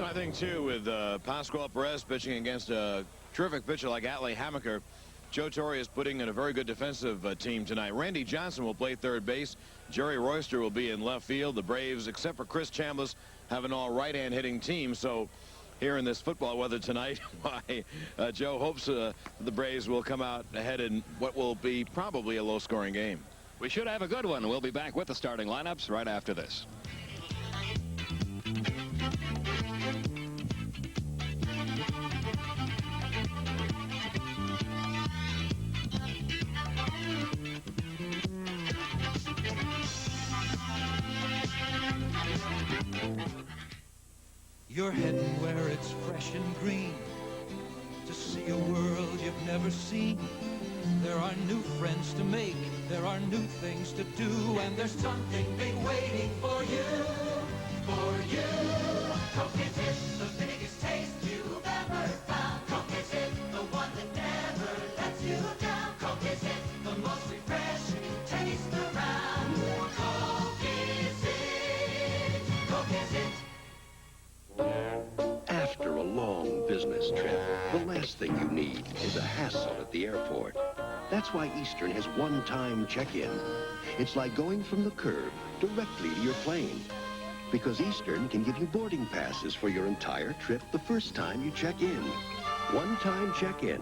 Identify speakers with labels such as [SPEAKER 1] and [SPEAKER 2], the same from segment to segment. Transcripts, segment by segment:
[SPEAKER 1] I think, too, with Pascual Perez pitching against a terrific pitcher like Atlee Hammaker, Joe Torre is putting in a very good defensive team tonight. Randy Johnson will play third base. Jerry Royster will be in left field. The Braves, except for Chris Chambliss, have an all right-hand hitting team. So here in this football weather tonight, Joe hopes the Braves will come out ahead in what will be probably a low-scoring game.
[SPEAKER 2] We should have a good one. We'll be back with the starting lineups right after this.
[SPEAKER 3] You're heading where it's fresh and green to see a world you've never seen. There are new friends to make, there are new things to do, and there's something big waiting for you, for you. Coke is it, the biggest taste you've ever found. Coke is it, the one that never lets you down. Coke is it, the most refreshing taste around. Coke is it, Coke is it.
[SPEAKER 4] After a long business trip, the last thing you need is a hassle at the airport. That's why Eastern has one-time check-in. It's like going from the curb directly to your plane. Because Eastern can give you boarding passes for your entire trip the first time you check in. One-time check-in.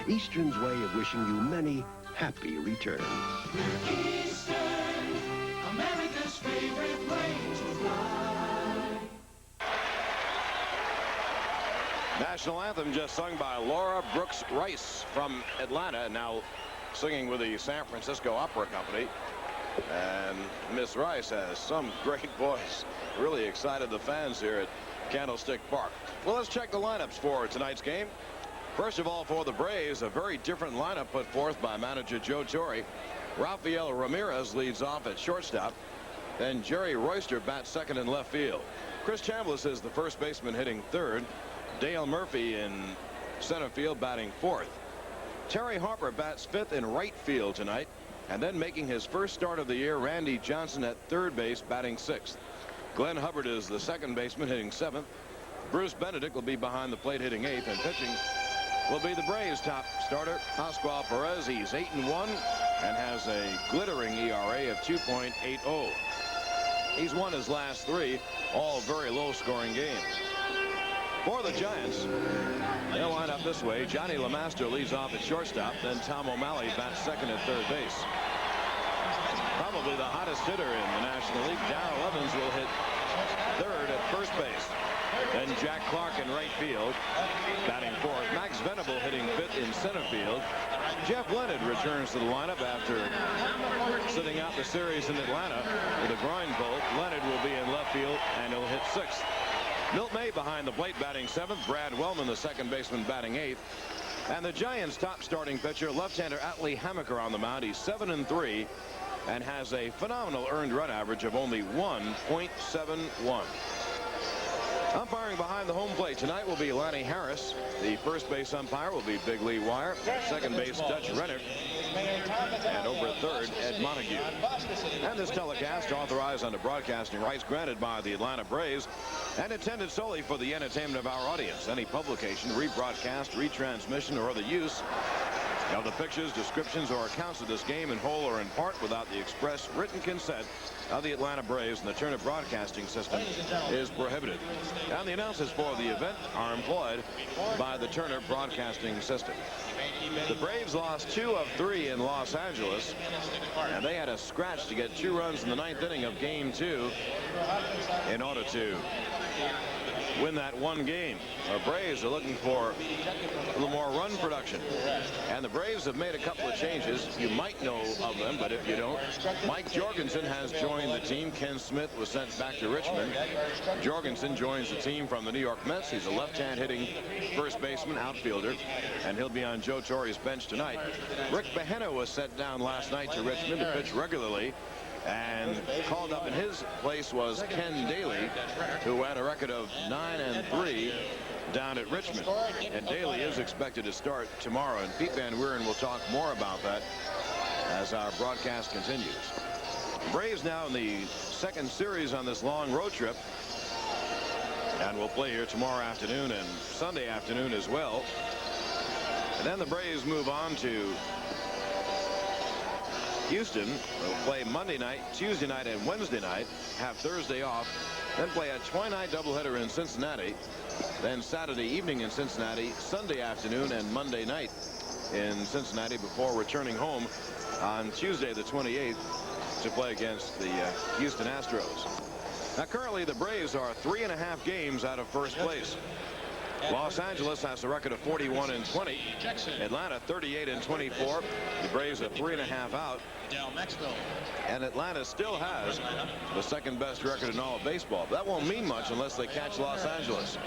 [SPEAKER 4] Eastern's way of wishing you many happy returns.
[SPEAKER 3] We're Eastern, America's favorite plane to fly.
[SPEAKER 1] National anthem just sung by Laura Brooks Rice from Atlanta, now singing with the San Francisco Opera Company. And Miss Rice has some great voice. Really excited the fans here at Candlestick Park. Well, let's check the lineups for tonight's game. First of all, for the Braves, a very different lineup put forth by manager Joe Torre. Rafael Ramirez leads off at shortstop. Then Jerry Royster bats second in left field. Chris Chambliss is the first baseman hitting third. Dale Murphy in center field batting fourth. Terry Harper bats fifth in right field tonight. And then making his first start of the year, Randy Johnson at third base batting sixth. Glenn Hubbard is the second baseman hitting seventh. Bruce Benedict will be behind the plate hitting eighth, and pitching will be the Braves' top starter, Pascual Perez. He's 8-1 and has a glittering ERA of 2.80. He's won his last three, all very low-scoring games. For the Giants, they'll line up this way. Johnny LeMaster leads off at shortstop. Then Tom O'Malley bats second at third base. Probably the hottest hitter in the National League, Darrell Evans, will hit third at first base. Then Jack Clark in right field, batting fourth. Max Venable hitting fifth in center field. Jeff Leonard returns to the lineup after sitting out the series in Atlanta with a groin pull. Leonard will be in left field, and he'll hit sixth. Milt May behind the plate batting seventh. Brad Wellman, the second baseman, batting eighth. And the Giants' top starting pitcher, left-hander Atlee Hammaker, on the mound. He's 7-3 and has a phenomenal earned run average of only 1.71. Umpiring behind the home plate tonight will be Lanny Harris. The first base umpire will be Big Lee Wire. Second base, Dutch Renner. And over at third, Ed Montague. And this telecast, authorized under broadcasting rights granted by the Atlanta Braves and intended solely for the entertainment of our audience. Any publication, rebroadcast, retransmission, or other use of the pictures, descriptions, or accounts of this game in whole or in part without the express written consent of the Atlanta Braves and the Turner Broadcasting System is prohibited. And the announcers for the event are employed by the Turner Broadcasting System. The Braves lost 2 of 3 in Los Angeles, and they had a scratch to get 2 runs in the 9th inning of Game 2 in order to win that one game. The Braves are looking for a little more run production. And the Braves have made a couple of changes. You might know of them, but if you don't, Mike Jorgensen has joined the team. Ken Smith was sent back to Richmond. Jorgensen joins the team from the New York Mets. He's a left-hand hitting first baseman, outfielder, and he'll be on Joe Torre's bench tonight. Rick Behena was sent down last night to Richmond to pitch regularly. And called up in his place was Ken Daly, who had a record of 9-3 down at Richmond. And Daly is expected to start tomorrow. And Pete Van Wieren will talk more about that as our broadcast continues. Braves now in the second series on this long road trip. and will play here tomorrow afternoon and Sunday afternoon as well. And then the Braves move on to Houston. They'll play Monday night, Tuesday night, and Wednesday night, have Thursday off, then play a twilight doubleheader in Cincinnati, then Saturday evening in Cincinnati, Sunday afternoon, and Monday night in Cincinnati before returning home on Tuesday the 28th to play against the Houston Astros. Now currently the Braves are 3.5 games out of first place. Los Angeles has a record of 41-20. Atlanta 38-24. The Braves are 3.5 out. And Atlanta still has the second best record in all of baseball. That won't mean much unless they catch Los Angeles.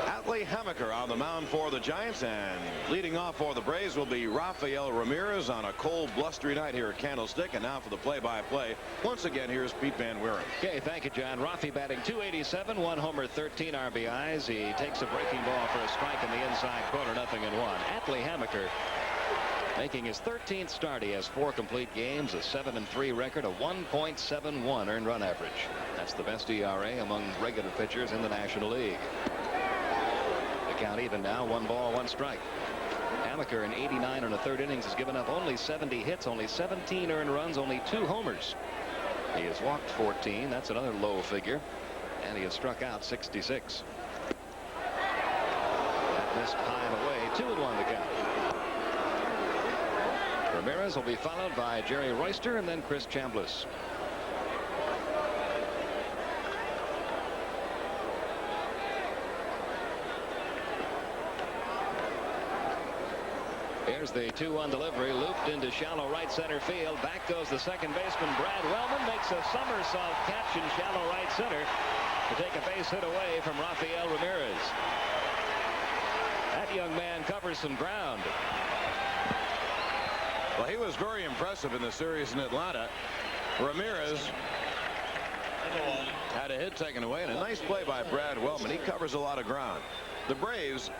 [SPEAKER 1] Atley Hammaker on the mound for the Giants, and leading off for the Braves will be Rafael Ramirez on a cold, blustery night here at Candlestick. And now for the play-by-play, once again, here's Pete Van Wieren.
[SPEAKER 2] Okay, thank you, John. Rafi batting .287, 1 homer, 13 RBIs. He takes a breaking ball for a strike in the inside corner, 0-1. Atley Hammaker making his 13th start. He has 4 complete games, a 7-3 record, a 1.71 earned run average. That's the best ERA among regular pitchers in the National League. Count even now, 1 ball, 1 strike. Hammaker in 89 1/3 innings has given up only 70 hits, only 17 earned runs, only 2 homers. He has walked 14. That's another low figure. And he has struck out 66. That missed high and away. 2-1 the count. Ramirez will be followed by Jerry Royster and then Chris Chambliss. Here's the 2-1 delivery, looped into shallow right center field. Back goes the second baseman, Brad Wellman, makes a somersault catch in shallow right center to take a base hit away from Rafael Ramirez. That young man covers some ground.
[SPEAKER 1] Well, he was very impressive in the series in Atlanta. Ramirez had a hit taken away, and a nice play by Brad Wellman. He covers a lot of ground. The Braves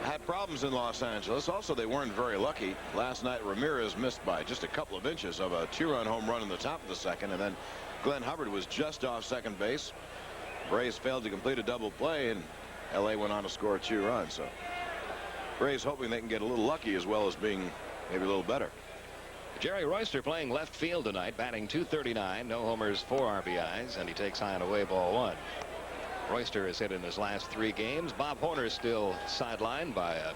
[SPEAKER 1] had problems in Los Angeles. Also, they weren't very lucky. Last night, Ramirez missed by just a couple of inches of a 2-run home run in the top of the second, and then Glenn Hubbard was just off second base. Braves failed to complete a double play, and LA went on to score 2 runs. So Braves hoping they can get a little lucky as well as being maybe a little better.
[SPEAKER 2] Jerry Royster playing left field tonight, batting .239, no homers, 4 RBIs, and he takes high and away, ball 1. Royster has hit in his last 3 games. Bob Horner is still sidelined by a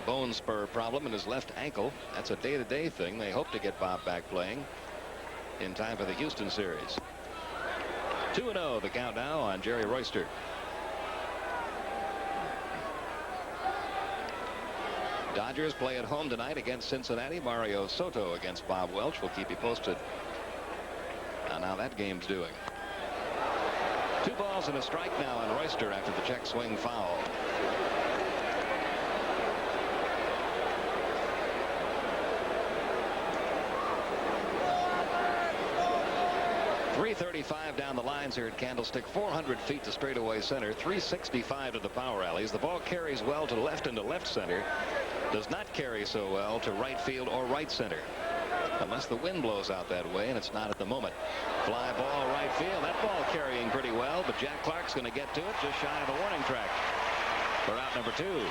[SPEAKER 2] bone spur problem in his left ankle. That's a day-to-day thing. They hope to get Bob back playing in time for the Houston series. 2-0 the count now on Jerry Royster. Dodgers play at home tonight against Cincinnati. Mario Soto against Bob Welch. We'll keep you posted on how that game's doing. 2 balls and a strike now on Royster after the check swing foul. .335 down the lines here at Candlestick. 400 feet to straightaway center. .365 to the power alleys. The ball carries well to left and to left center. Does not carry so well to right field or right center, unless the wind blows out that way, and it's not at the moment. Fly ball right field. That ball carrying pretty well, but Jack Clark's going to get to it just shy of the warning track for out number 2.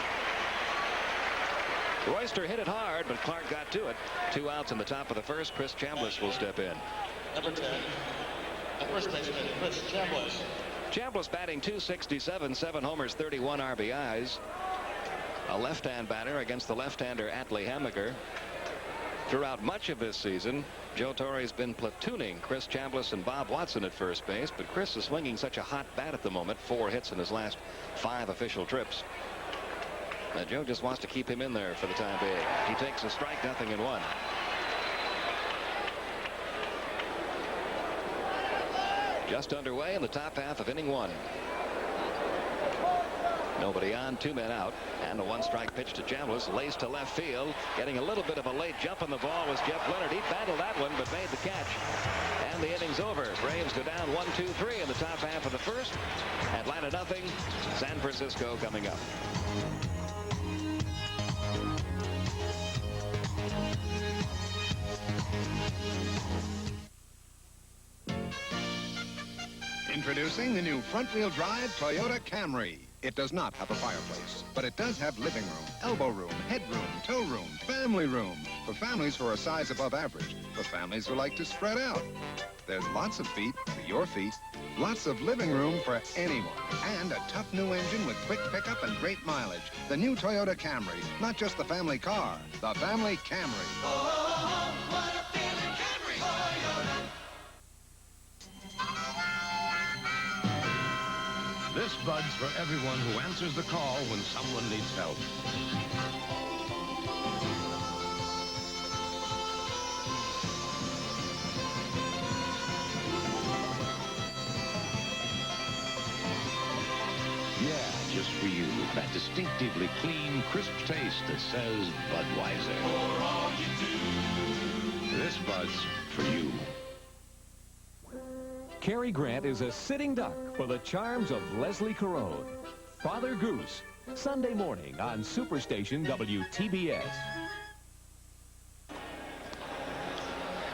[SPEAKER 2] Royster hit it hard, but Clark got to it. 2 outs in the top of the first. Chris Chambliss will step in.
[SPEAKER 5] Number 10, at first baseman, Chris Chambliss.
[SPEAKER 2] Chambliss batting .267, 7 homers, 31 RBIs. A left-hand batter against the left-hander Atley Hammaker. Throughout much of this season, Joe Torre's been platooning Chris Chambliss and Bob Watson at first base, but Chris is swinging such a hot bat at the moment. 4 hits in his last 5 official trips. Joe just wants to keep him in there for the time being. He takes a strike, 0-1. Just underway in the top half of inning 1. Nobody on, 2 men out, and a 1-strike pitch to Chambliss, laced to left field. Getting a little bit of a late jump on the ball was Jeff Leonard. He battled that one, but made the catch. And the inning's over. Braves go down 1-2-3 in the top half of the first. Atlanta 0. San Francisco coming up.
[SPEAKER 6] Introducing the new front-wheel drive Toyota Camry. It does not have a fireplace, but it does have living room, elbow room, headroom, tow room, family room. For families who are a size above average, for families who like to spread out. There's lots of feet for your feet, lots of living room for anyone, and a tough new engine with quick pickup and great mileage. The new Toyota Camry, not just the family car, the family Camry.
[SPEAKER 3] Oh, what a feeling, Camry. Toyota.
[SPEAKER 7] This Bud's for everyone who answers the call when someone needs help. Yeah, just for you, that distinctively clean, crisp taste that says Budweiser.
[SPEAKER 3] For all you do.
[SPEAKER 7] This Bud's for you.
[SPEAKER 8] Cary Grant is a sitting duck for the charms of Leslie Caron. Father Goose, Sunday morning on Superstation WTBS.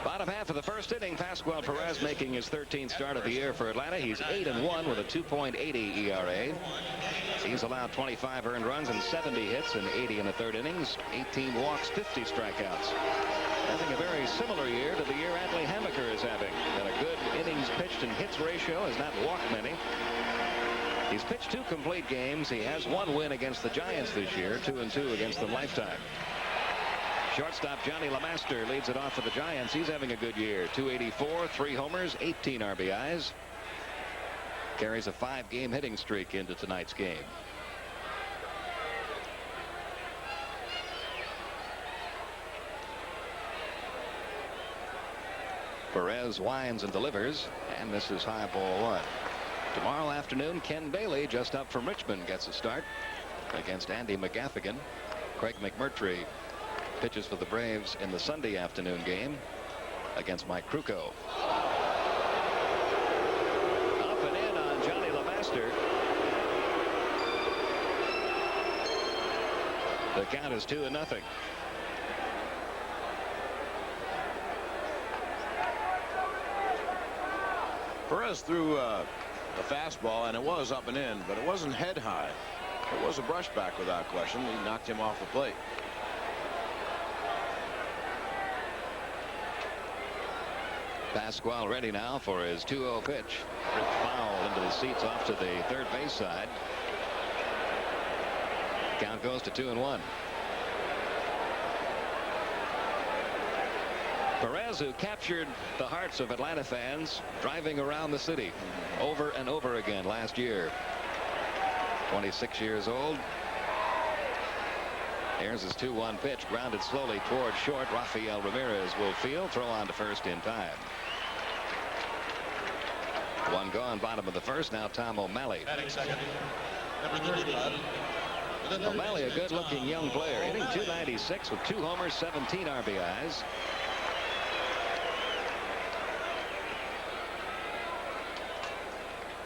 [SPEAKER 2] Bottom half of the first inning, Pascual Perez making his 13th start of the year for Atlanta. He's 8-1 with a 2.80 ERA. He's allowed 25 earned runs and 70 hits and 80 in the third innings, 18 walks, 50 strikeouts. Having a very similar year to the year Atlee Hammaker is having. Got a good innings pitched and hits ratio, has not walked many. He's pitched 2 complete games. He has 1 win against the Giants this year, 2-2 against them lifetime. Shortstop Johnny LeMaster leads it off for the Giants. He's having a good year. 284, 3 homers, 18 RBIs. Carries a 5-game hitting streak into tonight's game. Perez winds and delivers, and this is high ball 1. Tomorrow afternoon, Ken Bailey, just up from Richmond, gets a start against Andy McGaffigan. Craig McMurtry pitches for the Braves in the Sunday afternoon game against Mike Krukow. Up and in on Johnny LeMaster. The count is 2-0.
[SPEAKER 1] Perez threw a fastball, and it was up and in, but it wasn't head high. It was a brushback without question. He knocked him off the plate.
[SPEAKER 2] Pascual ready now for his 2-0 pitch. Ripped foul into the seats off to the third base side. Count goes to 2-1. Perez, who captured the hearts of Atlanta fans driving around the city over and over again last year. 26 years old. Here's his 2-1 pitch, grounded slowly toward short. Rafael Ramirez will field, throw on to first in time. 1 gone, bottom of the first. Now Tom O'Malley.
[SPEAKER 5] Batting second, number 35.
[SPEAKER 2] O'Malley, a good-looking young player, hitting .296 with 2 homers, 17 RBIs.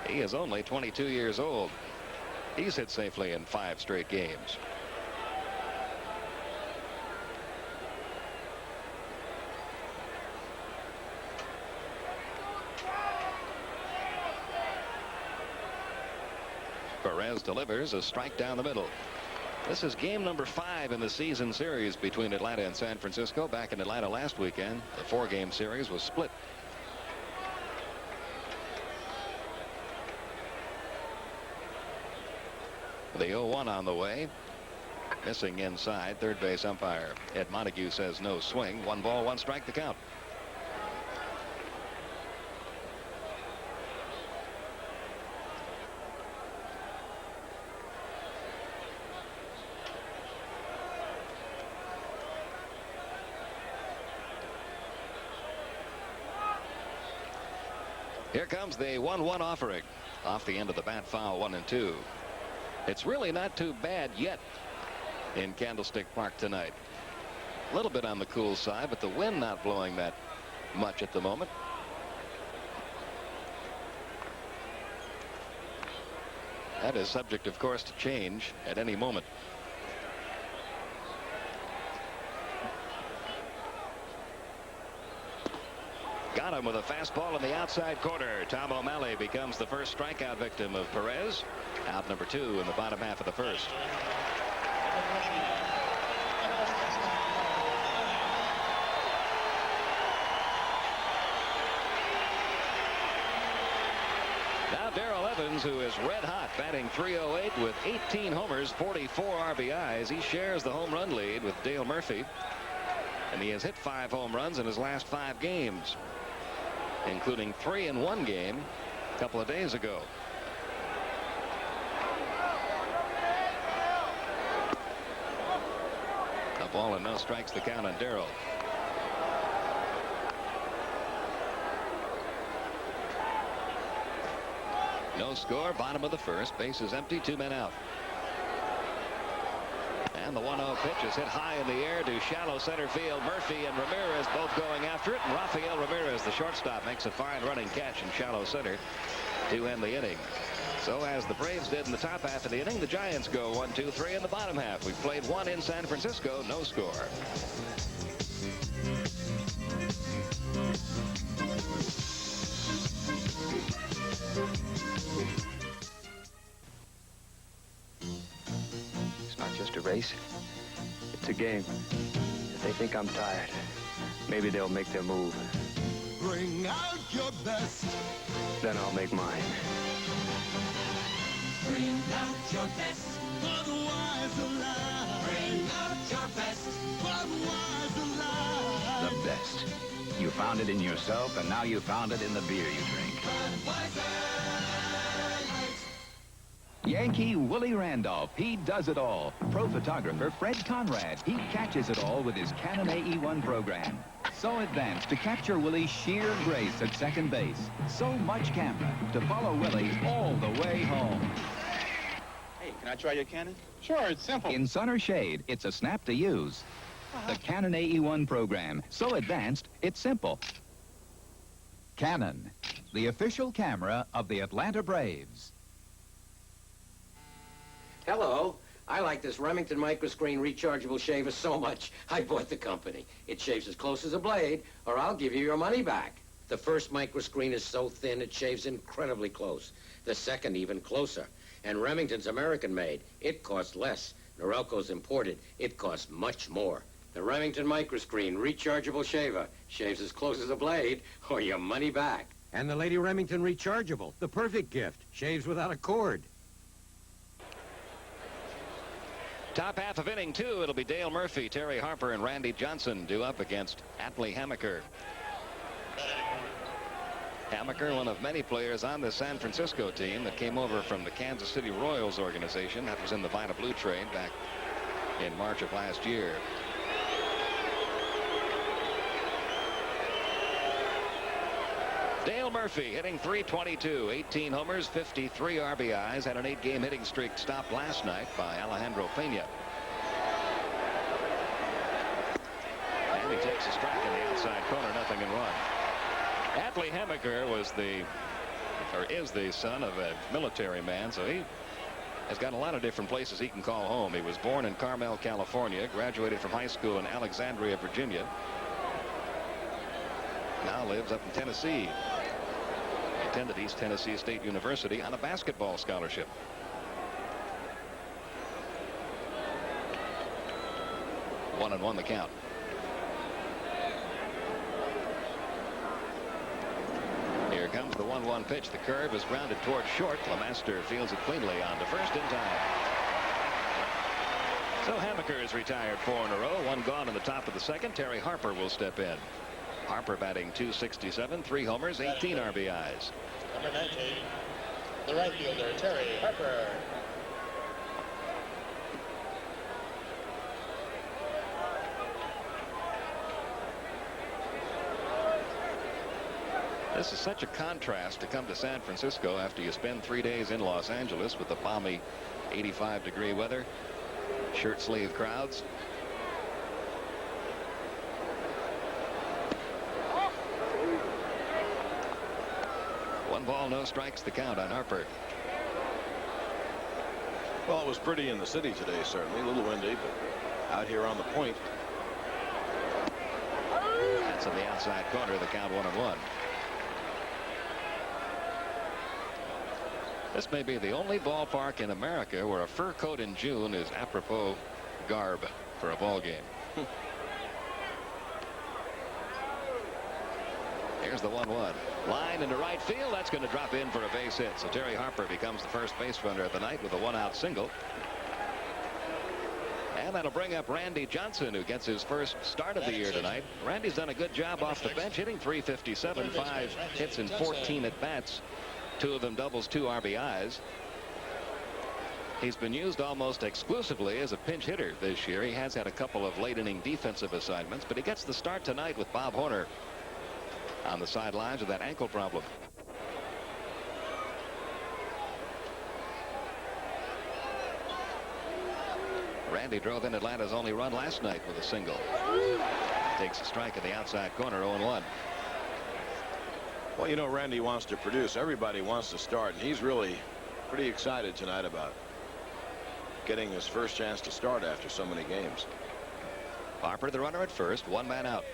[SPEAKER 2] He is only 22 years old. He's hit safely in 5 straight games. Perez delivers a strike down the middle. This is game number 5 in the season series between Atlanta and San Francisco. Back in Atlanta last weekend, the 4-game series was split. The 0-1 on the way. Missing inside. Third base umpire Ed Montague says no swing. 1 ball, 1 strike the count. Here comes the 1-1 offering. Off the end of the bat foul, 1 and 2. It's really not too bad yet in Candlestick Park tonight. A little bit on the cool side, but the wind not blowing that much at the moment. That is subject, of course, to change at any moment. Got Got him with a fastball in the outside corner. Tom O'Malley becomes the first strikeout victim of Perez. Out number 2 in the bottom half of the first. Now Darrell Evans, who is red hot, batting .308 with 18 homers, 44 RBIs. He shares the home run lead with Dale Murphy. And he has hit 5 home runs in his last 5 games, including 3 in one game a couple of days ago. A ball and no strikes, the count on Darrell. No score, bottom of the first. Base is empty, 2 men out. And the 1-0 pitch is hit high in the air to shallow center field. Murphy and Ramirez both going after it. And Rafael Ramirez, the shortstop, makes a fine running catch in shallow center to end the inning. So as the Braves did in the top half of the inning, the Giants go 1-2-3 in the bottom half. We've played 1 in San Francisco, no score.
[SPEAKER 9] It's not just a race. It's a game. If they think I'm tired, maybe they'll make their move.
[SPEAKER 3] Bring out your best.
[SPEAKER 9] Then I'll make mine.
[SPEAKER 3] Bring out your best. Budweiser Light. Bring out your best. Budweiser Light.
[SPEAKER 10] The best. You found it in yourself, and now you found it in the beer you drink. Yankee Willie Randolph, he does it all. Pro photographer Fred Conrad, he catches it all with his Canon AE1 program. So advanced to capture Willie's sheer grace at second base. So much camera to follow Willie all the way home.
[SPEAKER 5] Hey, can I try your Canon? Sure, it's simple.
[SPEAKER 10] In sun or shade, it's a snap to use. The Canon AE1 program, so advanced, it's simple. Canon, the official camera of the Atlanta Braves.
[SPEAKER 11] Hello. I like this Remington microscreen rechargeable shaver so much, I bought the company. It shaves as close as a blade, or I'll give you your money back. The first microscreen is so thin it shaves incredibly close. The second even closer. And Remington's American-made. It costs less. Norelco's imported. It costs much more. The Remington microscreen rechargeable shaver shaves as close as a blade, or your money back.
[SPEAKER 12] And the Lady Remington rechargeable, the perfect gift. Shaves without a cord.
[SPEAKER 2] Top half of inning 2, it'll be Dale Murphy, Terry Harper, and Randy Johnson due up against Atlee Hammaker. Hammaker, one of many players on the San Francisco team that came over from the Kansas City Royals organization. That was in the Vita Blue trade back in March of last year. Dale Murphy hitting .322, 18 homers, 53 RBIs, had an 8-game hitting streak stopped last night by Alejandro Pena. And he takes a strike in the outside corner, 0-1. Atlee Hammaker is the son of a military man, so he has got a lot of different places he can call home. He was born in Carmel, California, graduated from high school in Alexandria, Virginia. Now lives up in Tennessee. Attended East Tennessee State University on a basketball scholarship. One and one the count. Here comes the 1-1 pitch. The curve is grounded towards short. Lemaster fields it cleanly on to first in time. So Hammaker is retired 4 in a row. 1 gone in the top of the second. Terry Harper will step in. Harper batting .267, 3 homers, 18 RBIs.
[SPEAKER 5] Number 19, the right fielder, Terry Harper.
[SPEAKER 2] This is such a contrast to come to San Francisco after you spend 3 days in Los Angeles with the balmy 85-degree weather, shirt sleeve crowds. One ball, no strikes, the count on Harper.
[SPEAKER 1] Well, it was pretty in the city today, certainly. A little windy, but out here on the point.
[SPEAKER 2] That's in the outside corner, the count 1-1. This may be the only ballpark in America where a fur coat in June is apropos garb for a ball game. Here's the 1-1 line into right field. That's going to drop in for a base hit. So Terry Harper becomes the first base runner of the night with a 1-out single. And that'll bring up Randy Johnson, who gets his first start of the year tonight. Randy's done a good job off the bench, hitting .357, 5 hits in 14 at bats, 2 of them doubles, 2 RBIs. He's been used almost exclusively as a pinch hitter this year. He has had a couple of late inning defensive assignments, but he gets the start tonight with Bob Horner on the sidelines with that ankle problem. Randy drove in Atlanta's only run last night with a single. Takes a strike in the outside corner, 0-1.
[SPEAKER 1] Well, you know, Randy wants to produce. Everybody wants to start, and he's really pretty excited tonight about getting his first chance to start after so many games.
[SPEAKER 2] Harper, the runner at first, 1 man out.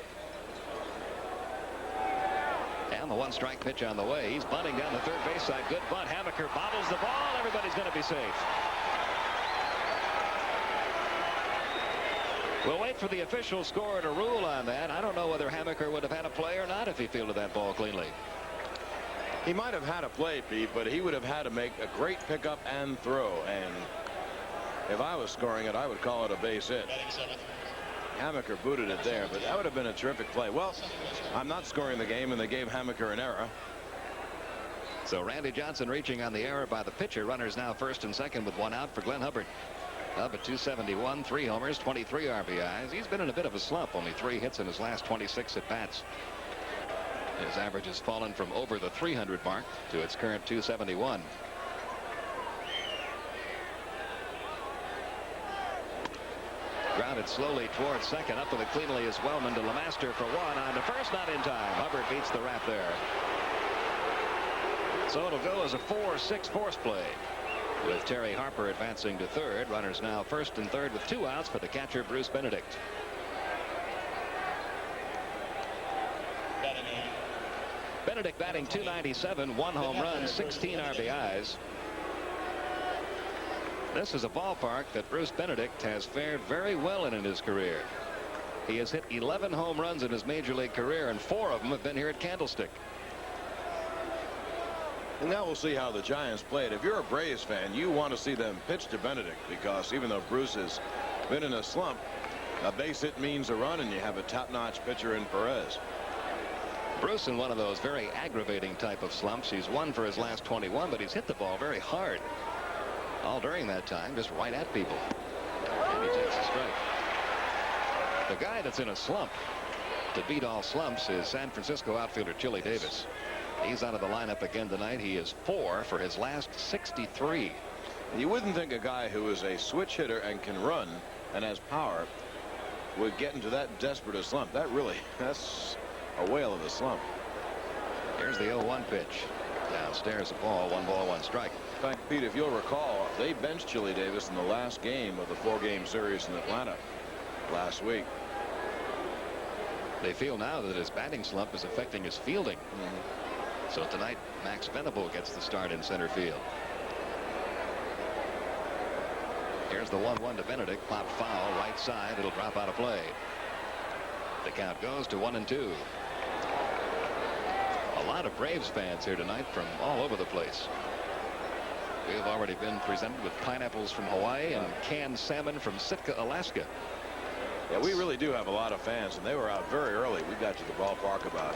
[SPEAKER 2] And the 1-strike pitch on the way. He's bunting down the third base side. Good bunt. Hammaker bobbles the ball. Everybody's going to be safe. We'll wait for the official score to rule on that. I don't know whether Hammaker would have had a play or not if he fielded that ball cleanly.
[SPEAKER 1] He might have had a play, Pete, but he would have had to make a great pickup and throw. And if I was scoring it, I would call it a base hit. Hammaker booted it there, but that would have been a terrific play. Well, I'm not scoring the game, and they gave Hammaker an error.
[SPEAKER 2] So Randy Johnson reaching on the error by the pitcher. Runners now first and second with 1 out for Glenn Hubbard. Up at .271, 3 homers, 23 RBIs. He's been in a bit of a slump. Only 3 hits in his last 26 at bats. His average has fallen from over the 300 mark to its current .271. Grounded slowly towards second. Up with it cleanly as Wellman to LeMaster for 1 on to first. Not in time. Hubbard beats the wrap there. So it'll go as a 4-6 force play, with Terry Harper advancing to third. Runners now first and third with 2 outs for the catcher Bruce Benedict. Benedict batting .297, 1 home run, 16 RBIs. This is a ballpark that Bruce Benedict has fared very well in his career. He has hit 11 home runs in his major league career, and 4 of them have been here at Candlestick.
[SPEAKER 1] And now we'll see how the Giants play it. If you're a Braves fan, you want to see them pitch to Benedict, because even though Bruce has been in a slump, a base hit means a run, and you have a top-notch pitcher in Perez.
[SPEAKER 2] Bruce in one of those very aggravating type of slumps. He's won for his last 21, but he's hit the ball very hard all during that time, just right at people. And he takes a strike. The guy that's in a slump to beat all slumps is San Francisco outfielder Chili Davis. He's out of the lineup again tonight. He is 4 for his last 63.
[SPEAKER 1] You wouldn't think a guy who is a switch hitter and can run and has power would get into that desperate a slump. That's a whale of a slump.
[SPEAKER 2] Here's the 0-1 pitch. Downstairs a ball, 1 ball, 1 strike.
[SPEAKER 1] In fact, Pete, if you'll recall, they benched Chili Davis in the last game of the 4-game series in Atlanta last week.
[SPEAKER 2] They feel now that his batting slump is affecting his fielding. So tonight, Max Venable gets the start in center field. Here's the 1-1 to Benedict. Pop foul, right side. It'll drop out of play. The count goes to 1-2. A lot of Braves fans here tonight from all over the place. We have already been presented with pineapples from Hawaii and canned salmon from Sitka, Alaska.
[SPEAKER 1] Yeah, we really do have a lot of fans, and they were out very early. We got to the ballpark about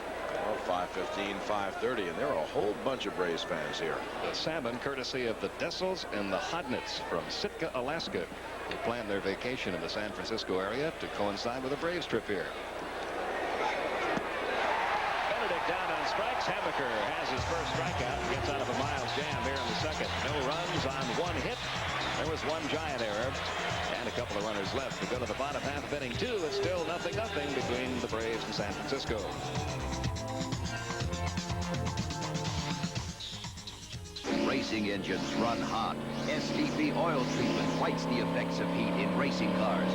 [SPEAKER 1] 5:15, 5:30, and there are a whole bunch of Braves fans here.
[SPEAKER 2] The salmon courtesy of the Dessels and the Hodnitz from Sitka, Alaska, who planned their vacation in the San Francisco area to coincide with a Braves trip here. Benedict down on strikes. Hammaker has his first strikeout and gets out of a Miles jam here in the second. No runs on 1 hit. There was 1 giant error and a couple of runners left. We go to the bottom half of inning 2. It's still 0-0 between the Braves and San Francisco.
[SPEAKER 13] Racing engines run hot. STP oil treatment fights the effects of heat in racing cars.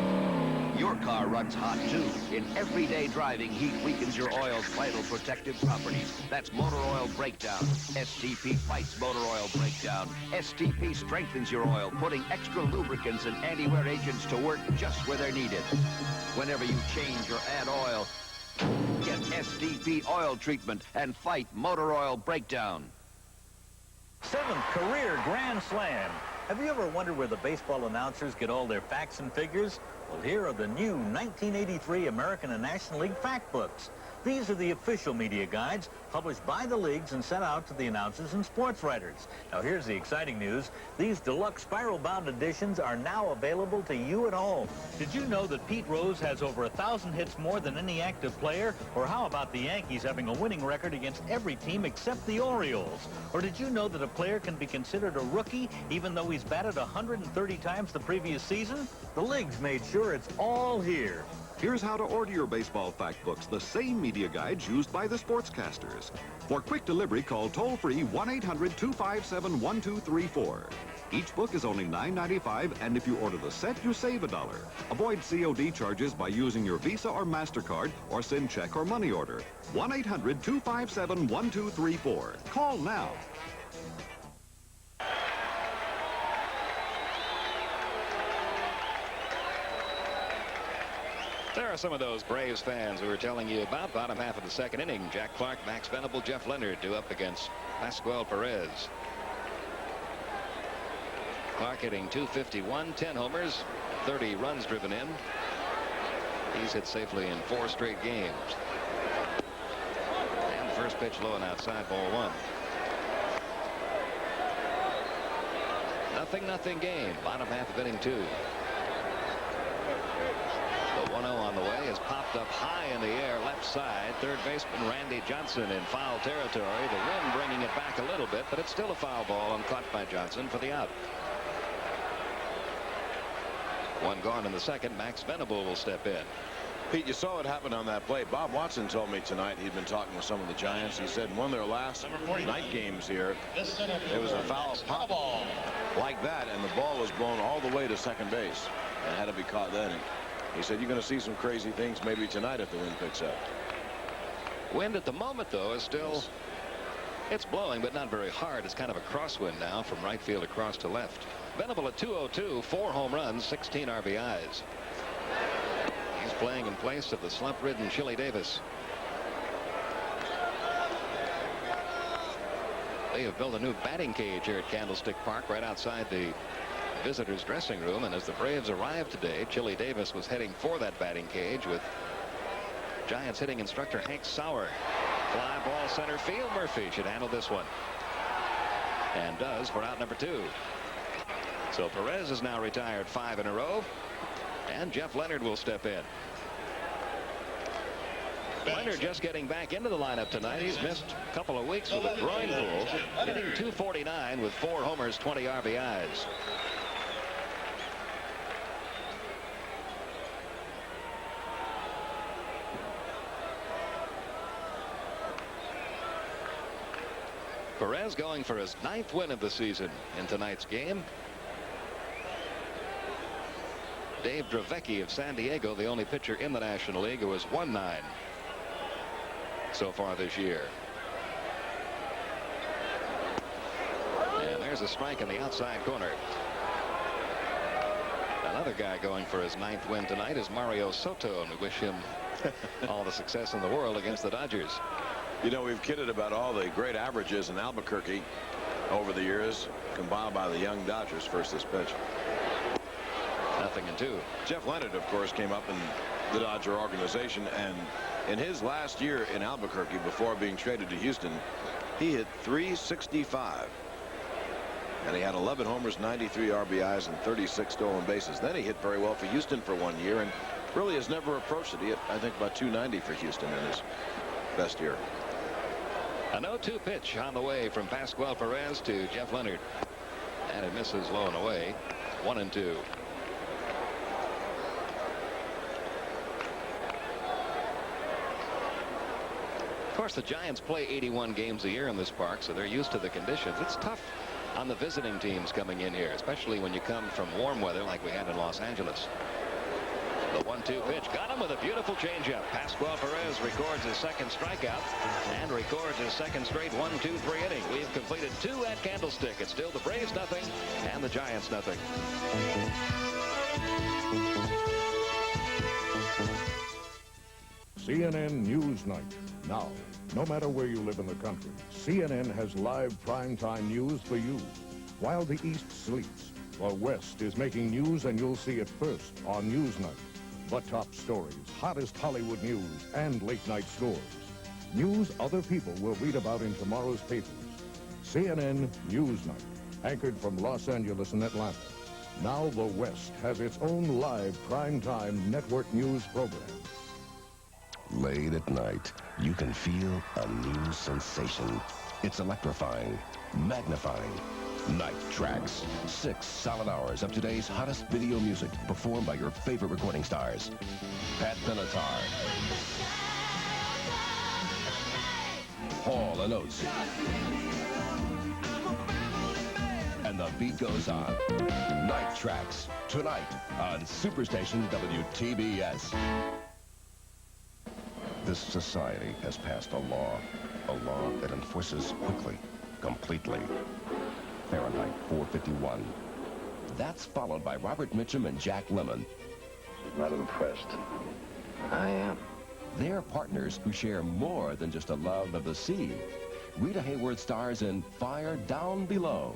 [SPEAKER 13] Your car runs hot, too. In everyday driving, heat weakens your oil's vital protective properties. That's motor oil breakdown. STP fights motor oil breakdown. STP strengthens your oil, putting extra lubricants and anti-wear agents to work just where they're needed. Whenever you change or add oil, get STP oil treatment and fight motor oil breakdown.
[SPEAKER 14] 7th career Grand Slam. Have you ever wondered where the baseball announcers get all their facts and figures? Well, here are the new 1983 American and National League fact books. These are the official media guides published by the leagues and sent out to the announcers and sports writers. Now, here's the exciting news. These deluxe spiral-bound editions are now available to you at home. Did you know that Pete Rose has over 1,000 hits more than any active player? Or how about the Yankees having a winning record against every team except the Orioles? Or did you know that a player can be considered a rookie even though he's batted 130 times the previous season? The leagues made sure it's all here.
[SPEAKER 15] Here's how to order your baseball fact books, the same media guides used by the sportscasters. For quick delivery, call toll-free 1-800-257-1234. Each book is only $9.95, and if you order the set, you save $1. Avoid COD charges by using your Visa or MasterCard, or send check or money order. 1-800-257-1234. Call now.
[SPEAKER 2] There are some of those Braves fans we were telling you about. Bottom half of the second inning. Jack Clark, Max Venable, Jeff Leonard due up against Pascual Perez. Clark hitting .251, 10 homers, 30 runs driven in. He's hit safely in 4 straight games. And first pitch low and outside, ball 1. 0-0 game. Bottom half of inning 2. The 1-0 on the way is popped up high in the air left side. Third baseman Randy Johnson in foul territory. The wind bringing it back a little bit, but it's still a foul ball and caught by Johnson for the out. 1 gone in the second. Max Venable will step in.
[SPEAKER 1] Pete, you saw what happened on that play. Bob Watson told me tonight he'd been talking with some of the Giants. He said in one of their last night games here, there was a foul pop like that, and the ball was blown all the way to second base and had to be caught then. And he said you're going to see some crazy things maybe tonight if the wind picks up.
[SPEAKER 2] Wind at the moment, though, is still, it's blowing, but not very hard. It's kind of a crosswind now from right field across to left. Venable at .202, 4 home runs, 16 RBIs. He's playing in place of the slump-ridden Chili Davis. They have built a new batting cage here at Candlestick Park right outside the visitors' dressing room, and as the Braves arrived today, Chili Davis was heading for that batting cage with Giants hitting instructor Hank Sauer. Fly ball center field. Murphy should handle this one, and does for out number 2. So Perez is now retired 5 in a row, and Jeff Leonard will step in. Leonard just getting back into the lineup tonight. He's missed a couple of weeks with a groin pull, hitting .249 with 4 homers, 20 RBIs. Perez going for his 9th win of the season in tonight's game. Dave Dravecky of San Diego, the only pitcher in the National League who has won 9 so far this year. And there's a strike in the outside corner. Another guy going for his 9th win tonight is Mario Soto, and we wish him all the success in the world against the Dodgers.
[SPEAKER 1] You know, we've kidded about all the great averages in Albuquerque over the years, compiled by the young Dodgers. First this pitch.
[SPEAKER 2] 0-2.
[SPEAKER 1] Jeff Leonard, of course, came up in the Dodger organization, and in his last year in Albuquerque before being traded to Houston, he hit .365. And he had 11 homers, 93 RBIs, and 36 stolen bases. Then he hit very well for Houston for 1 year and really has never approached it. He hit, I think, about .290 for Houston in his best year.
[SPEAKER 2] A 0-2 pitch on the way from Pascual Perez to Jeff Leonard. And it misses low and away. 1-2. Of course, the Giants play 81 games a year in this park, so they're used to the conditions. It's tough on the visiting teams coming in here, especially when you come from warm weather like we had in Los Angeles. The 1-2 pitch got him with a beautiful changeup. Pascual Perez records his second strikeout and records his second straight 1-2-3 inning. We've completed 2 at Candlestick. It's still the Braves nothing and the Giants nothing.
[SPEAKER 16] CNN News Night. Now, no matter where you live in the country, CNN has live primetime news for you. While the East sleeps, the West is making news, and you'll see it first on News Night. The top stories, hottest Hollywood news, and late-night scores. News other people will read about in tomorrow's papers. CNN News Night, anchored from Los Angeles and Atlanta. Now the West has its own live primetime network news program.
[SPEAKER 17] Late at night, you can feel a new sensation. It's electrifying, magnifying. Night Tracks. 6 solid hours of today's hottest video music performed by your favorite recording stars. Pat Benatar, Hall & Oates, and the beat goes on. Night Tracks, tonight on Superstation WTBS. This society has passed a law that enforces quickly, completely. Fahrenheit 451. That's followed by Robert Mitchum and Jack Lemmon.
[SPEAKER 9] Not impressed. I am.
[SPEAKER 17] They're partners who share more than just a love of the sea. Rita Hayworth stars in Fire Down Below.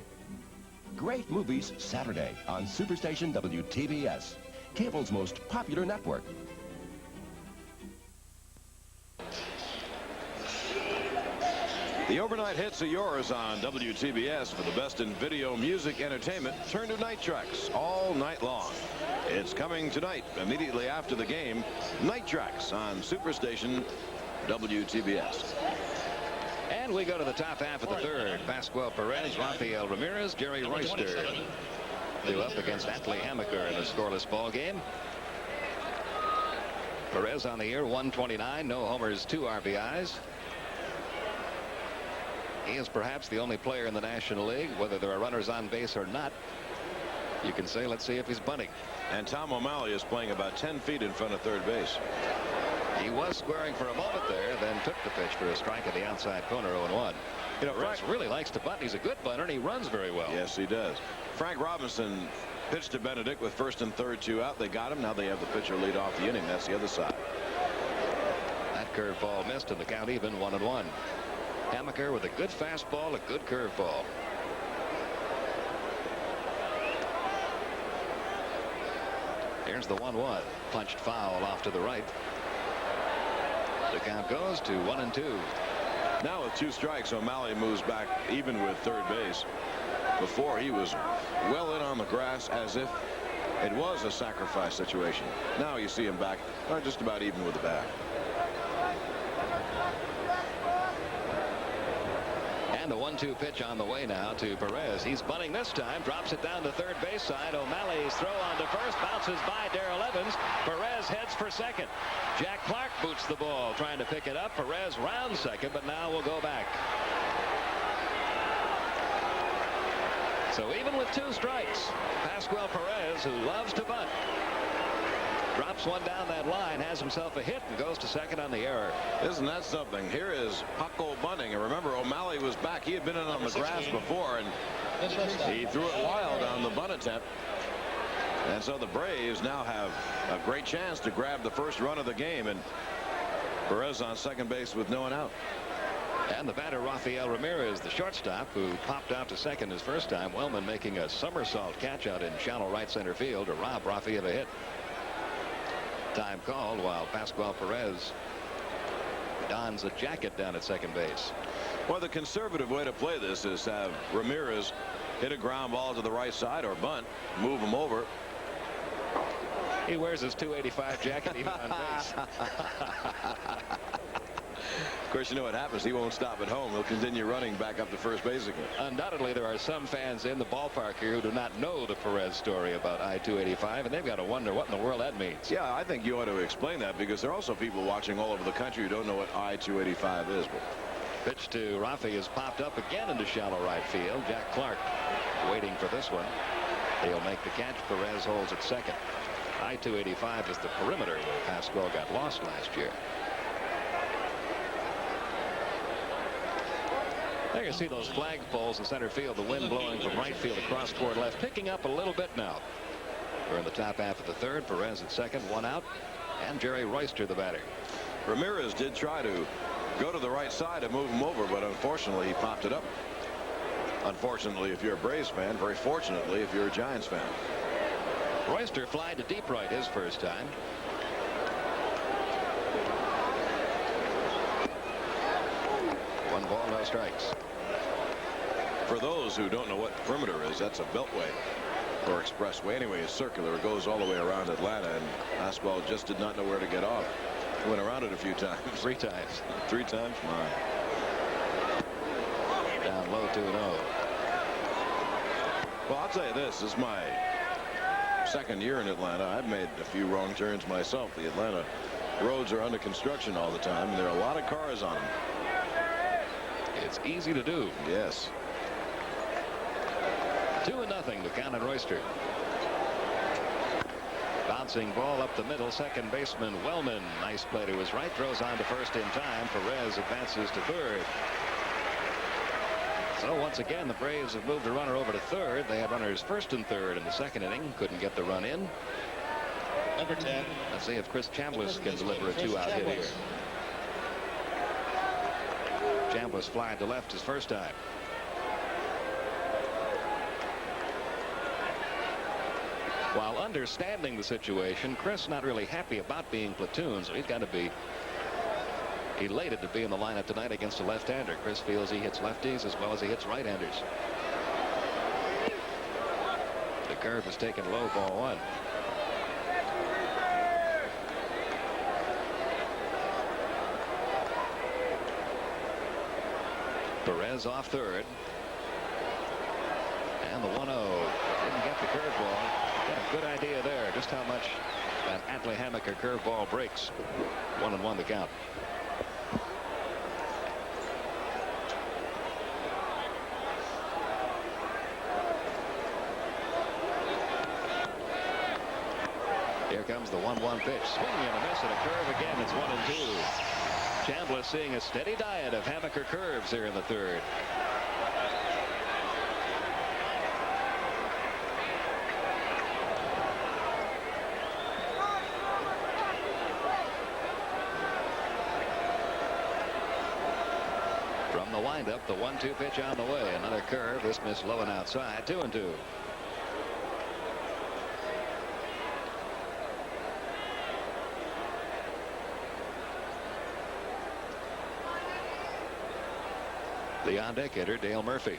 [SPEAKER 17] Great movies Saturday on Superstation WTBS, cable's most popular network.
[SPEAKER 1] The overnight hits are yours on WTBS. For the best in video, music, entertainment, turn to Night Tracks all night long. It's coming tonight, immediately after the game. Night Tracks on Superstation WTBS.
[SPEAKER 2] And we go to the top half of the third. Pascual Perez, Rafael Ramirez, Jerry Royster. 2 up against Atlee Hammaker in a scoreless ball game. Perez on the year, 129, no homers, 2 RBIs. He is perhaps the only player in the National League, whether there are runners on base or not. You can say, let's see if he's bunting.
[SPEAKER 1] And Tom O'Malley is playing about 10 feet in front of third base.
[SPEAKER 2] He was squaring for a moment there, then took the pitch for a strike at the outside corner, 0-1. You know, Frank really likes to bunt. He's a good bunter, and he runs very well.
[SPEAKER 1] Yes, he does. Frank Robinson pitched to Benedict with first and third 2 out. They got him. Now they have the pitcher lead off the inning. That's the other side.
[SPEAKER 2] That curveball missed, and the count even, 1-1. Hammaker with a good fastball, a good curveball. Here's the 1-1. Punched foul off to the right. The count goes to 1-2.
[SPEAKER 1] Now with 2 strikes, O'Malley moves back even with third base. Before, he was well in on the grass as if it was a sacrifice situation. Now you see him back just about even with the bat.
[SPEAKER 2] And the 1-2 pitch on the way now to Perez. He's bunting this time, drops it down to third base side. O'Malley's throw on to first, bounces by Darrell Evans. Perez heads for second. Jack Clark boots the ball, trying to pick it up. Perez rounds second, but now will go back. So even with 2 strikes, Pascual Perez, who loves to bunt, drops one down that line, has himself a hit, and goes to second on the error.
[SPEAKER 1] Isn't that something? Here is Paco bunting. And remember, O'Malley was back. He had been in on the grass before, and he threw it wild on the bunt attempt. And so the Braves now have a great chance to grab the first run of the game. And Perez on second base with no one out.
[SPEAKER 2] And the batter, Rafael Ramirez, the shortstop, who popped out to second his first time. Wellman making a somersault catch out in shallow right center field to rob Rafi of a hit. Time called while Pascual Perez dons a jacket down at second base.
[SPEAKER 1] Well, the conservative way to play this is have Ramirez hit a ground ball to the right side or bunt, move him over.
[SPEAKER 2] He wears his 285 jacket even on base.
[SPEAKER 1] Of course, you know what happens. He won't stop at home. He'll continue running back up to first base again.
[SPEAKER 2] Undoubtedly, there are some fans in the ballpark here who do not know the Perez story about I-285, and they've got to wonder what in the world that means.
[SPEAKER 1] Yeah, I think you ought to explain that, because there are also people watching all over the country who don't know what I-285 is.
[SPEAKER 2] Pitch to Rafi is popped up again into shallow right field. Jack Clark waiting for this one. He'll make the catch. Perez holds at second. I-285 is the perimeter where Pascual got lost last year. There you see those flagpoles in center field, the wind blowing from right field across toward left, picking up a little bit now. We're in the top half of the third. Perez at second, one out, and Jerry Royster the batter.
[SPEAKER 1] Ramirez did try to go to the right side and move him over, but unfortunately he popped it up. Unfortunately if you're a Braves fan, very fortunately if you're a Giants fan.
[SPEAKER 2] Royster flied to deep right his first time. One ball, no strikes.
[SPEAKER 1] For those who don't know what perimeter is, that's a beltway or expressway. Anyway, it's circular. It goes all the way around Atlanta, and Pascual just did not know where to get off. He went around it a few times.
[SPEAKER 2] 3 times.
[SPEAKER 1] 3 times? All right.
[SPEAKER 2] Down low 2-0.
[SPEAKER 1] Well, I'll tell you this is my second year in Atlanta. I've made a few wrong turns myself. The Atlanta roads are under construction all the time, and there are a lot of cars on them.
[SPEAKER 2] It's easy to do.
[SPEAKER 1] Yes.
[SPEAKER 2] 2-0 the count on Royster. Bouncing ball up the middle. Second baseman Wellman, nice play to his right, throws on to first in time. Perez advances to third. So once again the Braves have moved a runner over to third. They had runners first and third in the second inning. Couldn't get the run in.
[SPEAKER 5] Number 10.
[SPEAKER 2] Let's see if Chris Chambliss can deliver a 2-out hit here. Chambliss flying to left his first time. While understanding the situation, Chris not really happy about being platoon, so he's got to be elated to be in the lineup tonight against a left-hander. Chris feels he hits lefties as well as he hits right-handers. The curve is taken low, ball 1. Perez off third. And the 1-0. Didn't get the curveball. Got a good idea there just how much that Atlee Hammaker curveball breaks. 1-1 the count. Here comes the 1-1 pitch. Swing and a miss and a curve again. It's 1-2. Chambliss seeing a steady diet of Hammaker curves here in the third. From the windup, the 1-2 pitch on the way. Another curve. This miss low and outside. 2-2. The on-deck hitter, Dale Murphy.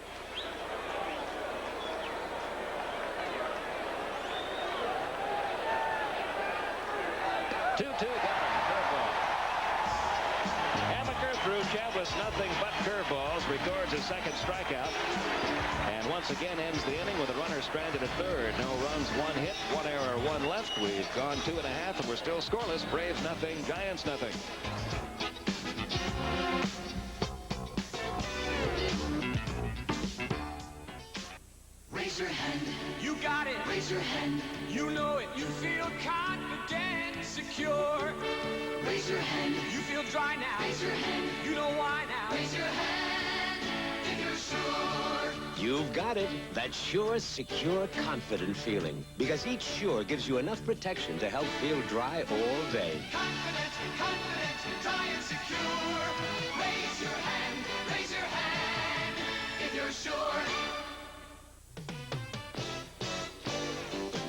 [SPEAKER 2] Two, got him. Curveball. Hammaker threw Chambliss nothing but curveballs. Records his second strikeout. And once again ends the inning with a runner stranded at third. No runs, 1 hit, 1 error, 1 left. We've gone 2.5 and we're still scoreless. Braves nothing, Giants nothing.
[SPEAKER 3] Raise your hand. You got it. Raise your hand. You know it. You feel confident, secure. Raise your hand. You feel dry now. Raise your hand. You know why now. Raise your hand if you're sure.
[SPEAKER 11] You've got it. That sure, secure, confident feeling. Because each Sure gives you enough protection to help feel dry all day.
[SPEAKER 3] Confident, dry and secure. Raise your hand if you're sure.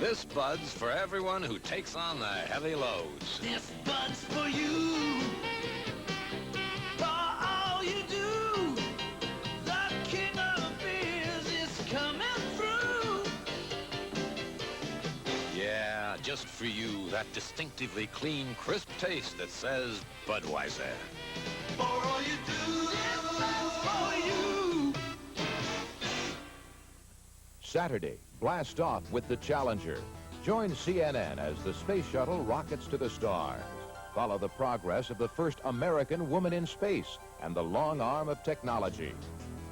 [SPEAKER 18] This Bud's for everyone who takes on the heavy loads.
[SPEAKER 3] This Bud's for you. For all you do. The king of beers is coming through.
[SPEAKER 18] Yeah, just for you, that distinctively clean, crisp taste that says Budweiser.
[SPEAKER 3] For all you do. This Bud's for you.
[SPEAKER 19] Saturday, blast off with the Challenger. Join CNN as the space shuttle rockets to the stars. Follow the progress of the first American woman in space and the long arm of technology.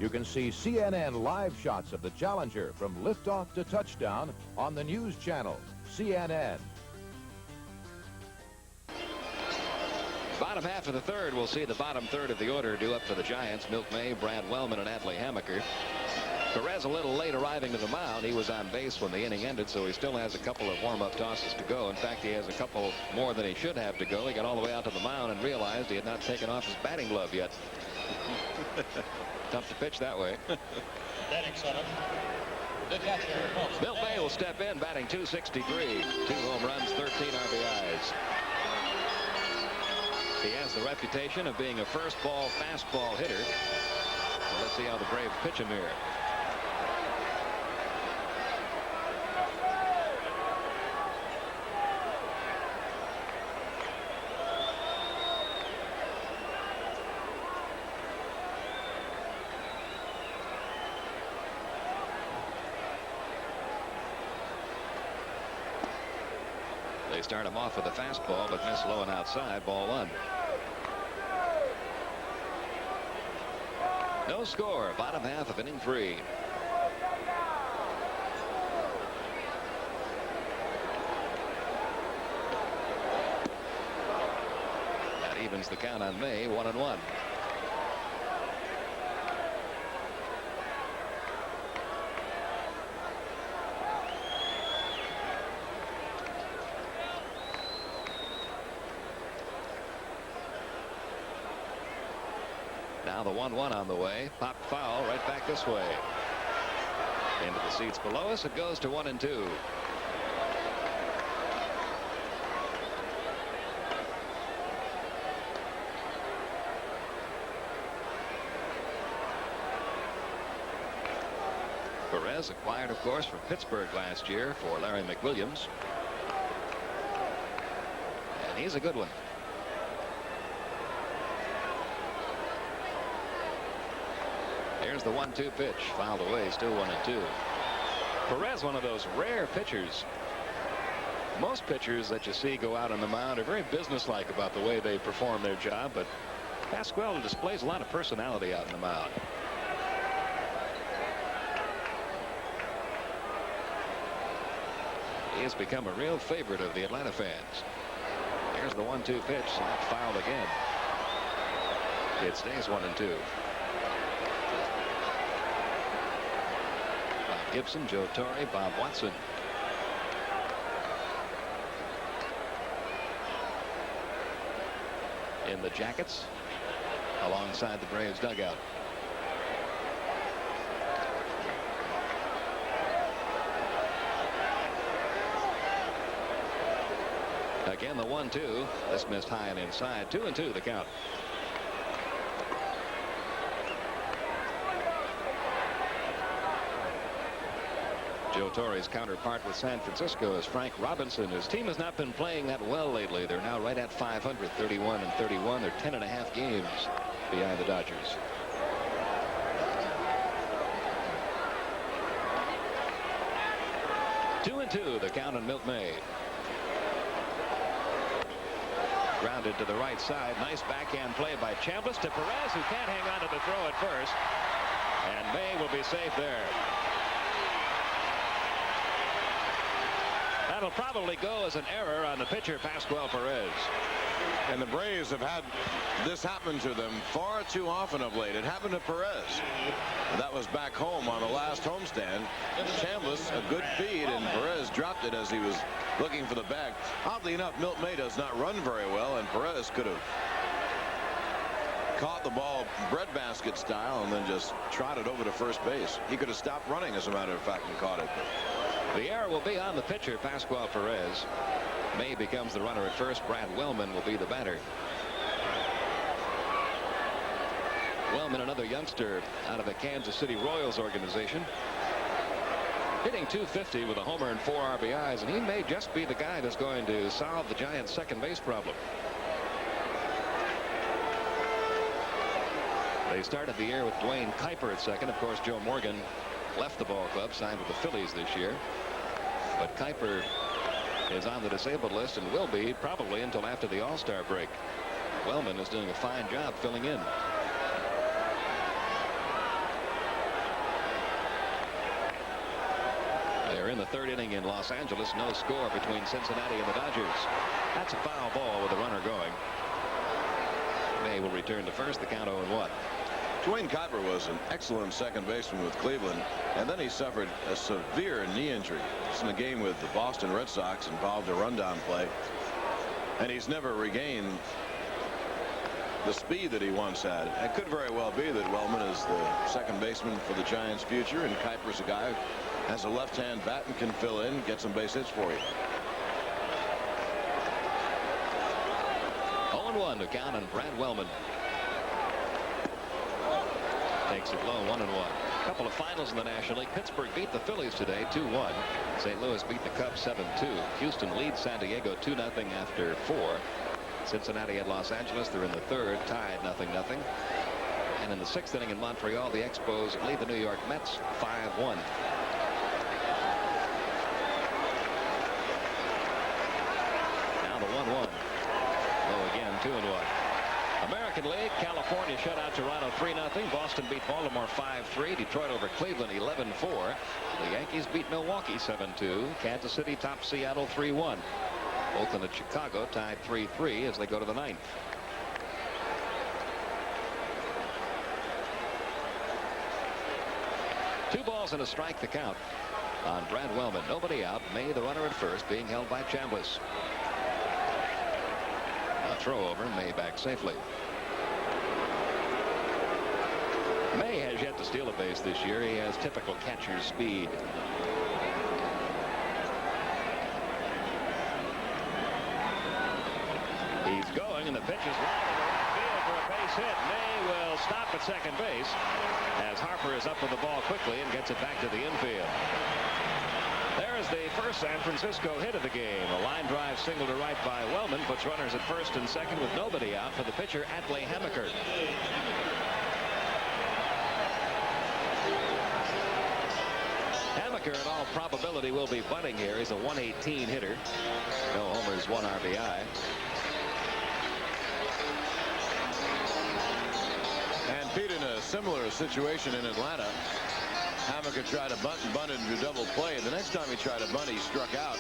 [SPEAKER 19] You can see CNN live shots of the Challenger from liftoff to touchdown on the news channel, CNN.
[SPEAKER 2] Bottom half of the third, we'll see the bottom third of the order due up for the Giants. Milt May, Brad Wellman, and Atlee Hammaker. Perez a little late arriving to the mound. He was on base when the inning ended, so he still has a couple of warm-up tosses to go. In fact, he has a couple more than he should have to go. He got all the way out to the mound and realized he had not taken off his batting glove yet. Tough to pitch that way.
[SPEAKER 5] Batting seventh, the catcher.
[SPEAKER 2] Milt May will step in, batting .263. 2 home runs, 13 RBIs. He has the reputation of being a first ball fastball hitter. So let's see how the Braves pitch him here. They start him off with a fastball, but miss low and outside. Ball 1. No score. Bottom half of inning 3. That evens the count on May. 1-1. Now the 1-1 on the way. Pop foul right back this way. Into the seats below us. It goes to 1-2. Perez acquired, of course, from Pittsburgh last year for Larry McWilliams. And he's a good one. Here's the 1-2 pitch. Fouled away. Still 1-2. Perez, one of those rare pitchers. Most pitchers that you see go out on the mound are very businesslike about the way they perform their job, but Pasquale displays a lot of personality out on the mound. He has become a real favorite of the Atlanta fans. Here's the 1-2 pitch. Slap fouled again. It stays 1-2. Gibson, Joe Torre, Bob Watson. In the Jackets alongside the Braves dugout. Again the 1-2. This missed high and inside. 2-2 the count. Joe Torre's counterpart with San Francisco is Frank Robinson. His team has not been playing that well lately. They're now right at 500, 31-31. They're 10.5 games behind the Dodgers. Two and two, the count on Milt May. Grounded to the right side. Nice backhand play by Chambliss to Perez, who can't hang on to the throw at first. And May will be safe there. That'll probably go as an error on the pitcher, Pasquale Perez.
[SPEAKER 1] And the Braves have had this happen to them far too often of late. It happened to Perez. That was back home on the last homestand. Chambliss, a good feed, and Perez dropped it as he was looking for the bag. Oddly enough, Milt May does not run very well, and Perez could have caught the ball breadbasket style and then just trotted over to first base. He could have stopped running, as a matter of fact, and caught it.
[SPEAKER 2] The error will be on the pitcher, Pasquale Perez. May becomes the runner at first. Brad Wellman will be the batter. Wellman, another youngster out of the Kansas City Royals organization, hitting .250 with a homer and 4 RBIs, and he may just be the guy that's going to solve the Giants' second base problem. They started the year with Dwayne Kuiper at second. Of course, Joe Morgan left the ball club, signed with the Phillies this year. But Kuiper is on the disabled list and will be probably until after the All-Star break. Wellman is doing a fine job filling in. They're in the third inning in Los Angeles. No score between Cincinnati and the Dodgers. That's a foul ball with a runner going. May will return to first. The count 0-1.
[SPEAKER 1] Dwayne Kuiper was an excellent second baseman with Cleveland, and then he suffered a severe knee injury. It's in a game with the Boston Red Sox, involved a rundown play, and he's never regained the speed that he once had. It could very well be that Wellman is the second baseman for the Giants' future, and Kuiper's a guy who has a left-hand bat and can fill in, get some base hits for you.
[SPEAKER 2] 0-1 to count on Brad Wellman. Takes it low, 1-1. A couple of finals in the National League. Pittsburgh beat the Phillies today 2-1. St. Louis beat the Cubs 7-2. Houston leads San Diego 2-0 after 4. Cincinnati at Los Angeles. They're in the third, tied 0-0. And in the 6th inning in Montreal, the Expos lead the New York Mets 5-1. Now the 1-1. Low again, 2-1. American League, California shut out Toronto 3-0. Boston beat Baltimore 5-3. Detroit over Cleveland 11-4. The Yankees beat Milwaukee 7-2. Kansas City topped Seattle 3-1. Oakland at Chicago tied 3-3 as they go to the 9th. Two balls and a strike the count on Brad Wellman. Nobody out. May, the runner at first, being held by Chambliss. A throw over, May back safely. May has yet to steal a base this year. He has typical catcher's speed. He's going, and the pitch is right in the right field for a base hit. May will stop at second base as Harper is up with the ball quickly and gets it back to the infield. There is the first San Francisco hit of the game. A line drive single to right by Wellman puts runners at first and second with nobody out for the pitcher, Atlee Hammaker. Hammaker, in all probability, will be bunting here. He's a 118 hitter. No homers, 1 RBI.
[SPEAKER 1] And Pete, in a similar situation in Atlanta, Hammaker tried to bunt and bunted into double play. The next time he tried to bunt, he struck out.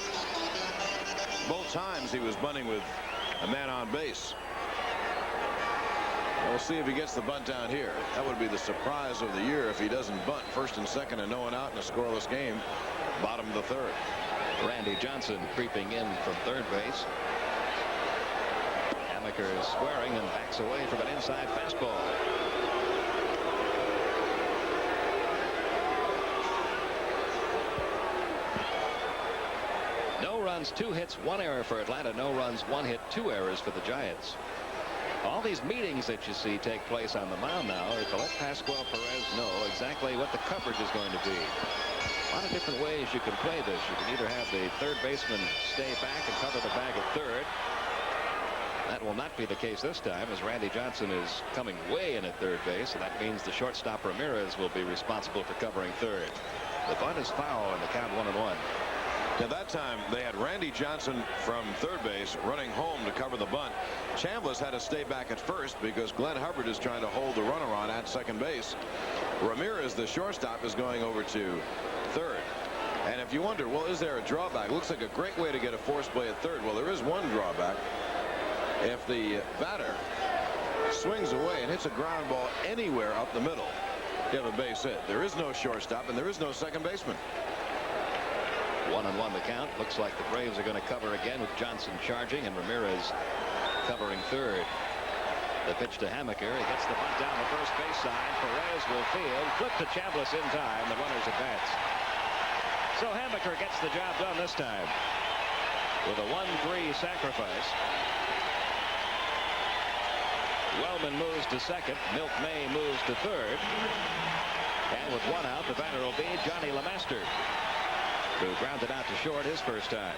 [SPEAKER 1] Both times he was bunting with a man on base. We'll see if he gets the bunt down here. That would be the surprise of the year if he doesn't bunt first and second and no one out in a scoreless game. Bottom of the third.
[SPEAKER 2] Randy Johnson creeping in from third base. Hammaker is squaring and backs away from an inside fastball. No runs, 2 hits, 1 error for Atlanta. No runs, 1 hit, 2 errors for the Giants. All these meetings that you see take place on the mound now are to let Pascual Perez know exactly what the coverage is going to be. A lot of different ways you can play this. You can either have the third baseman stay back and cover the bag at third. That will not be the case this time, as Randy Johnson is coming way in at third base, and that means the shortstop Ramirez will be responsible for covering third. The bunt is foul and the count 1-1.
[SPEAKER 1] At that time, they had Randy Johnson from third base running home to cover the bunt. Chambliss had to stay back at first because Glenn Hubbard is trying to hold the runner on at second base. Ramirez, the shortstop, is going over to third. And if you wonder, well, is there a drawback? Looks like a great way to get a force play at third. Well, there is one drawback. If the batter swings away and hits a ground ball anywhere up the middle, you have a base hit. There is no shortstop and there is no second baseman.
[SPEAKER 2] 1-1 the count. Looks like the Braves are going to cover again with Johnson charging and Ramirez covering third. The pitch to Hammaker. He gets the bunt down the first base side. Perez will field. Flip to Chambliss in time. The runners advance. So Hammaker gets the job done this time with a 1-3 sacrifice. Wellman moves to second. Milt May moves to third. And with 1 out, the batter will be Johnny LeMaster, who grounded out to short his first time.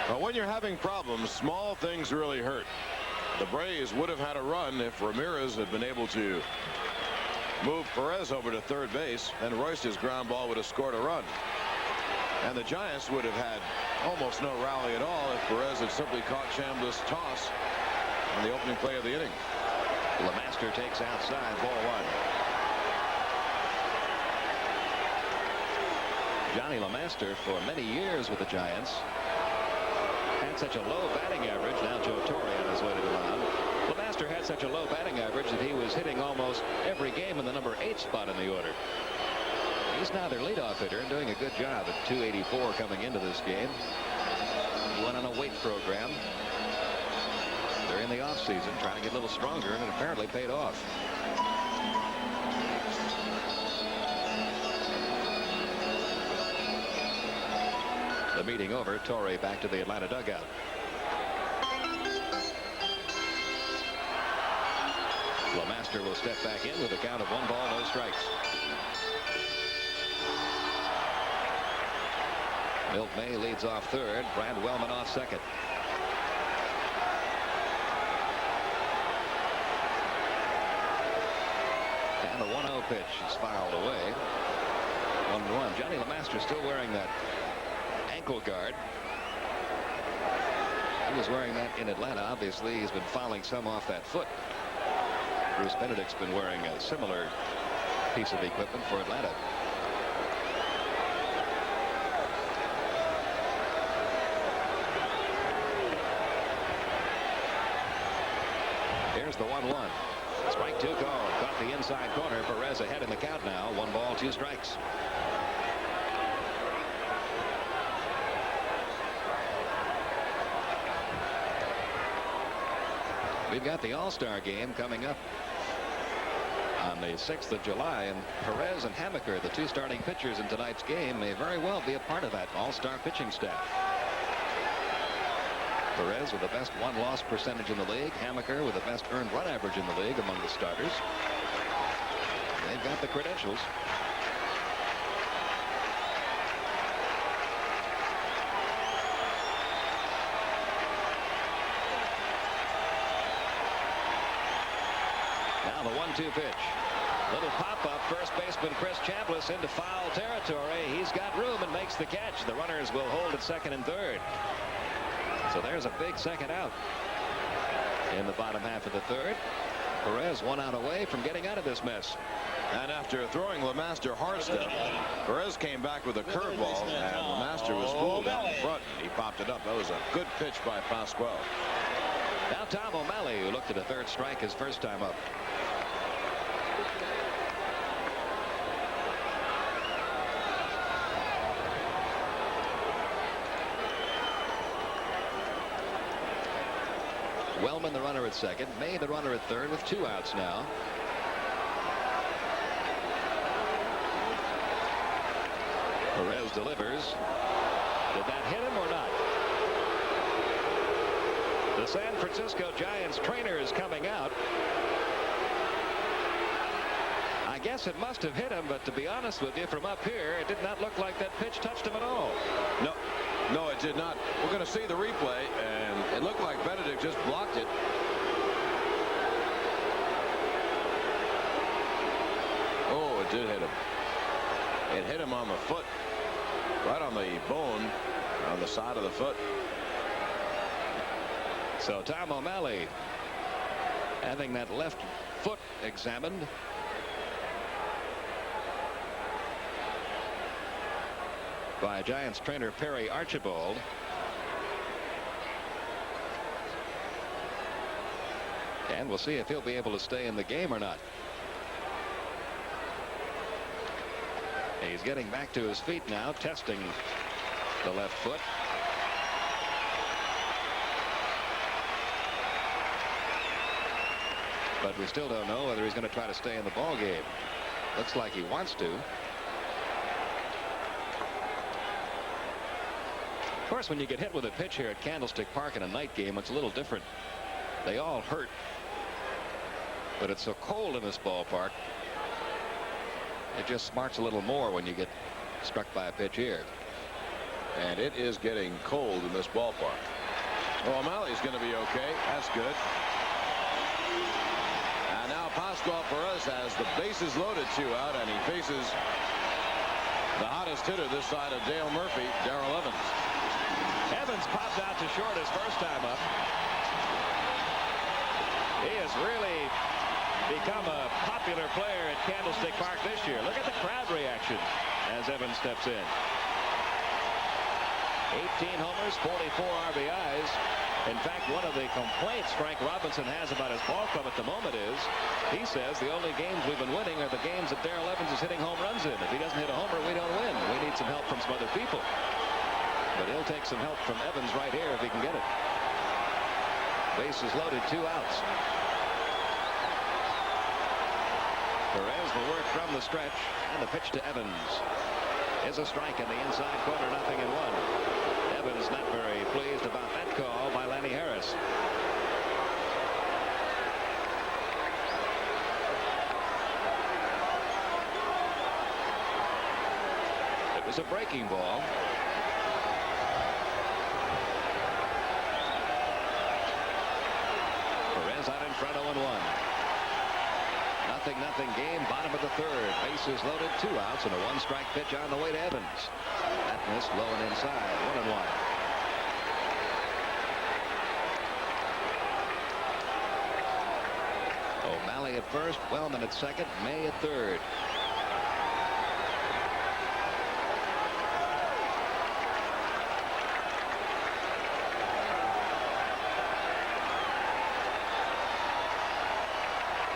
[SPEAKER 1] Well, when you're having problems, small things really hurt. The Braves would have had a run if Ramirez had been able to move Perez over to third base, and Royster's ground ball would have scored a run. And the Giants would have had almost no rally at all if Perez had simply caught Chambliss' toss on the opening play of the inning.
[SPEAKER 2] LeMaster takes outside, ball 1. Johnny LeMaster, for many years with the Giants, had such a low batting average. Now Joe Torre on his way to the mound. LeMaster had such a low batting average that he was hitting almost every game in the number 8 spot in the order. He's now their leadoff hitter and doing a good job at 284 coming into this game. He went on a weight program during the offseason, trying to get a little stronger, and it apparently paid off. The meeting over, Torre back to the Atlanta dugout. LeMaster will step back in with a count of 1 ball, no strikes. Milt May leads off third. Brad Wellman off second. And the 1-0 pitch is fouled away. 1-1. Johnny LeMaster still wearing that ankle guard. He was wearing that in Atlanta. Obviously, he's been fouling some off that foot. Bruce Benedict's been wearing a similar piece of equipment for Atlanta. Here's the 1-1. Strike 2 call. Caught the inside corner. Perez ahead in the count now. 1 ball, 2 strikes. We've got the All-Star game coming up on the 6th of July, and Perez and Hamaker, the 2 starting pitchers in tonight's game, may very well be a part of that All-Star pitching staff. Perez with the best won-loss percentage in the league. Hamaker with the best earned run average in the league among the starters. They've got the credentials. Now the 1-2 pitch. Little pop-up. First baseman Chris Chambliss into foul territory. He's got room and makes the catch. The runners will hold at second and third. So there's a big second out in the bottom half of the third. Perez 1 out away from getting out of this mess.
[SPEAKER 1] And after throwing LeMaster hard step, Perez came back with a curveball, and LeMaster was fooled out in front. He popped it up. That was a good pitch by Pasquale.
[SPEAKER 2] Now Tom O'Malley, who looked at a third strike his first time up. Wellman the runner at second. May the runner at third with 2 outs now. Perez delivers. Did that hit him or not? The San Francisco Giants trainer is coming out. I guess it must have hit him, but to be honest with you, from up here, it did not look like that pitch touched him at all.
[SPEAKER 1] No, it did not. We're going to see the replay, and it looked like Benedict just blocked it. Oh, it did hit him. It hit him on the foot, right on the bone, on the side of the foot.
[SPEAKER 2] So Tom O'Malley having that left foot examined. By Giants trainer Perry Archibald. And we'll see if he'll be able to stay in the game or not. He's getting back to his feet now, testing the left foot. But we still don't know whether he's going to try to stay in the ball game. Looks like he wants to. Of course, when you get hit with a pitch here at Candlestick Park in a night game, it's a little different. They all hurt. But it's so cold in this ballpark, it just smarts a little more when you get struck by a pitch here.
[SPEAKER 1] And it is getting cold in this ballpark. Well, O'Malley's going to be okay. That's good. And now Pascual Perez has the bases loaded, 2 out, and he faces the hottest hitter this side of Dale Murphy, Darrell Evans.
[SPEAKER 2] Evans popped out to short his first time up. He has really become a popular player at Candlestick Park this year. Look at the crowd reaction as Evans steps in. 18 homers, 44 RBIs. In fact, one of the complaints Frank Robinson has about his ball club at the moment is he says the only games we've been winning are the games that Darrell Evans is hitting home runs in. If he doesn't hit a homer, we don't win. We need some help from some other people. But he'll take some help from Evans right here if he can get it. Bases loaded, 2 outs. Perez will work from the stretch, and the pitch to Evans is a strike in the inside corner, 0-1. Evans not very pleased about that call by Lanny Harris. It was a breaking ball. Perez out in front, 0-1. 0-0 game, bottom of the third. Bases loaded, 2 outs, and a 1-strike pitch on the way to Evans. That missed low and inside, 1-1. O'Malley at first, Wellman at second, May at third.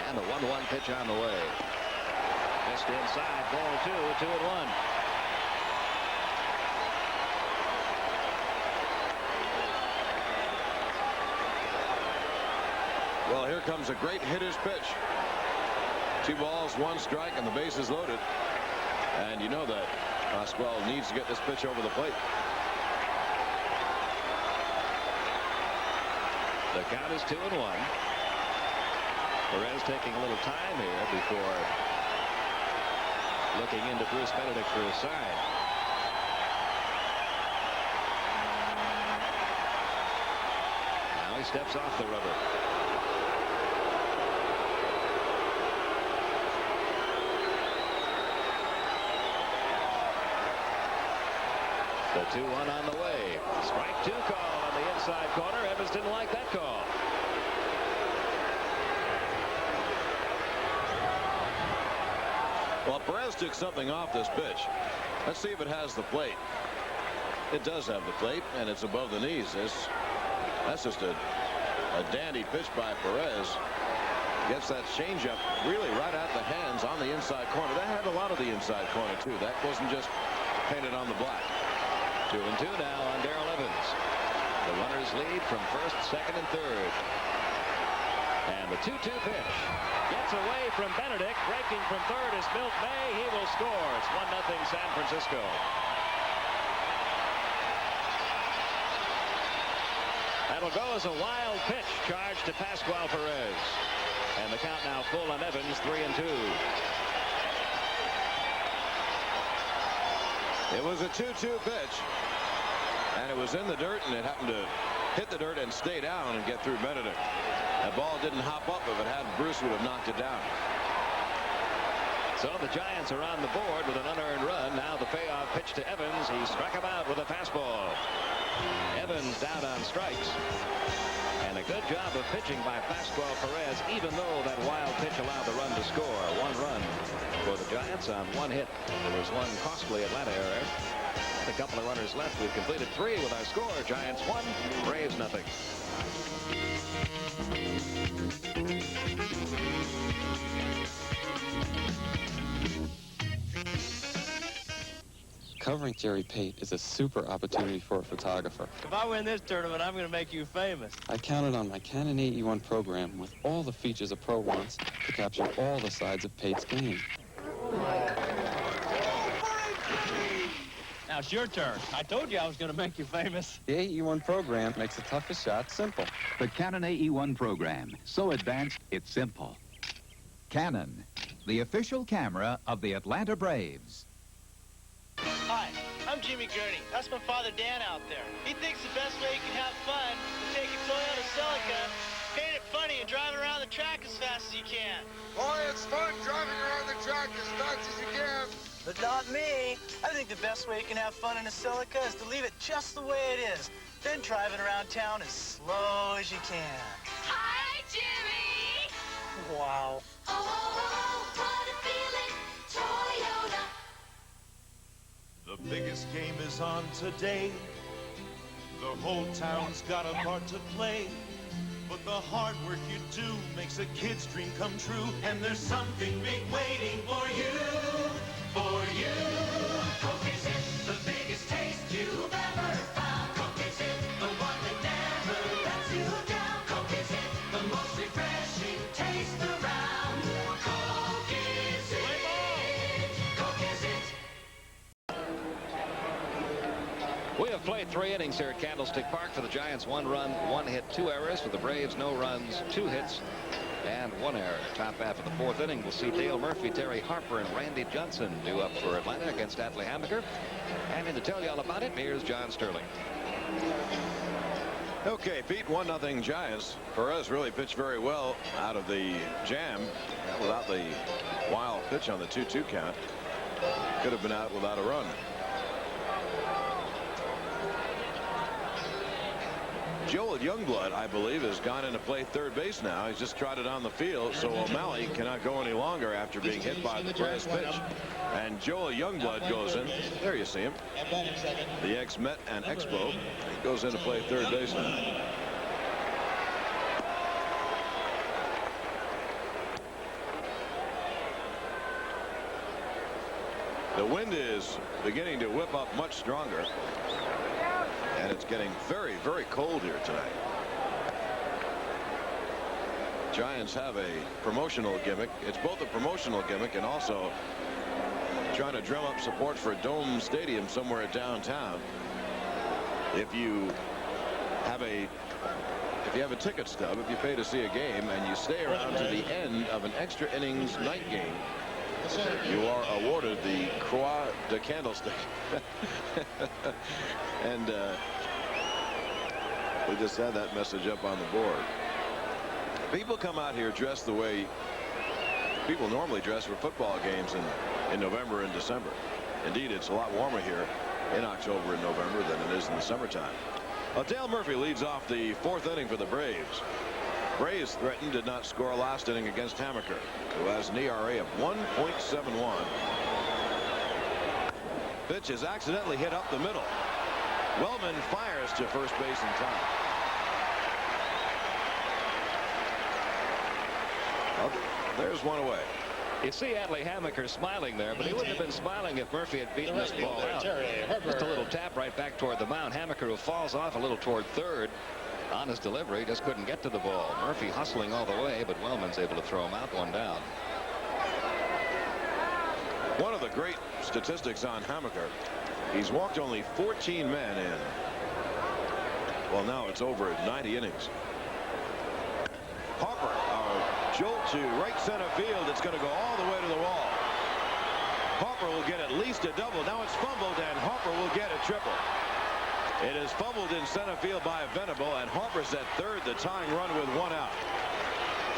[SPEAKER 2] And the 1-1 pitch on the way. Missed inside, ball 2, 2-1.
[SPEAKER 1] Well, here comes a great hitter's pitch. 2 balls, 1 strike, and the base is loaded. And you know that Pascual needs to get this pitch over the plate.
[SPEAKER 2] The count is 2-1. Perez taking a little time here before looking into Bruce Benedict for his side. Now he steps off the rubber. The 2-1 on the way. Strike 2 call on the inside corner. Evans didn't like that call.
[SPEAKER 1] Well, Perez took something off this pitch. Let's see if it has the plate. It does have the plate, and it's above the knees. That's just a dandy pitch by Perez. Gets that changeup really right at the hands on the inside corner. That had a lot of the inside corner, too. That wasn't just painted on the black.
[SPEAKER 2] 2-2 now on Darrell Evans. The runners lead from first, second, and third. And the 2-2 pitch gets away from Benedict. Breaking from third is Milt May. He will score. It's 1-0 San Francisco. That'll go as a wild pitch charged to Pascual Perez. And the count now full on Evans, 3-2.
[SPEAKER 1] It was a 2-2 pitch, and it was in the dirt, and it happened to hit the dirt and stay down and get through Benedict. That ball didn't hop up. If it had, Bruce would have knocked it down.
[SPEAKER 2] So the Giants are on the board with an unearned run. Now the payoff pitch to Evans. He struck him out with a fastball. Evans down on strikes. And a good job of pitching by Pascual Perez, even though that wild pitch allowed the run to score. 1 run for the Giants on 1 hit. There was 1 costly Atlanta error. And a couple of runners left. We've completed 3 with our score. Giants 1, Braves 0.
[SPEAKER 20] Covering Jerry Pate is a super opportunity for a photographer.
[SPEAKER 21] If I win this tournament, I'm going to make you famous.
[SPEAKER 20] I counted on my Canon AE-1 program with all the features a pro wants to capture all the sides of Pate's game.
[SPEAKER 21] Now it's your turn. I told you I was going to make you famous.
[SPEAKER 20] The AE-1 program makes the toughest shots simple.
[SPEAKER 10] The Canon AE-1 program. So advanced, it's simple. Canon, the official camera of the Atlanta Braves.
[SPEAKER 22] Hi, I'm Jimmy Gurney. That's my father Dan out there. He thinks the best way you can have fun is take a Toyota Celica, paint it funny, and drive around the track as fast as you can.
[SPEAKER 23] Boy, it's fun driving around the track as fast as you can.
[SPEAKER 22] But not me. I think the best way you can have fun in a Celica is to leave it just the way it is, then drive it around town as slow as you can.
[SPEAKER 24] Hi, Jimmy!
[SPEAKER 22] Wow.
[SPEAKER 24] Oh, what a feeling, Toyota.
[SPEAKER 3] The biggest game is on today. The whole town's got a part to play, but the hard work you do makes a kid's dream come true. And there's something big waiting for you, for you. Coke is it, the biggest taste you've ever found. Coke is it, the one that never lets you down. Coke is it, the most refreshing taste around. Coke is it, Coke is it.
[SPEAKER 2] We have played 3 innings here at Candlestick Park. For the Giants, 1 run, 1 hit, 2 errors. For the Braves, no runs, 2 hits, and 1 error. Top half of the 4th inning, we'll see Dale Murphy, Terry Harper, and Randy Johnson due up for Atlanta against Atlee Hammaker. And to tell you all about it, here's John Sterling.
[SPEAKER 1] Okay, Pete, 1-0 Giants. Perez really pitched very well out of the jam without the wild pitch on the 2-2 count. Could have been out without a run. Joel Youngblood, I believe, has gone in to play third base now. He's just trotted on the field, so O'Malley cannot go any longer after being hit by the Perez pitch. And Joel Youngblood goes in. There you see him. The ex-Met and Expo. He goes in to play third base now. The wind is beginning to whip up much stronger. And it's getting very, very cold here tonight. Giants have a promotional gimmick. It's both a promotional gimmick and also trying to drum up support for a dome stadium somewhere downtown. If you have a ticket stub, if you pay to see a game and you stay around to the end of an extra innings night game, you are awarded the Croix de Candlestick. And we just had that message up on the board. People come out here dressed the way people normally dress for football games in November and December. Indeed, it's a lot warmer here in October and November than it is in the summertime. Dale Murphy leads off the 4th inning for the Braves. Braves threatened, did not score last inning against Hammaker, who has an ERA of 1.71. Pitch is accidentally hit up the middle. Wellman fires to first base in time. There's one away.
[SPEAKER 2] You see Atlee Hammaker smiling there, but he wouldn't have been smiling if Murphy had beaten this ball out. Just a little tap right back toward the mound. Hammaker, who falls off a little toward third on his delivery, just couldn't get to the ball. Murphy hustling all the way, but Wellman's able to throw him out, 1 down.
[SPEAKER 1] One of the great statistics on Hammaker, he's walked only 14 men in. Well, now it's over 90 innings. Harper, jolt to right center field. It's going to go all the way to the wall. Harper will get at least a double. Now it's fumbled, and Harper will get a triple. It is fumbled in center field by Venable, and Harper's at third, the tying run with 1 out.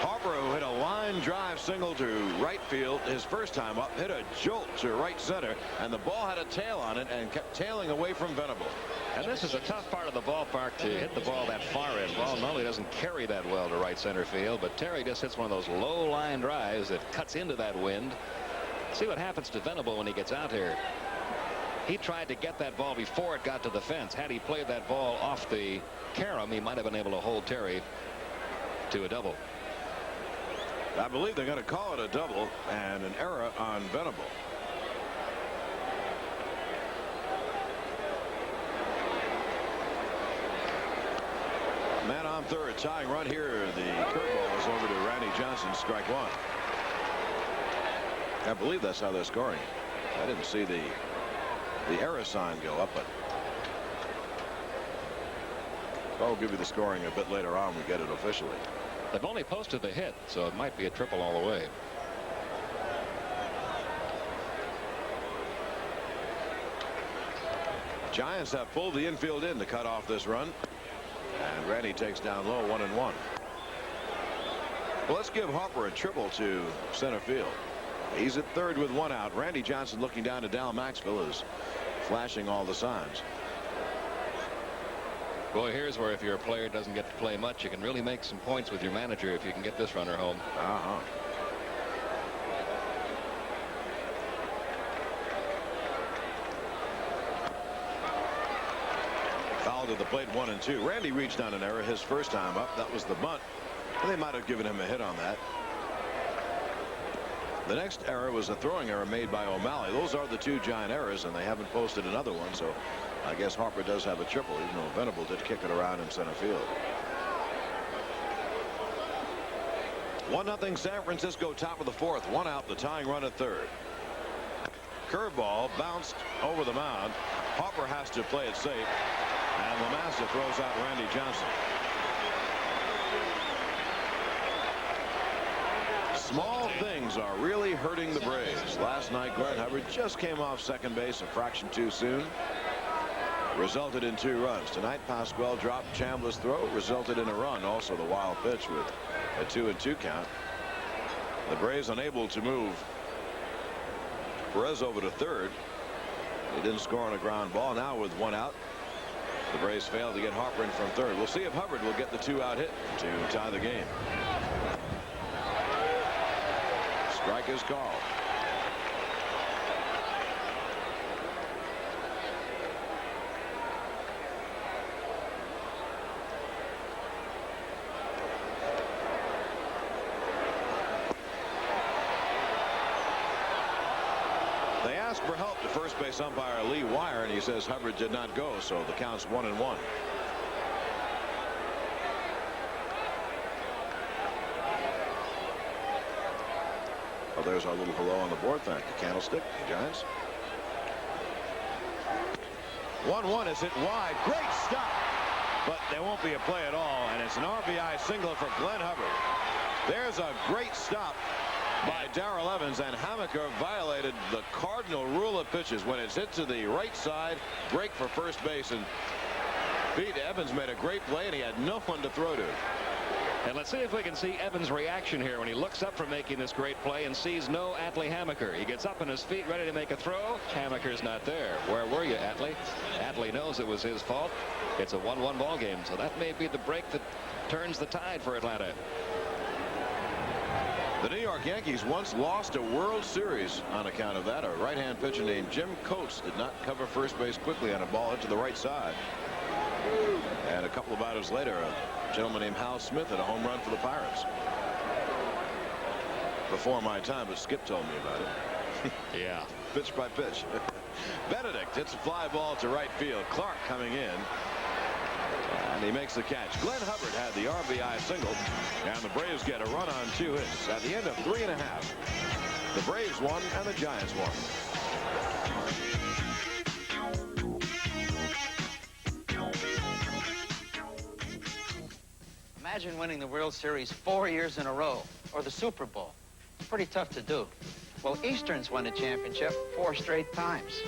[SPEAKER 1] Harper, who hit a line drive single to right field his first time up, hit a jolt to right center, and the ball had a tail on it and kept tailing away from Venable.
[SPEAKER 2] And this is a tough part of the ballpark to hit the ball that far in. Ball normally doesn't carry that well to right center field, but Terry just hits one of those low line drives that cuts into that wind. See what happens to Venable when he gets out here. He tried to get that ball before it got to the fence. Had he played that ball off the carom, he might have been able to hold Terry to a double.
[SPEAKER 1] I believe they're going to call it a double and an error on Venable. Man on third, tying run here. The curveball is over to Randy Johnson, strike 1. I believe that's how they're scoring. I didn't see the error sign go up, but I'll give you the scoring a bit later on. We get it officially.
[SPEAKER 2] They've only posted the hit, so it might be a triple all the way.
[SPEAKER 1] Giants have pulled the infield in to cut off this run, and Randy takes down low, 1-1. Well, let's give Harper a triple to center field. He's at third with 1 out. Randy Johnson, looking down to Dal Maxville, is flashing all the signs.
[SPEAKER 2] Boy, here's where if your player doesn't get to play much, you can really make some points with your manager if you can get this runner home.
[SPEAKER 1] Foul held to the plate 1-2. Randy reached on an error his first time up. That was the bunt. They might have given him a hit on that. The next error was a throwing error made by O'Malley. Those are the two giant errors, and they haven't posted another one, so I guess Harper does have a triple, even though Venable did kick it around in center field. 1-0 San Francisco, top of the fourth. One out, the tying run at third. Curveball bounced over the mound. Harper has to play it safe, and LaMassa throws out Randy Johnson. Small things are really hurting the Braves. Last night, Glenn Hubbard just came off second base a fraction too soon. Resulted in 2 runs. Tonight, Pasquale dropped Chambliss' throw, resulted in a run. Also, the wild pitch with a 2-2 count. The Braves unable to move Perez over to third. He didn't score on a ground ball. Now with 1 out, the Braves failed to get Harper in from third. We'll see if Hubbard will get the 2-out hit to tie the game. Strike is called. They asked for help to first base umpire Lee Wire, and he says Hubbard did not go, so the count's 1-1. Well, there's our little hello on the board. Thank you, Candlestick, Giants. 1-1 is hit wide. Great stop, but there won't be a play at all, and it's an RBI single for Glenn Hubbard. There's a great stop by Darrell Evans, and Hammaker violated the cardinal rule of pitches. When it's hit to the right side, break for first base, and Pete Evans made a great play, and he had no one to throw to.
[SPEAKER 2] And let's see if we can see Evans' reaction here when he looks up from making this great play and sees no Atlee Hammaker. He gets up on his feet ready to make a throw. Hammaker's not there. Where were you, Atlee? Atlee knows it was his fault. It's a 1-1 ball game, so that may be the break that turns the tide for Atlanta.
[SPEAKER 1] The New York Yankees once lost a World Series on account of that. A right-hand pitcher named Jim Coates did not cover first base quickly on a ball hit to the right side. And a couple of batters later, a gentleman named Hal Smith hit a home run for the Pirates. Before my time, but Skip told me about it.
[SPEAKER 2] Yeah.
[SPEAKER 1] Pitch by pitch. Benedict hits a fly ball to right field. Clark coming in. And he makes the catch. Glenn Hubbard had the RBI single, and the Braves get a run on 2 hits. At the end of 3 1/2, the Braves won and the Giants won.
[SPEAKER 4] Imagine winning the World Series 4 years in a row, or the Super Bowl. It's pretty tough to do. Well, Eastern's won a championship 4 straight times.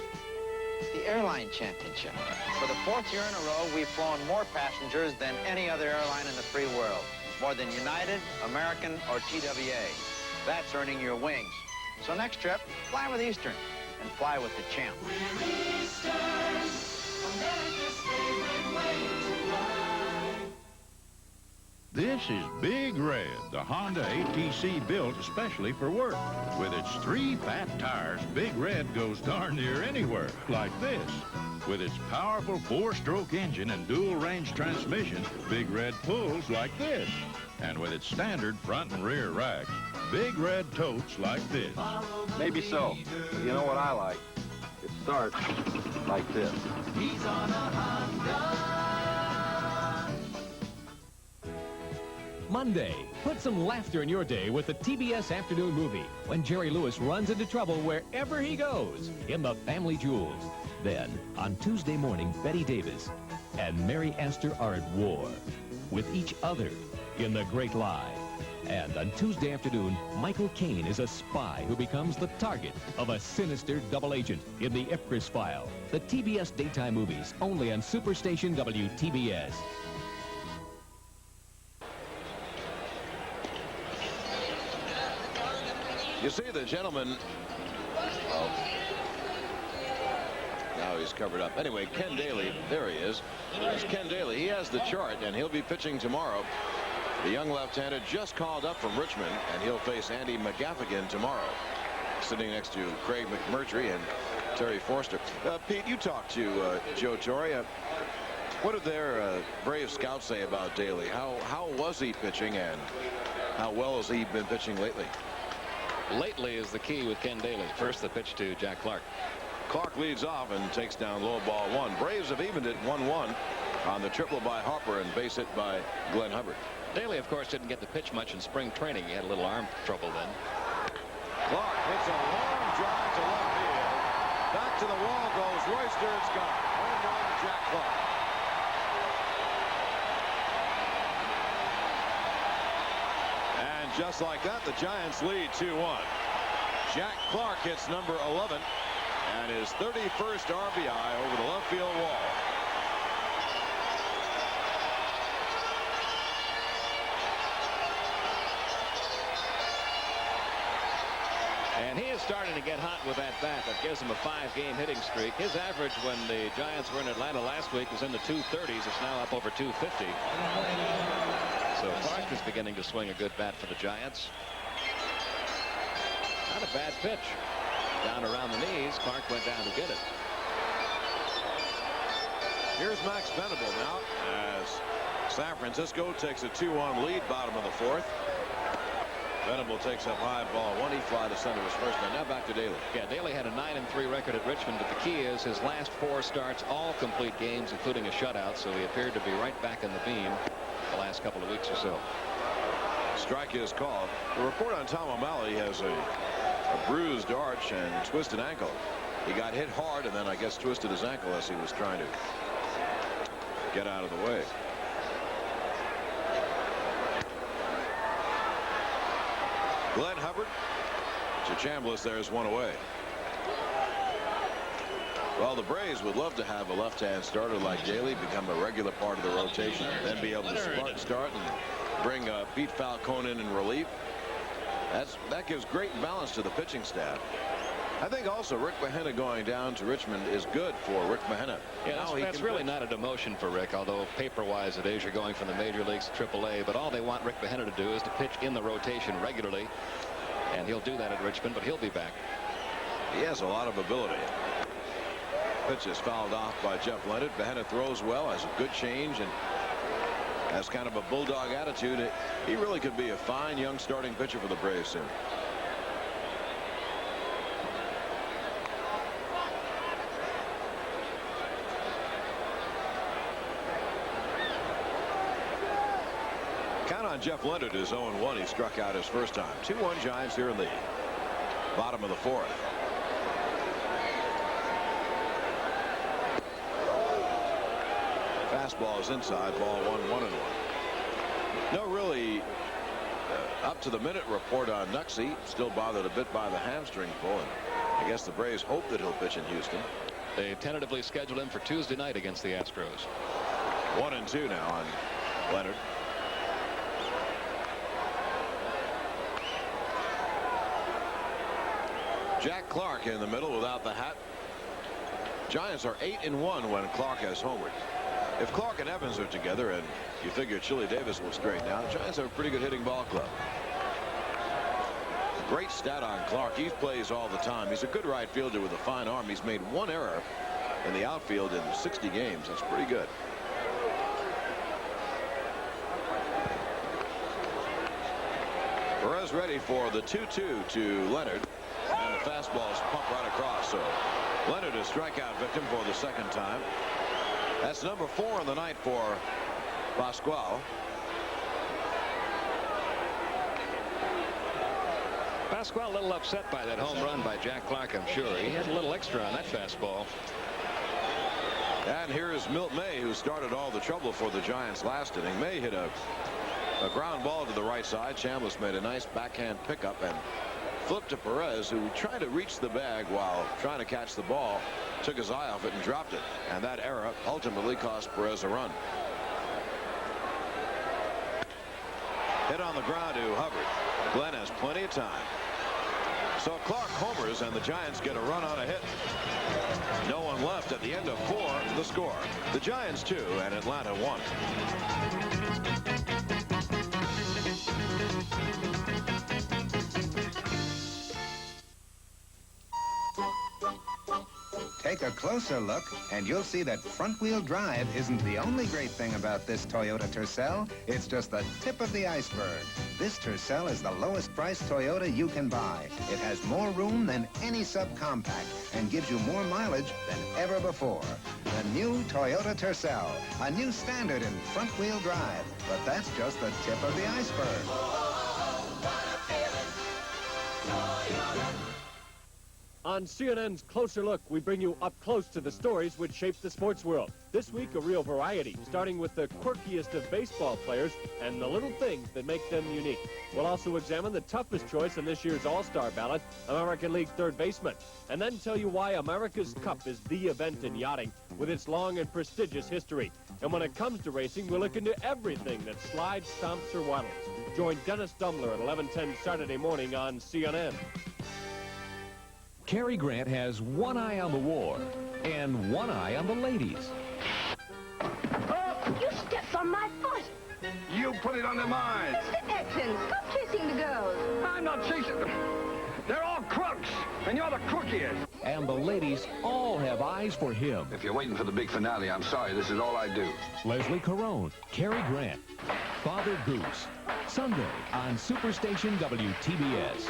[SPEAKER 4] The airline championship. For the 4th year in a row, we've flown more passengers than any other airline in the free world. More than United, American, or TWA. That's earning your wings. So next trip, fly with Eastern and fly with the champ.
[SPEAKER 24] We're Eastern, America's favorite way to fly.
[SPEAKER 6] This is Big Red, the Honda ATC built especially for work. With its 3 fat tires, Big Red goes darn near anywhere, like this. With its powerful 4-stroke engine and dual-range transmission, Big Red pulls like this. And with its standard front and rear racks, Big Red totes like this.
[SPEAKER 7] Maybe so. But you know what I like? It starts like this.
[SPEAKER 24] He's on a Honda.
[SPEAKER 8] Monday, put some laughter in your day with the TBS Afternoon Movie when Jerry Lewis runs into trouble wherever he goes in The Family Jewels. Then, on Tuesday morning, Betty Davis and Mary Astor are at war with each other in The Great Lie. And on Tuesday afternoon, Michael Caine is a spy who becomes the target of a sinister double agent in the Ipcris File. The TBS Daytime Movies, only on Superstation WTBS.
[SPEAKER 1] You see the gentleman. Oh. Now he's covered up. Anyway, Ken Daly, there he is. There's Ken Daly. He has the chart, and he'll be pitching tomorrow. The young left-hander just called up from Richmond, and he'll face Andy McGaffigan tomorrow. Sitting next to Craig McMurtry and Terry Forster. Pete, you talked to Joe Torre. What did their Brave scouts say about Daly? How was he pitching, and how well has he been pitching lately?
[SPEAKER 2] Lately is the key with Ken Daly. First the pitch to Jack Clark.
[SPEAKER 1] Clark leads off and takes down low ball 1. Braves have evened it 1-1 on the triple by Harper and base hit by Glenn Hubbard.
[SPEAKER 2] Daly, of course, didn't get to pitch much in spring training. He had a little arm trouble then.
[SPEAKER 1] Clark hits a long drive to left field. Back to the wall goes Royster. It's gone. Home run to Jack Clark. And just like that, the Giants lead 2-1. Jack Clark hits number 11 and his 31st RBI over the left field wall.
[SPEAKER 2] And he is starting to get hot with that bat. That gives him a 5-game hitting streak. His average when the Giants were in Atlanta last week was in the 230s. It's now up over 250. So Clark is beginning to swing a good bat for the Giants. Not a bad pitch. Down around the knees. Clark went down to get it.
[SPEAKER 1] Here's Max Venable now as San Francisco takes a 2-1 lead, bottom of the 4th. Venable takes up high, ball 1. He fly to center his first man. Now back to Daly.
[SPEAKER 2] Yeah, Daly had a 9-3 record at Richmond, but the key is his last 4 starts, all complete games, including a shutout. So he appeared to be right back in the beam the last couple of weeks or so.
[SPEAKER 1] Strike is called. The report on Tom O'Malley has a bruised arch and twisted ankle. He got hit hard and then I guess twisted his ankle as he was trying to get out of the way. Glenn Hubbard to Chambliss. There's 1 away. Well, the Braves would love to have a left-hand starter like Daly become a regular part of the rotation, then be able to start and bring Pete Falcone in relief. That gives great balance to the pitching staff. I think also Rick Mahena going down to Richmond is good for Rick Mahena.
[SPEAKER 2] Yeah, that's really not a demotion for Rick, although paper-wise it is. You're going from the major leagues to AAA, but all they want Rick Mahena to do is to pitch in the rotation regularly, and he'll do that at Richmond, but he'll be back.
[SPEAKER 1] He has a lot of ability. Pitch is fouled off by Jeff Leonard. Mahena throws well, has a good change, and has kind of a bulldog attitude. He really could be a fine young starting pitcher for the Braves soon. Count on Jeff Leonard is 0-1. He struck out his first time. 2-1 Giants here in the bottom of the 4th. Fastball is inside, ball 1-1-1. No really up to the minute report on Nuxie. Still bothered a bit by the hamstring pull, and I guess the Braves hope that he'll pitch in Houston.
[SPEAKER 2] They tentatively scheduled him for Tuesday night against the Astros.
[SPEAKER 1] 1-2 now on Leonard. Jack Clark in the middle without the hat. Giants are 8-1 when Clark has homered. If Clark and Evans are together, and you figure Chili Davis will straighten out, Giants have a pretty good hitting ball club. Great stat on Clark. He plays all the time. He's a good right fielder with a fine arm. He's made 1 error in the outfield in 60 games. That's pretty good. Perez ready for the 2-2 to Leonard. And the fastball is pumped right across. So Leonard a strikeout victim for the 2nd time. That's number 4 on the night for Pascual.
[SPEAKER 2] Pascual a little upset by that home run by Jack Clark, I'm sure. He had a little extra on that fastball.
[SPEAKER 1] And here's Milt May, who started all the trouble for the Giants last inning. May hit a ground ball to the right side. Chambliss made a nice backhand pickup and flipped to Perez, who tried to reach the bag while trying to catch the ball, took his eye off it and dropped it, and that error ultimately cost Perez a run. Hit on the ground to Hubbard. Glenn has plenty of time. So Clark homers and the Giants get a run on a hit. No one left at the end of 4. The score: the Giants 2 and Atlanta 1.
[SPEAKER 12] Take a closer look, and you'll see that front-wheel drive isn't the only great thing about this Toyota Tercel. It's just the tip of the iceberg. This Tercel is the lowest-priced Toyota you can buy. It has more room than any subcompact and gives you more mileage than ever before. The new Toyota Tercel, a new standard in front-wheel drive. But that's just the tip of the iceberg.
[SPEAKER 13] On CNN's Closer Look, we bring you up close to the stories which shape the sports world. This week, a real variety, starting with the quirkiest of baseball players and the little things that make them unique. We'll also examine the toughest choice in this year's All-Star ballot, American League third baseman, and then tell you why America's Cup is the event in yachting with its long and prestigious history. And when it comes to racing, we'll look into everything that slides, stomps, or waddles. Join Dennis Dumler at 11:10 Saturday morning on CNN.
[SPEAKER 8] Cary Grant has one eye on the war and one eye on the ladies.
[SPEAKER 14] You stepped on my foot.
[SPEAKER 7] You put it under mine.
[SPEAKER 14] Mr. Atkins, stop chasing the girls.
[SPEAKER 7] I'm not chasing them. They're all crooks, and you're the crookiest.
[SPEAKER 8] And the ladies all have eyes for him.
[SPEAKER 7] If you're waiting for the big finale, I'm sorry, this is all I do.
[SPEAKER 8] Leslie Caron, Cary Grant, Father Goose, Sunday on Superstation WTBS.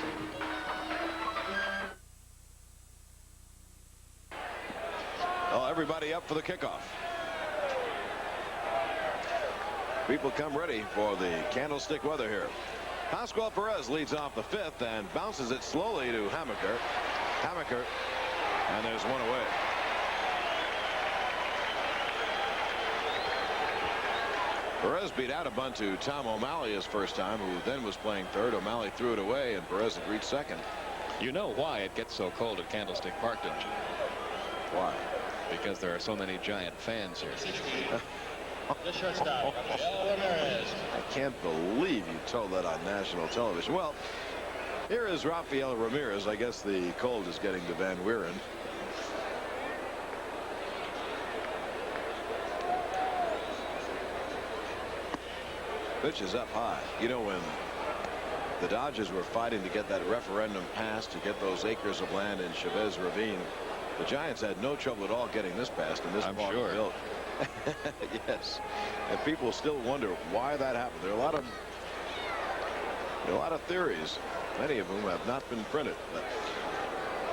[SPEAKER 1] Well, everybody up for the kickoff. People come ready for the candlestick weather here. Pascual Perez leads off the fifth and bounces it slowly to Hamaker. Hamaker, and there's one away. Perez beat out a bunt to Tom O'Malley his first time, who then was playing third. O'Malley threw it away, and Perez had reached second.
[SPEAKER 2] You know why it gets so cold at Candlestick Park, don't you?
[SPEAKER 1] Why?
[SPEAKER 2] Because there are so many Giant fans here.
[SPEAKER 5] The shortstop, Rafael Ramirez.
[SPEAKER 1] I can't believe you told that on national television. Well, here is Rafael Ramirez. I guess the cold is getting to Van Wieren. Pitch is up high. You know, when the Dodgers were fighting to get that referendum passed to get those acres of land in Chavez Ravine, the Giants had no trouble at all getting this passed and this park built. Yes, and people still wonder why that happened. There are a lot of theories, many of whom have not been printed. But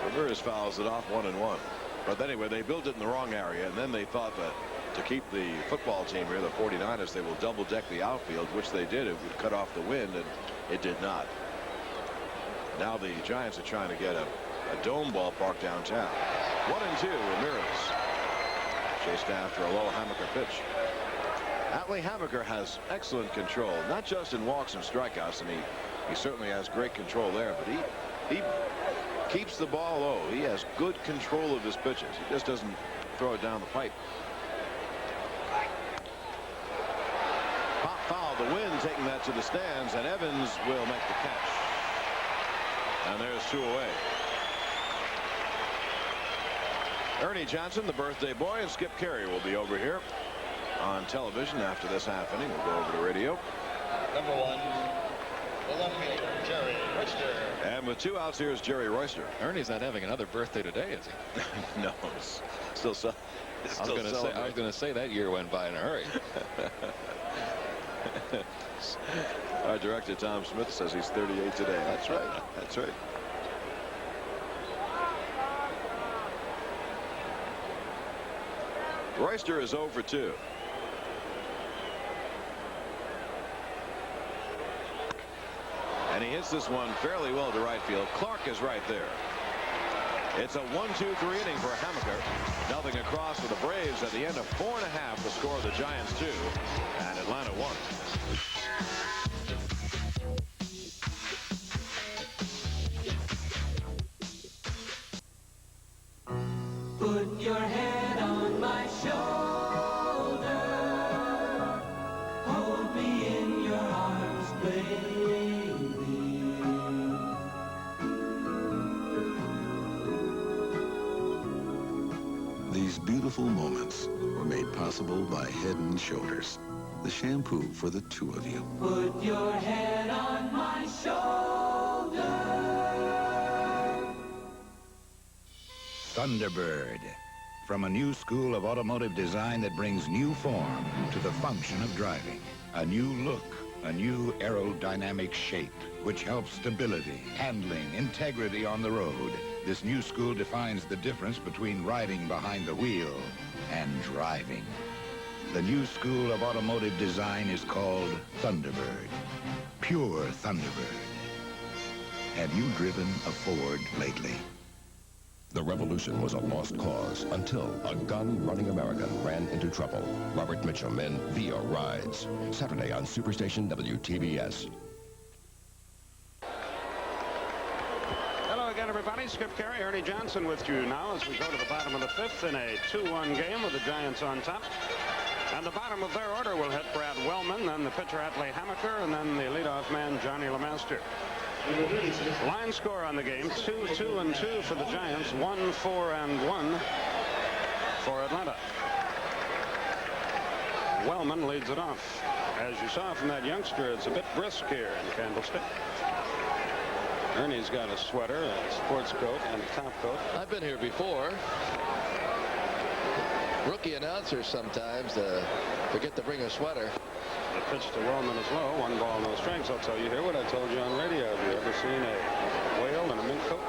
[SPEAKER 1] Ramirez fouls it off 1-1. But anyway, they built it in the wrong area, and then they thought that to keep the football team here, the 49ers, they will double deck the outfield, which they did. It would cut off the wind, and it did not. Now the Giants are trying to get a dome ballpark downtown. 1-2, Ramirez chased after a low Hamaker pitch. Atlee Hamaker has excellent control, not just in walks and strikeouts, and he certainly has great control there, but he keeps the ball low. He has good control of his pitches. He just doesn't throw it down the pipe. Pop foul, the wind taking that to the stands, and Evans will make the catch. And there's two away. Ernie Johnson, the birthday boy, and Skip Carey will be over here on television after this half inning. We'll go over to radio.
[SPEAKER 5] Number one, the left fielder, Jerry Royster.
[SPEAKER 1] And with two outs, here's Jerry Royster.
[SPEAKER 2] Ernie's not having another birthday today, is he?
[SPEAKER 1] No, it's still so.
[SPEAKER 2] I was going to say that year went by in a hurry.
[SPEAKER 1] Our director Tom Smith says he's 38 today. That's right. That's right. Royster is 0 for 2. And he hits this one fairly well to right field. Clark is right there. It's a 1-2-3 inning for Hamaker. Nothing across for the Braves at the end of 4.5. The score of the Giants 2 and Atlanta 1.
[SPEAKER 24] Put your head on my shoulder. Hold me in your arms, baby.
[SPEAKER 15] These beautiful moments were made possible by Head & Shoulders, the shampoo for the two of you.
[SPEAKER 24] Put your head on my shoulder.
[SPEAKER 12] Thunderbird, from a new school of automotive design that brings new form to the function of driving. A new look, a new aerodynamic shape, which helps stability, handling, integrity on the road. This new school defines the difference between riding behind the wheel and driving. The new school of automotive design is called Thunderbird. Pure Thunderbird. Have you driven a Ford lately?
[SPEAKER 9] The revolution was a lost cause until a gun-running American ran into trouble. Robert Mitchum in Via Rides. Saturday on Superstation WTBS.
[SPEAKER 11] Hello again, everybody. Skip Carey, Ernie Johnson with you now as we go to the bottom of the fifth in a 2-1 game with the Giants on top. And the bottom of their order will hit Brad Wellman, then the pitcher Atlee Hammaker, and then the leadoff man Johnny LeMaster. Line score on the game, 2-2-2 for the Giants, 1-4-1 for Atlanta. Wellman leads it off. As you saw from that youngster, it's a bit brisk here in Candlestick. Ernie's got a sweater, a sports coat, and a top coat.
[SPEAKER 16] I've been here before. Rookie announcers sometimes forget to bring a sweater.
[SPEAKER 11] The pitch to Wellman is low. 1 ball, no strikes. I'll tell you here what I told you on radio. Have you ever seen a whale in a mink coat?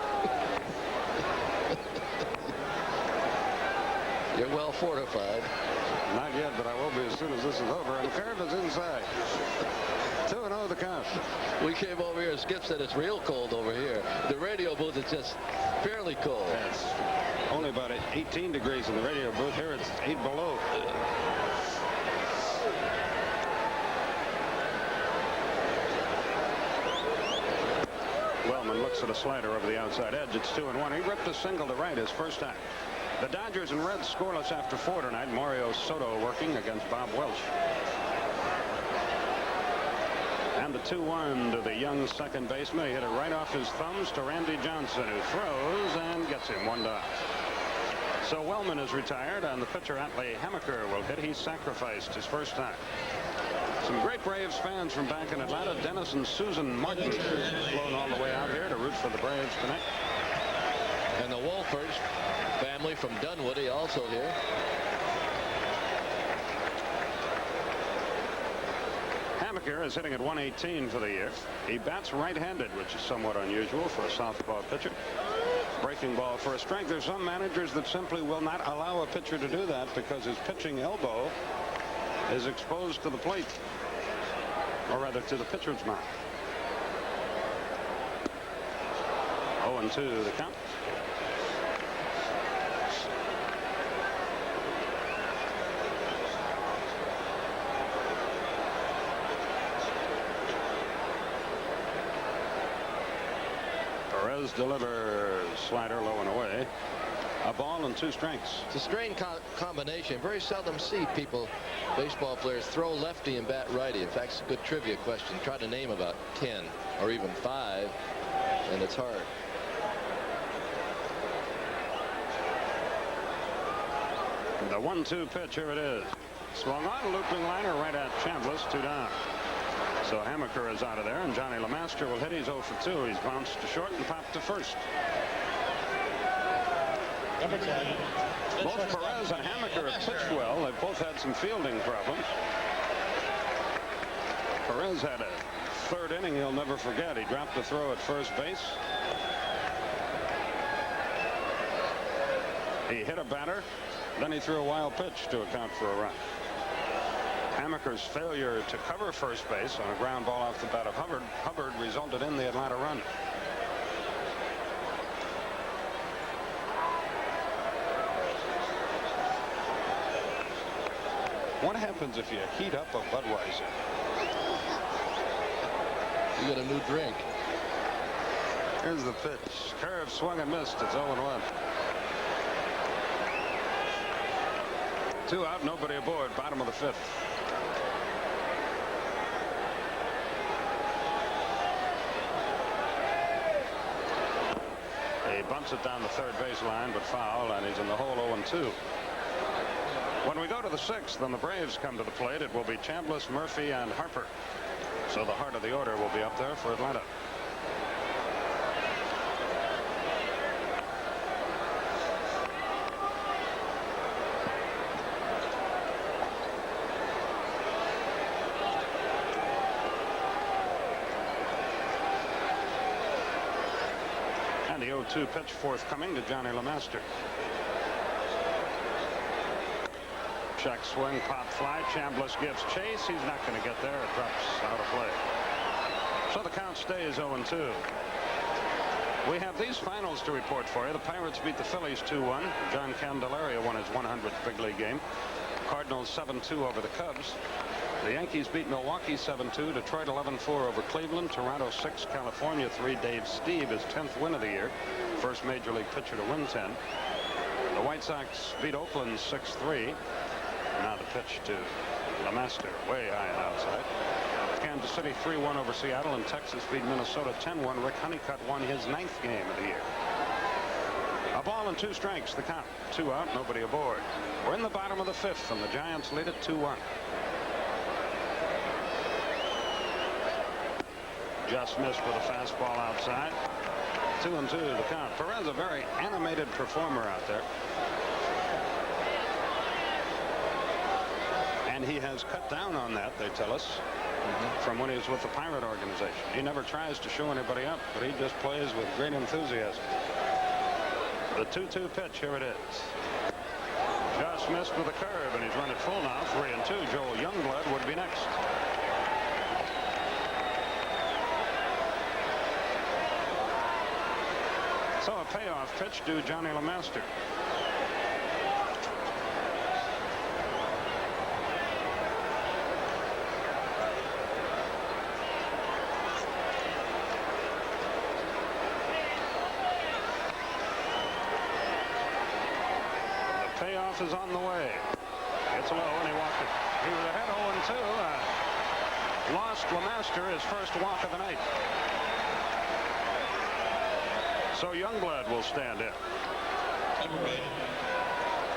[SPEAKER 16] You're well fortified.
[SPEAKER 11] Not yet, but I will be as soon as this is over. And curve is inside. 2-0 the count.
[SPEAKER 16] We came over here. Skip said it's real cold over here. The radio booth is just fairly cold.
[SPEAKER 11] It's only about 18 degrees in the radio booth. Here it's 8 below. Wellman looks at a slider over the outside edge. It's 2-1. He ripped a single to right his first time. The Dodgers and Reds scoreless after 4 tonight. Mario Soto working against Bob Welch. And the 2-1 to the young second baseman. He hit it right off his thumbs to Randy Johnson, who throws and gets him 1 down. So Wellman is retired, and the pitcher Atlee Hammaker will hit. He sacrificed his first time. Some great Braves fans from back in Atlanta. Dennis and Susan Martin flown all the way out here to root for the Braves tonight.
[SPEAKER 16] And the Wolfers family from Dunwoody also here.
[SPEAKER 11] Hammaker is hitting at 118 for the year. He bats right-handed, which is somewhat unusual for a southpaw pitcher. Breaking ball for a strike. There's some managers that simply will not allow a pitcher to do that because his pitching elbow is exposed to the plate, or rather to the pitcher's mouth. 0-2 the count. Perez delivers, slider low and away. A ball and 2 strikes.
[SPEAKER 16] It's a strange combination. Very seldom see people, baseball players, throw lefty and bat righty. In fact, it's a good trivia question. Try to name about 10 or even 5, and it's hard.
[SPEAKER 11] The 1-2 pitch, here it is. Swung on, looping liner right at Chambliss, 2 down. So Hammaker is out of there, and Johnny LeMaster will hit. He's 0 for 2. He's bounced to short and popped to first. Both Perez and Hammaker have pitched well. They've both had some fielding problems. Perez had a 3rd inning he'll never forget. He dropped a throw at first base. He hit a batter. Then he threw a wild pitch to account for a run. Hammaker's failure to cover first base on a ground ball off the bat of Hubbard resulted in the Atlanta run. What happens if you heat up a Budweiser?
[SPEAKER 16] You get a new drink.
[SPEAKER 11] Here's the pitch. Curve, swung and missed. It's 0-1. 2 out, nobody aboard. Bottom of the 5th. He bunts it down the 3rd baseline, but foul, and he's in the hole 0-2. When we go to the 6th and the Braves come to the plate, it will be Chambliss, Murphy, and Harper. So the heart of the order will be up there for Atlanta. And the 0-2 pitch forthcoming to Johnny LeMaster. Check swing, pop fly. Chambliss gives chase. He's not going to get there. It drops out of play. So the count stays 0-2. We have these finals to report for you. The Pirates beat the Phillies 2-1. John Candelaria won his 100th big league game. Cardinals 7-2 over the Cubs. The Yankees beat Milwaukee 7-2. Detroit 11-4 over Cleveland. Toronto 6, California 3. Dave Steve, his 10th win of the year. First major league pitcher to win 10. The White Sox beat Oakland 6-3. Now the pitch to LeMaster, way high and outside. Kansas City 3-1 over Seattle, and Texas beat Minnesota 10-1. Rick Honeycutt won his 9th game of the year. A ball and 2 strikes, the count. 2 out, nobody aboard. We're in the bottom of the 5th, and the Giants lead it 2-1. Just missed with a fastball outside. 2-2 the count. Perez, a very animated performer out there. And he has cut down on that, they tell us, from when he was with the Pirate organization. He never tries to show anybody up, but he just plays with great enthusiasm. The 2-2 pitch, here it is. Just missed with a curve, and he's run it full now. 3-2. Joel Youngblood would be next. So a payoff pitch to Johnny LeMaster. Payoff is on the way. It's low, and he walked it. He was ahead 0-2. Lost LeMaster his first walk of the night. So Youngblood will stand in.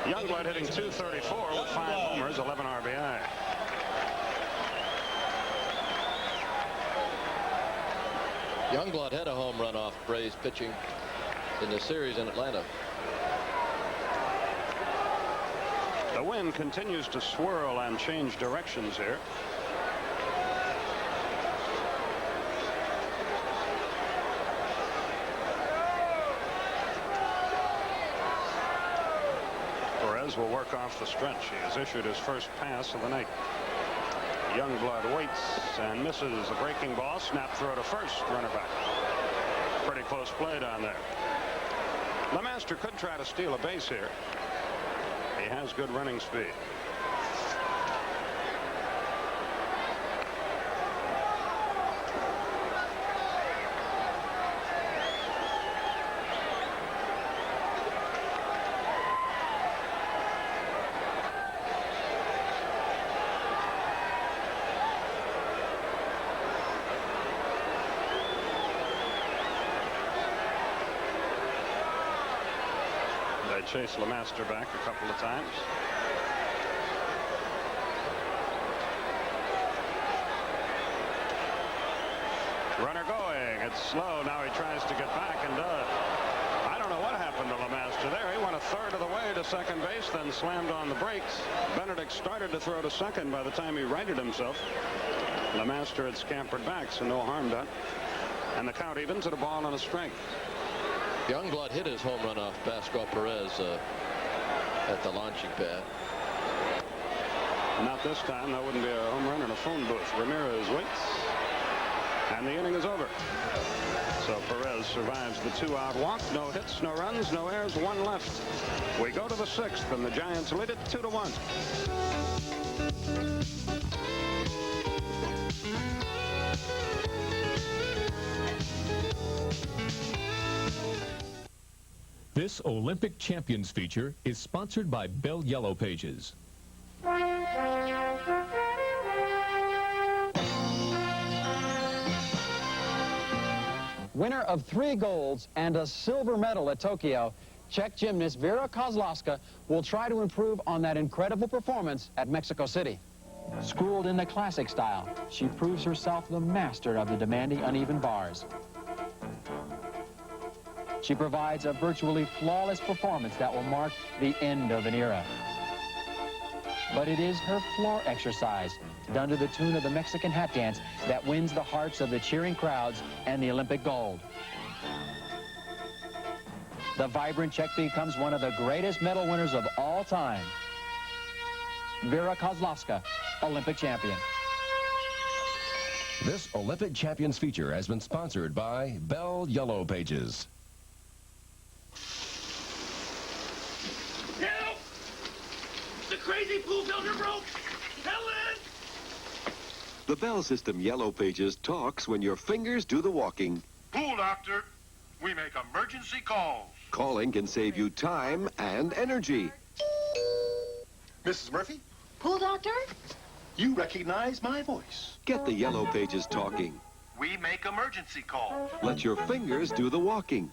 [SPEAKER 11] Youngblood hitting .234 with 5 homers, 11 RBI.
[SPEAKER 16] Youngblood had a home run off Braves pitching in the series in Atlanta.
[SPEAKER 11] The wind continues to swirl and change directions here. Perez will work off the stretch. He has issued his first pass of the night. Youngblood waits and misses a breaking ball. Snap throw to first. Runner back. Pretty close play down there. LeMaster could try to steal a base here. He has good running speed. Chase LeMaster back a couple of times. Runner going. It's slow. Now he tries to get back and does. I don't know what happened to LeMaster there. He went a third of the way to second base, then slammed on the brakes. Benedict started to throw to second by the time he righted himself. LeMaster had scampered back, so no harm done. And the count evens at a ball and a strike.
[SPEAKER 16] Youngblood hit his home run off Pascual Perez at the launching pad.
[SPEAKER 11] Not this time. That wouldn't be a home run in a phone booth. Ramirez waits, and the inning is over. So Perez survives the 2-out walk. No hits, no runs, no errors, 1 left. We go to the 6th, and the Giants lead it 2-1.
[SPEAKER 8] This Olympic Champions feature is sponsored by Bell Yellow Pages.
[SPEAKER 17] Winner of 3 golds and a silver medal at Tokyo, Czech gymnast Vera Kozlowska will try to improve on that incredible performance at Mexico City. Schooled in the classic style, she proves herself the master of the demanding uneven bars. She provides a virtually flawless performance that will mark the end of an era. But it is her floor exercise, done to the tune of the Mexican hat dance, that wins the hearts of the cheering crowds and the Olympic gold. the vibrant Czech becomes one of the greatest medal winners of all time. Vera Kozlowska, Olympic champion.
[SPEAKER 9] This Olympic Champions feature has been sponsored by Bell Yellow Pages.
[SPEAKER 18] Help! The crazy pool builder broke! Helen!
[SPEAKER 19] The Bell System Yellow Pages talks when your fingers do the walking.
[SPEAKER 18] Pool doctor, we make emergency calls.
[SPEAKER 19] Calling can save you time and energy.
[SPEAKER 18] Mrs. Murphy,
[SPEAKER 14] Pool doctor?
[SPEAKER 18] you recognize my voice.
[SPEAKER 19] Get the Yellow Pages talking.
[SPEAKER 18] We make emergency calls.
[SPEAKER 19] Let your fingers do the walking.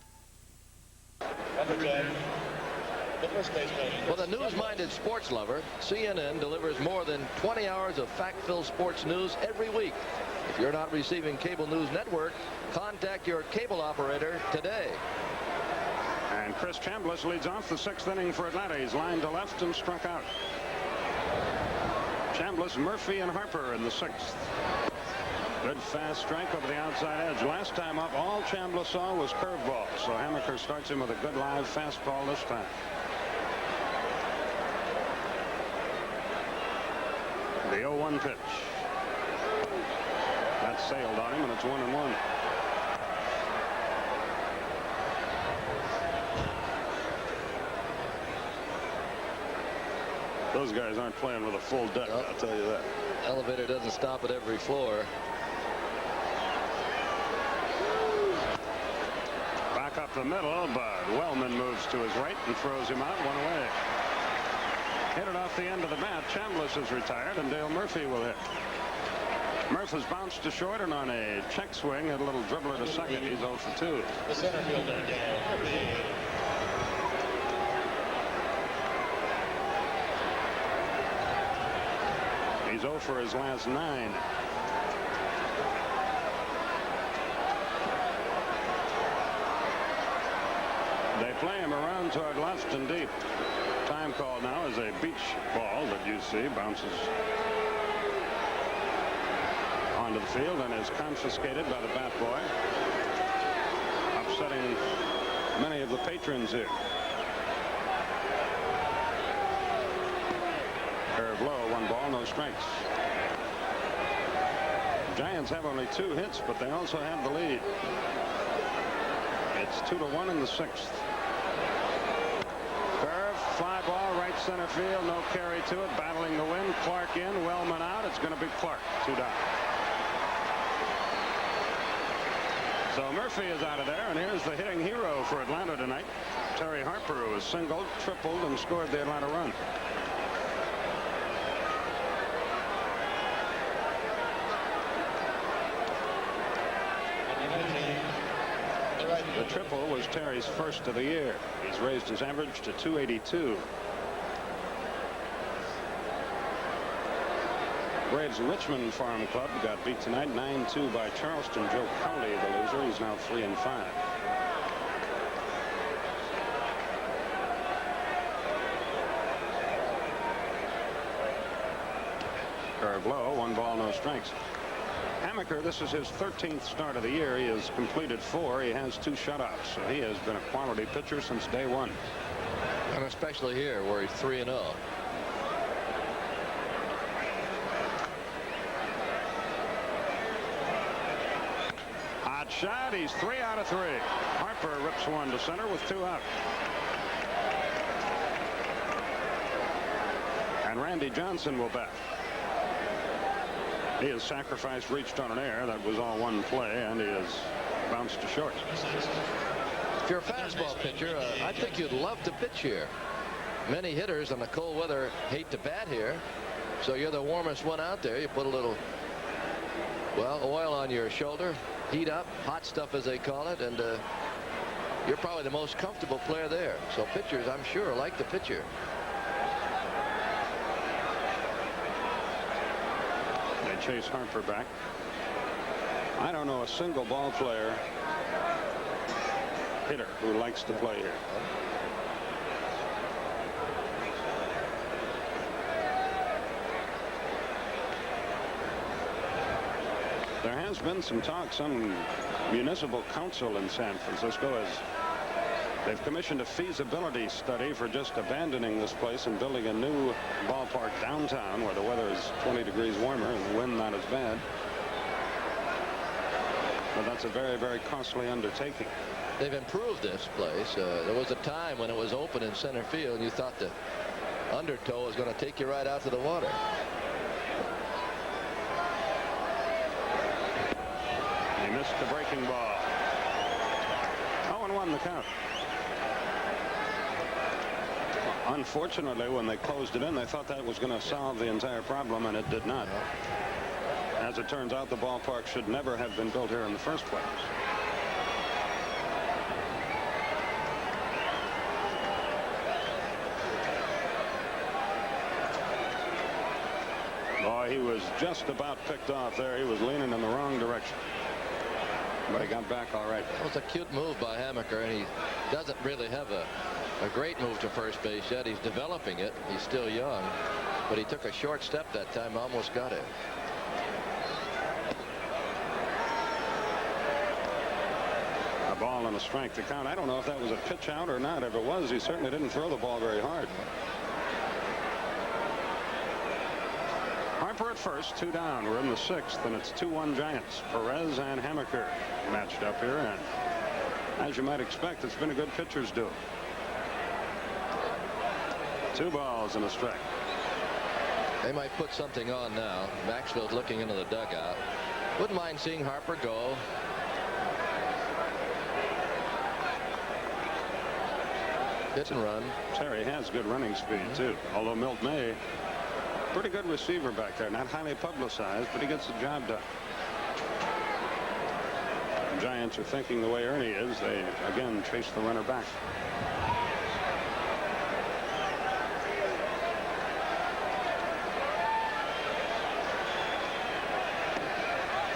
[SPEAKER 16] For the news-minded sports lover, CNN delivers more than 20 hours of fact-filled sports news every week. If you're not receiving cable news network, contact your cable operator today.
[SPEAKER 11] And Chris Chambliss leads off the 6th inning for Atlanta. He's lined to left and struck out. Chambliss, Murphy, and Harper in the 6th. Good fast strike over the outside edge. Last time up, all Chambliss saw was curveball. So Hammaker starts him with a good live fastball this time. The 0-1 pitch. That sailed on him, and it's 1-1. Those guys aren't playing with a full deck, I'll tell you that.
[SPEAKER 16] Elevator doesn't stop at every floor.
[SPEAKER 11] Back up the middle, but Wellman moves to his right and throws him out, 1 away. Hit it off the end of the bat. Chambliss is retired, and Dale Murphy will hit. Murphy's bounced to short, and on a check swing, had a little dribbler to second. He's 0 for 2.
[SPEAKER 5] The center fielder, Dale Murphy.
[SPEAKER 11] He's 0 for his last 9. They play him around toward left and deep. Time call now is a beach ball that you see bounces onto the field and is confiscated by the bat boy, upsetting many of the patrons here. Curve low, 1 ball, no strikes. Giants have only 2 hits, but they also have the lead. It's 2-1 in the 6th. Curve, fly ball, right center field, no carry to it, battling the wind. Clark in, Wellman out. It's going to be Clark, 2 down. So Murphy is out of there, and here's the hitting hero for Atlanta tonight, Terry Harper, who has singled, tripled, and scored the Atlanta run. The triple was Terry's first of the year. He's raised his average to 282. Braves Richmond Farm Club got beat tonight 9-2 by Charleston. Joe Cowley, the loser. He's now 3-5. Curve low, 1 ball, no strikes. Hammaker, this is his 13th start of the year. He has completed 4. He has 2 shutouts. So he has been a quality pitcher since day 1.
[SPEAKER 16] And especially here where he's 3-0.
[SPEAKER 11] Hot shot. He's 3 out of 3. Harper rips 1 to center with 2 out. And Randy Johnson will bat. He has sacrificed, reached on an air. That was all 1 play, and he has bounced to short.
[SPEAKER 16] If you're a fastball pitcher, I think you'd love to pitch here. Many hitters on the cold weather hate to bat here. So you're the warmest one out there. You put a little, well, oil on your shoulder, heat up, hot stuff as they call it, and you're probably the most comfortable player there. So pitchers, I'm sure, like the pitcher.
[SPEAKER 11] Chase Harper back. I don't know a single ball player, hitter, who likes to play here. There has been some talk. Some municipal council in San Francisco has They've commissioned a feasibility study for just abandoning this place and building a new ballpark downtown where the weather is 20 degrees warmer and the wind not as bad. But that's a very, very costly undertaking.
[SPEAKER 16] They've improved this place. There was a time when it was open in center field and you thought the undertow was going to take you right out to the water.
[SPEAKER 11] He missed the breaking ball. 0-1 the count. Unfortunately, when they closed it in, they thought that was going to solve the entire problem, and it did not. As it turns out, the ballpark should never have been built here in the first place. Boy, he was just about picked off there. He was leaning in the wrong direction. But he got back all right.
[SPEAKER 16] That was a cute move by Hamaker, and he doesn't really have a great move to first base yet. He's developing it. He's still young, but he took a short step that time, almost got it.
[SPEAKER 11] A ball and a strike to count. I don't know if that was a pitch out or not. If it was, he certainly didn't throw the ball very hard. Harper at first, 2 down. We're in the 6th, and it's 2-1 Giants. Perez and Hamaker matched up here, and as you might expect, it's been a good pitcher's duel. 2 balls and a strike.
[SPEAKER 16] They might put something on now. Maxfield's looking into the dugout. Wouldn't mind seeing Harper go. Hit and run.
[SPEAKER 11] Terry has good running speed too, although Milt May, pretty good receiver back there, not highly publicized, but he gets the job done. The Giants are thinking the way Ernie is. They again chase the runner back.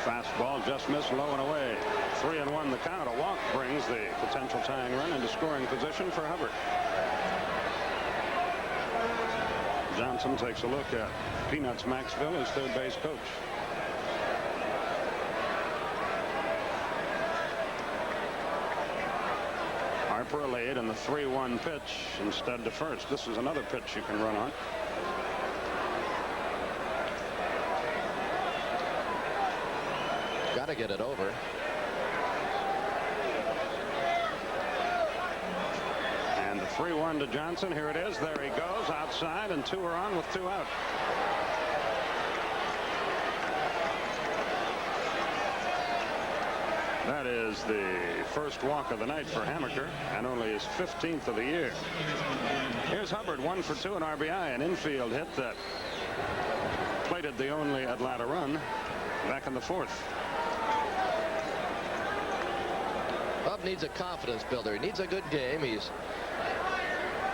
[SPEAKER 11] Fastball just missed low and away. 3-1 the count. A walk brings the potential tying run into scoring position for Hubbard. Johnson takes a look at Peanuts Maxville, his third base coach. Harper laid in the 3-1 pitch instead to first. This is another pitch you can run on.
[SPEAKER 16] Got to get it over.
[SPEAKER 11] And the 3-1 to Johnson. Here it is. There he goes outside, and 2 are on with 2 out. That is the first walk of the night for Hamaker, and only his 15th of the year. Here's Hubbard, 1 for 2 in RBI, an infield hit that plated the only Atlanta run back in the 4th.
[SPEAKER 16] Hub needs a confidence builder. He needs a good game. He's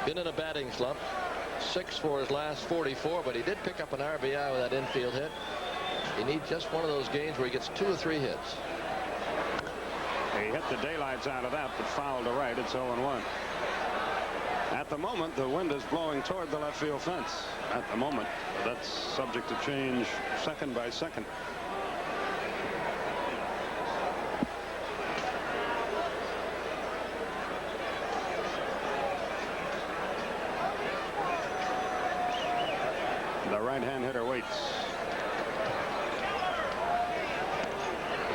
[SPEAKER 16] been in a batting slump. 6 for his last 44, but he did pick up an RBI with that infield hit. He needs just one of those games where he gets 2 or 3 hits.
[SPEAKER 11] He hit the daylights out of that, but fouled to right. It's 0-1. At the moment, the wind is blowing toward the left field fence. At the moment, that's subject to change second by second. The right-hand hitter waits.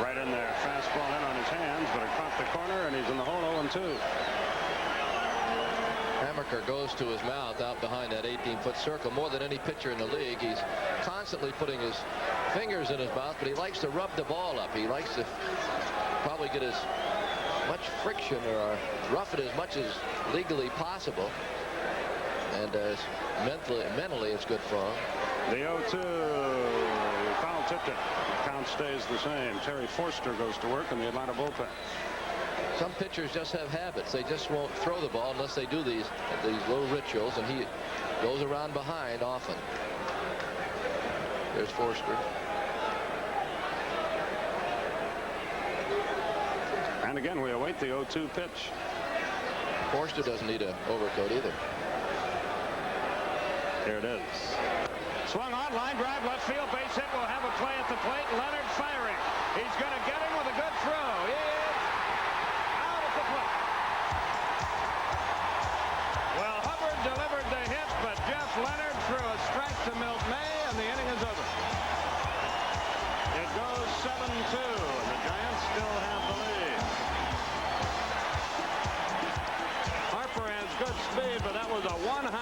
[SPEAKER 11] Right in there. Fastball in on his hands, but it caught the corner, and he's in the hole 0-2.
[SPEAKER 16] Hamaker goes to his mouth out behind that 18-foot circle more than any pitcher in the league. He's constantly putting his fingers in his mouth, but he likes to rub the ball up. He likes to probably get as much friction or rough it as much as legally possible. And mentally it's good for him.
[SPEAKER 11] The 0-2. Foul tipped it. The count stays the same. Terry Forster goes to work in the Atlanta bullpen.
[SPEAKER 16] Some pitchers just have habits. They just won't throw the ball unless they do these little rituals, and he goes around behind often. There's Forster.
[SPEAKER 11] And again, we await the 0-2 pitch.
[SPEAKER 16] Forster doesn't need an overcoat either.
[SPEAKER 11] Here it is. Swung on, line drive, left field, base hit. Will have a play at the plate. Leonard firing. He's going to get him with a good throw. He is out at the plate.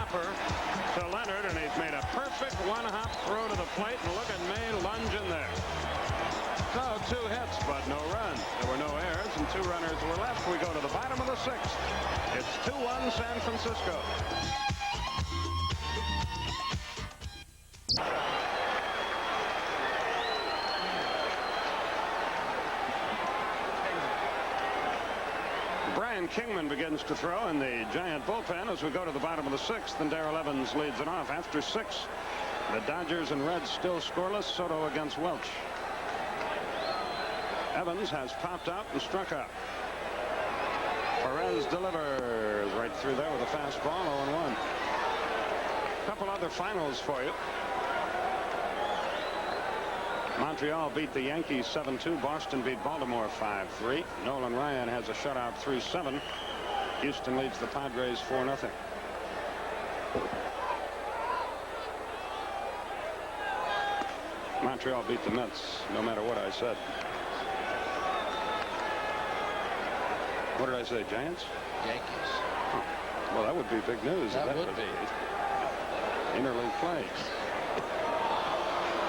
[SPEAKER 11] hopper to Leonard, and he's made a perfect one-hop throw to the plate, and look at May lunge in there. So 2 hits, but no runs. There were no errors, and 2 runners were left. We go to the bottom of the 6th. It's 2-1 San Francisco. Brian Kingman begins to throw in the Giant bullpen as we go to the bottom of the 6th, and Darrell Evans leads it off. After 6, the Dodgers and Reds still scoreless. Soto against Welch. Evans has popped out and struck out. Perez delivers right through there with a fastball, 0-1. A couple other finals for you. Montreal beat the Yankees 7-2. Boston beat Baltimore 5-3. Nolan Ryan has a shutout 3-7. Houston leads the Padres 4-0. Montreal beat the Mets, no matter what I said. What did I say, Giants?
[SPEAKER 16] Yankees.
[SPEAKER 11] Huh. Well, that would be big news.
[SPEAKER 16] That would be.
[SPEAKER 11] Interleague play.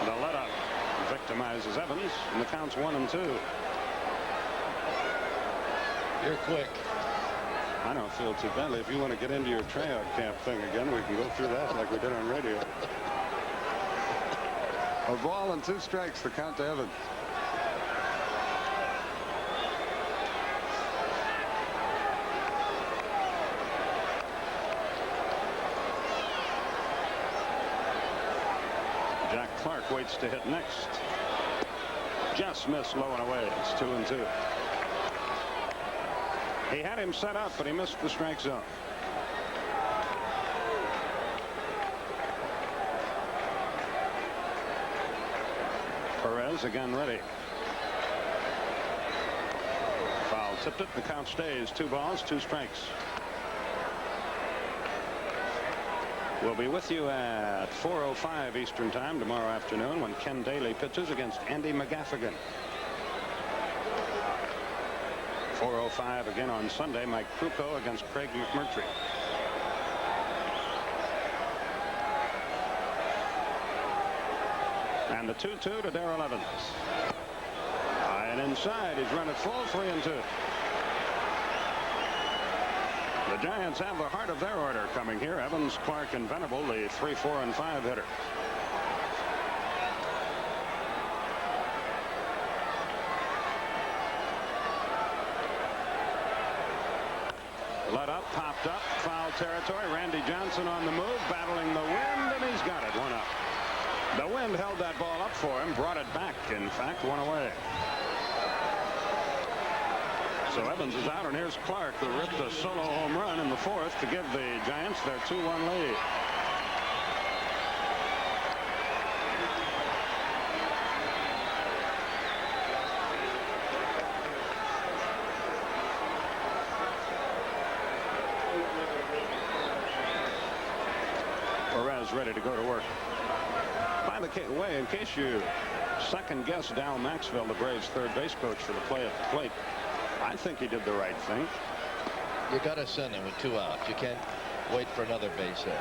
[SPEAKER 11] The let-up victimizes Evans, and the count's 1-2.
[SPEAKER 16] You're quick.
[SPEAKER 11] I don't feel too badly. If you want to get into your tryout camp thing again, we can go through that like we did on radio. A ball and 2 strikes, the count to Evans. Jack Clark waits to hit next. Just missed low and away. It's 2-2. He had him set up, but he missed the strike zone. Perez again ready. Foul tipped it. The count stays 2 balls, 2 strikes. We'll be with you at 4:05 Eastern Time tomorrow afternoon when Ken Daly pitches against Andy McGaffigan. 4:05 again on Sunday. Mike Krukow against Craig McMurtry. And the 2-2 to Darrell Evans. High and inside. He's run it full, 3-2. The Giants have the heart of their order coming here. Evans, Clark, and Venable, the 3, 4, and 5 hitter. Let up, popped up, foul territory. Randy Johnson on the move, battling the wind, and he's got it. 1 up. The wind held that ball up for him, brought it back, in fact, 1 away. So Evans is out, and here's Clark, who ripped a solo home run in the 4th to give the Giants their 2-1 lead. Perez ready to go to work. By the way, in case you second-guess Dal Maxwell, the Braves' third base coach, for the play at the plate, I think he did the right thing.
[SPEAKER 16] You got to send him with 2 outs. You can't wait for another base hit.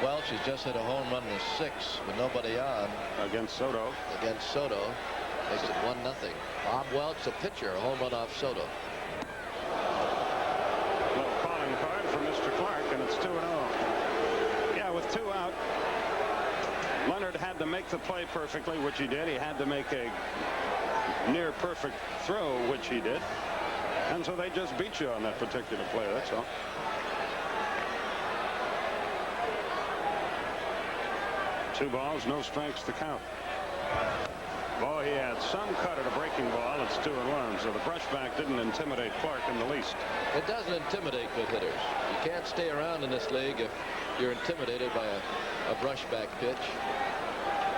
[SPEAKER 16] Welch has just hit a home run in the 6th with nobody on.
[SPEAKER 11] Against Soto.
[SPEAKER 16] Against Soto. Makes it 1-0. Bob Welch, the pitcher, a home run off Soto.
[SPEAKER 11] Little calling card for Mr. Clark, and it's 2-0. Yeah, with 2 out, Leonard had to make the play perfectly, which he did. He had to make a near perfect throw, which he did. And so they just beat you on that particular play, that's all. Two balls, no strikes to count. Boy, he had some cut at a breaking ball. It's 2-1, so the brushback didn't intimidate Clark in the least.
[SPEAKER 16] It doesn't intimidate good hitters. You can't stay around in this league if you're intimidated by a brushback pitch.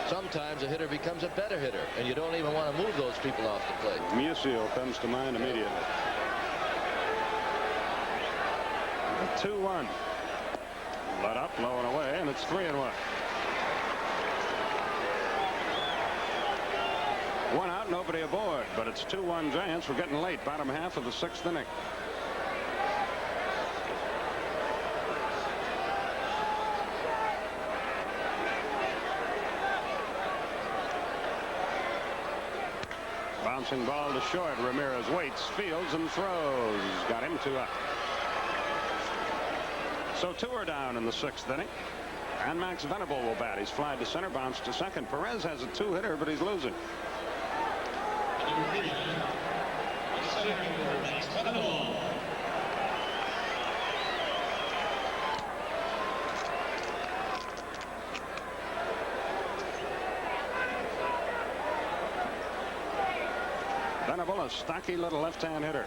[SPEAKER 16] Sometimes a hitter becomes a better hitter, and you don't even want to move those people off the plate.
[SPEAKER 11] Musial comes to mind immediately. 2-1. Let up, low and away, and it's 3-1. 1 out, nobody aboard, but it's 2-1 Giants. We're getting late, bottom half of the 6th inning. Bouncing ball to short. Ramirez waits, fields, and throws. Got him 2 up. So 2 are down in the 6th inning. And Max Venable will bat. He's flied to center, bounced to second. Perez has a 2-hitter, but he's losing. Venable, a stocky little left-hand hitter.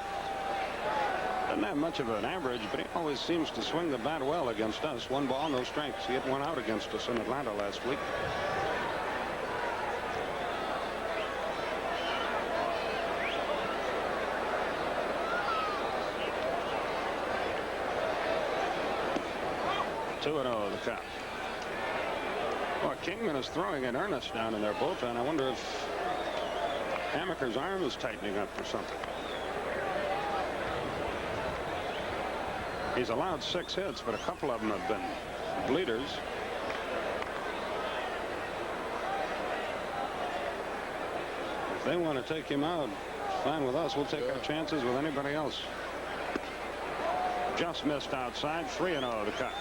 [SPEAKER 11] Doesn't have much of an average, but he always seems to swing the bat well against us. 1 ball, no strikes. He hit 1 out against us in Atlanta last week. Two and 0 the count. Well, Kingman is throwing in earnest down in their bullpen. I wonder if Hamaker's arm is tightening up or something. He's allowed 6 hits, but a couple of them have been bleeders. If they want to take him out, fine with us. We'll take our chances with anybody else. Just missed outside. 3-0 to cut.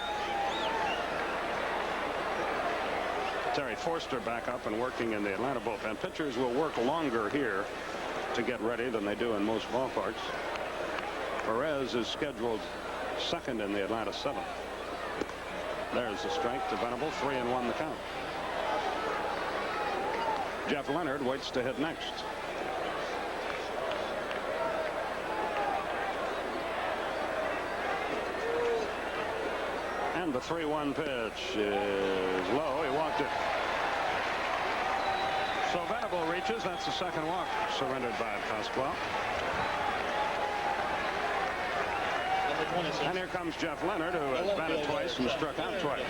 [SPEAKER 11] Terry Forster back up and working in the Atlanta bullpen. Pitchers will work longer here to get ready than they do in most ballparks. Perez is scheduled second in the Atlanta 7th. There's the strike to Venable. 3-1 the count. Jeff Leonard waits to hit next. And the 3-1 pitch is low. He walked it. So Venable reaches. That's the second walk surrendered by Pasquale. And here comes Jeff Leonard, who has batted twice and struck out twice.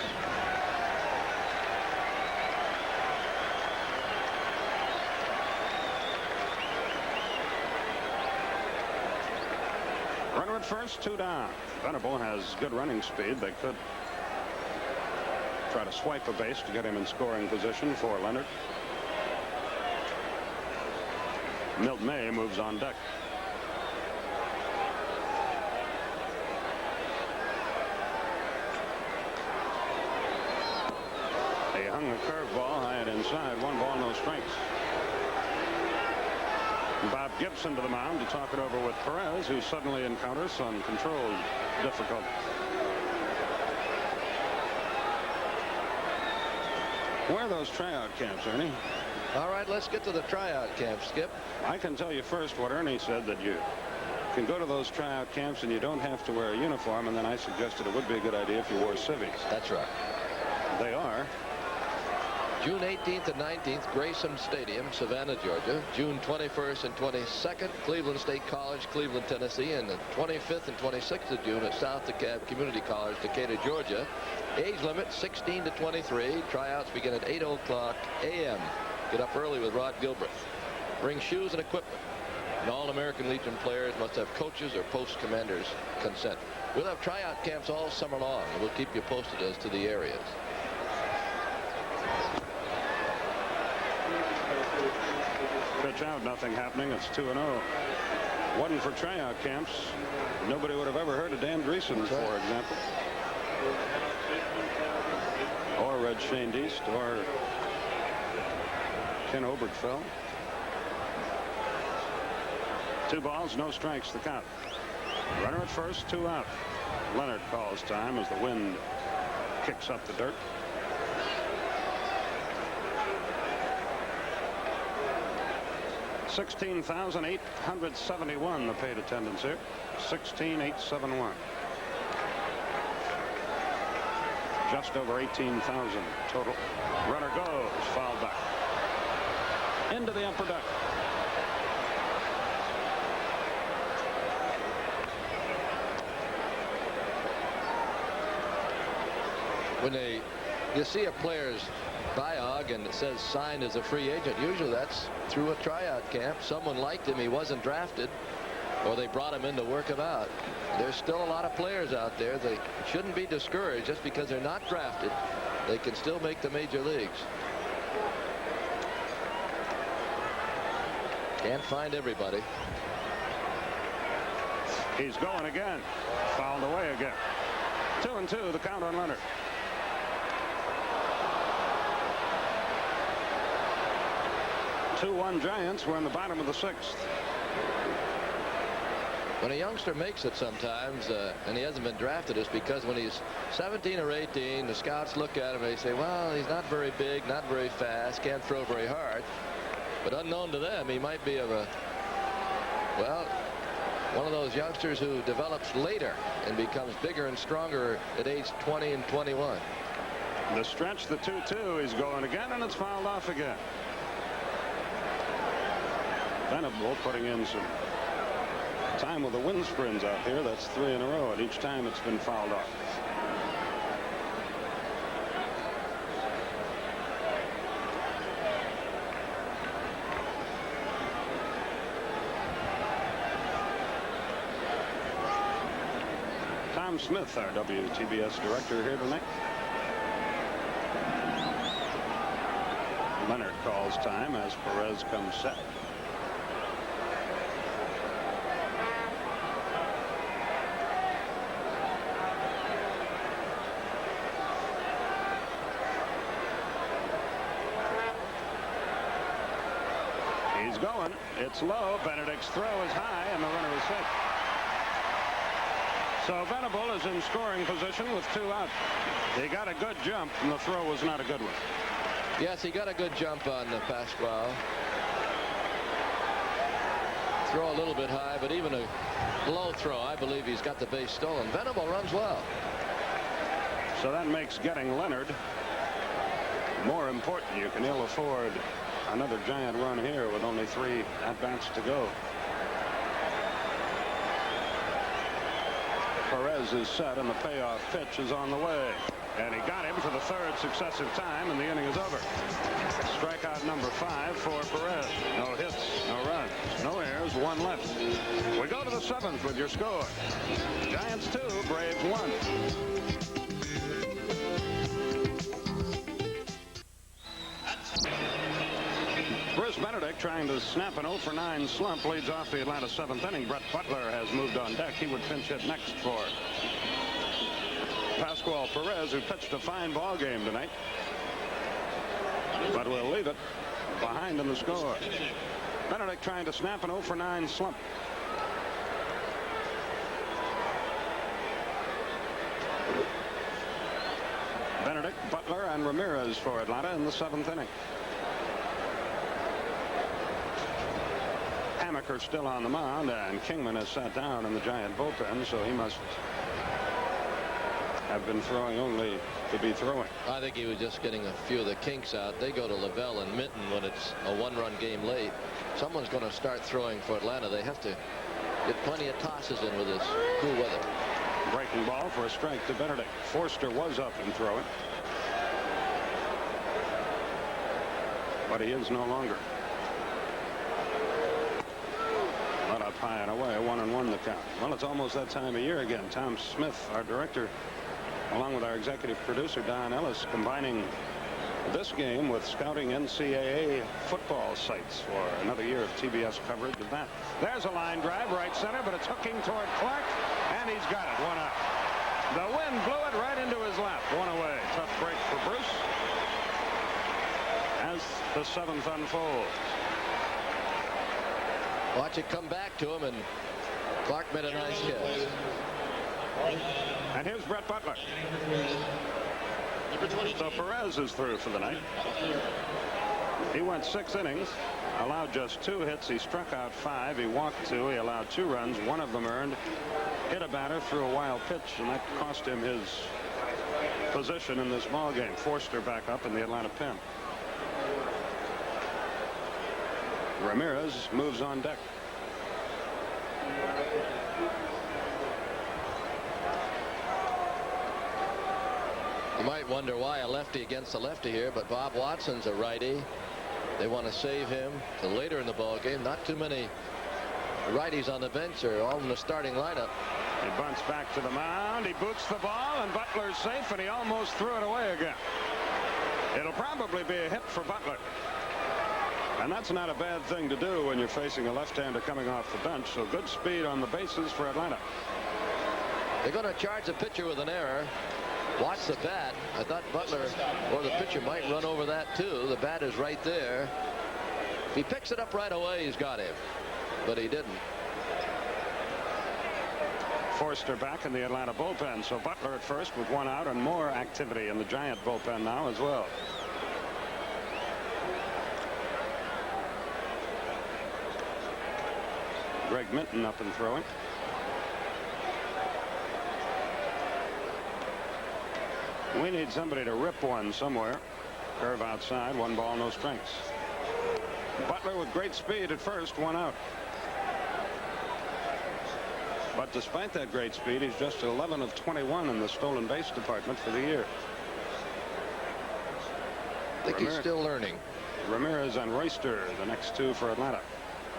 [SPEAKER 11] Runner at first, 2 down. Venable has good running speed. They could try to swipe a base to get him in scoring position for Leonard. Milt May moves on deck. He hung the curveball high and inside. 1 ball, no strikes. Bob Gibson to the mound to talk it over with Perez, who suddenly encounters some controlled difficulty. Where are those tryout camps, Ernie?
[SPEAKER 16] All right, let's get to the tryout camp, Skip.
[SPEAKER 11] I can tell you first what Ernie said, that you can go to those tryout camps and you don't have to wear a uniform, and then I suggested it would be a good idea if you wore civvies.
[SPEAKER 16] That's right.
[SPEAKER 11] They are.
[SPEAKER 16] June 18th and 19th, Grayson Stadium, Savannah, Georgia. June 21st and 22nd, Cleveland State College, Cleveland, Tennessee. And the 25th and 26th of June at South DeKalb Community College, Decatur, Georgia. Age limit 16 to 23. Tryouts begin at 8:00 a.m. Get up early with Rod Gilbreth. Bring shoes and equipment. And all American Legion players must have coaches or post commanders' consent. We'll have tryout camps all summer long, and we'll keep you posted as to the areas.
[SPEAKER 11] Pitch out, nothing happening. It's 2-0. Wasn't for tryout camps, nobody would have ever heard of Dan Dreesen, for example. Or read Shane Deist or Ken Obergefell. 2 balls, no strikes, the count. Runner at first, 2 out. Leonard calls time as the wind kicks up the dirt. $16,871 the paid attendance here. 16,871. Just over 18,000 total. Runner goes, fouled back into the upper deck.
[SPEAKER 16] When you see a player's biog and it says signed as a free agent, usually that's through a tryout camp. Someone liked him, he wasn't drafted, or they brought him in to work him out. There's still a lot of players out there. They shouldn't be discouraged just because they're not drafted. They can still make the major leagues. Can't find everybody.
[SPEAKER 11] He's going again. Fouled away again. 2-2, the count on Leonard. Two-1 Giants. We're in the bottom of the 6th.
[SPEAKER 16] When a youngster makes it sometimes, and he hasn't been drafted, it's because when he's 17 or 18, the scouts look at him and they say, well, he's not very big, not very fast, can't throw very hard. But unknown to them, he might be of a, well, one of those youngsters who develops later and becomes bigger and stronger at age 20 and 21.
[SPEAKER 11] The stretch, the 2-2, he's going again, and it's fouled off again. Venable putting in some time with the wind sprints out here. That's 3 in a row, and each time it's been fouled off. Tom Smith, our WTBS director, here tonight. Leonard calls time as Perez comes set. He's going. It's low. Benedict's throw is high, and the runner is safe. So Venable is in scoring position with 2 out. He got a good jump, and the throw was not a good one.
[SPEAKER 16] Yes, he got a good jump on Pascual. Throw a little bit high, but even a low throw, I believe he's got the base stolen. Venable runs well.
[SPEAKER 11] So that makes getting Leonard more important. You can ill afford another giant run here with only 3 at-bats to go. Perez is set, and the payoff pitch is on the way. And he got him for the 3rd successive time, and the inning is over. Strikeout number 5 for Perez. No hits, no runs, no errors, 1 left. We go to the 7th with your score. Giants 2, Braves 1. Bruce Benedict trying to snap an 0-for-9 slump leads off the Atlanta 7th inning. Brett Butler has moved on deck. He would pinch hit next for Pascual Perez, who pitched a fine ball game tonight. But we'll leave it behind in the score. Benedict trying to snap an 0-for-9 slump. Benedict, Butler, and Ramirez for Atlanta in the 7th inning. Hamaker still on the mound, and Kingman has sat down in the Giant bullpen, so he must have been throwing only to be throwing.
[SPEAKER 16] I think he was just getting a few of the kinks out. They go to Lavelle and Minton when it's a 1-run game late. Someone's going to start throwing for Atlanta. They have to get plenty of tosses in with this cool weather.
[SPEAKER 11] Breaking ball for a strike to Benedict. Forster was up and throwing, but he is no longer. Not up high and away, 1-1 the count. Well, it's almost that time of year again. Tom Smith, our director, along with our executive producer Don Ellis, combining this game with scouting NCAA football sites for another year of TBS coverage of that. There's a line drive right center, but it's hooking toward Clark, and he's got it. 1 out. The wind blew it right into his lap. 1 away. Tough break for Bruce as the 7th unfolds.
[SPEAKER 16] Watch it come back to him, and Clark made a nice catch.
[SPEAKER 11] And here's Brett Butler. So Perez is through for the night. He went 6 innings, allowed just 2 hits. He struck out 5. He walked 2. He allowed 2 runs. 1 of them earned. Hit a batter, threw a wild pitch, and that cost him his position in this ball game. Forster back up in the Atlanta pen. Ramirez moves on deck.
[SPEAKER 16] You might wonder why a lefty against a lefty here, but Bob Watson's a righty. They want to save him till later in the ball game. Not too many righties on the bench, or all in the starting lineup.
[SPEAKER 11] He bunts back to the mound. He boots the ball, and Butler's safe, and he almost threw it away again. It'll probably be a hit for Butler. And that's not a bad thing to do when you're facing a left-hander coming off the bench. So good speed on the bases for Atlanta.
[SPEAKER 16] They're going to charge the pitcher with an error. Watch the bat. I thought Butler or the pitcher might run over that too. The bat is right there. If he picks it up right away, he's got him. But he didn't.
[SPEAKER 11] Forster back in the Atlanta bullpen. So Butler at first with 1 out, and more activity in the Giant bullpen now as well. Greg Minton up and throwing. We need somebody to rip one somewhere. Curve outside, 1 ball, no strikes. Butler with great speed at first, 1 out. But despite that great speed, he's just 11 of 21 in the stolen base department for the year.
[SPEAKER 16] I think he's still learning.
[SPEAKER 11] Ramirez and Royster, the next 2 for Atlanta.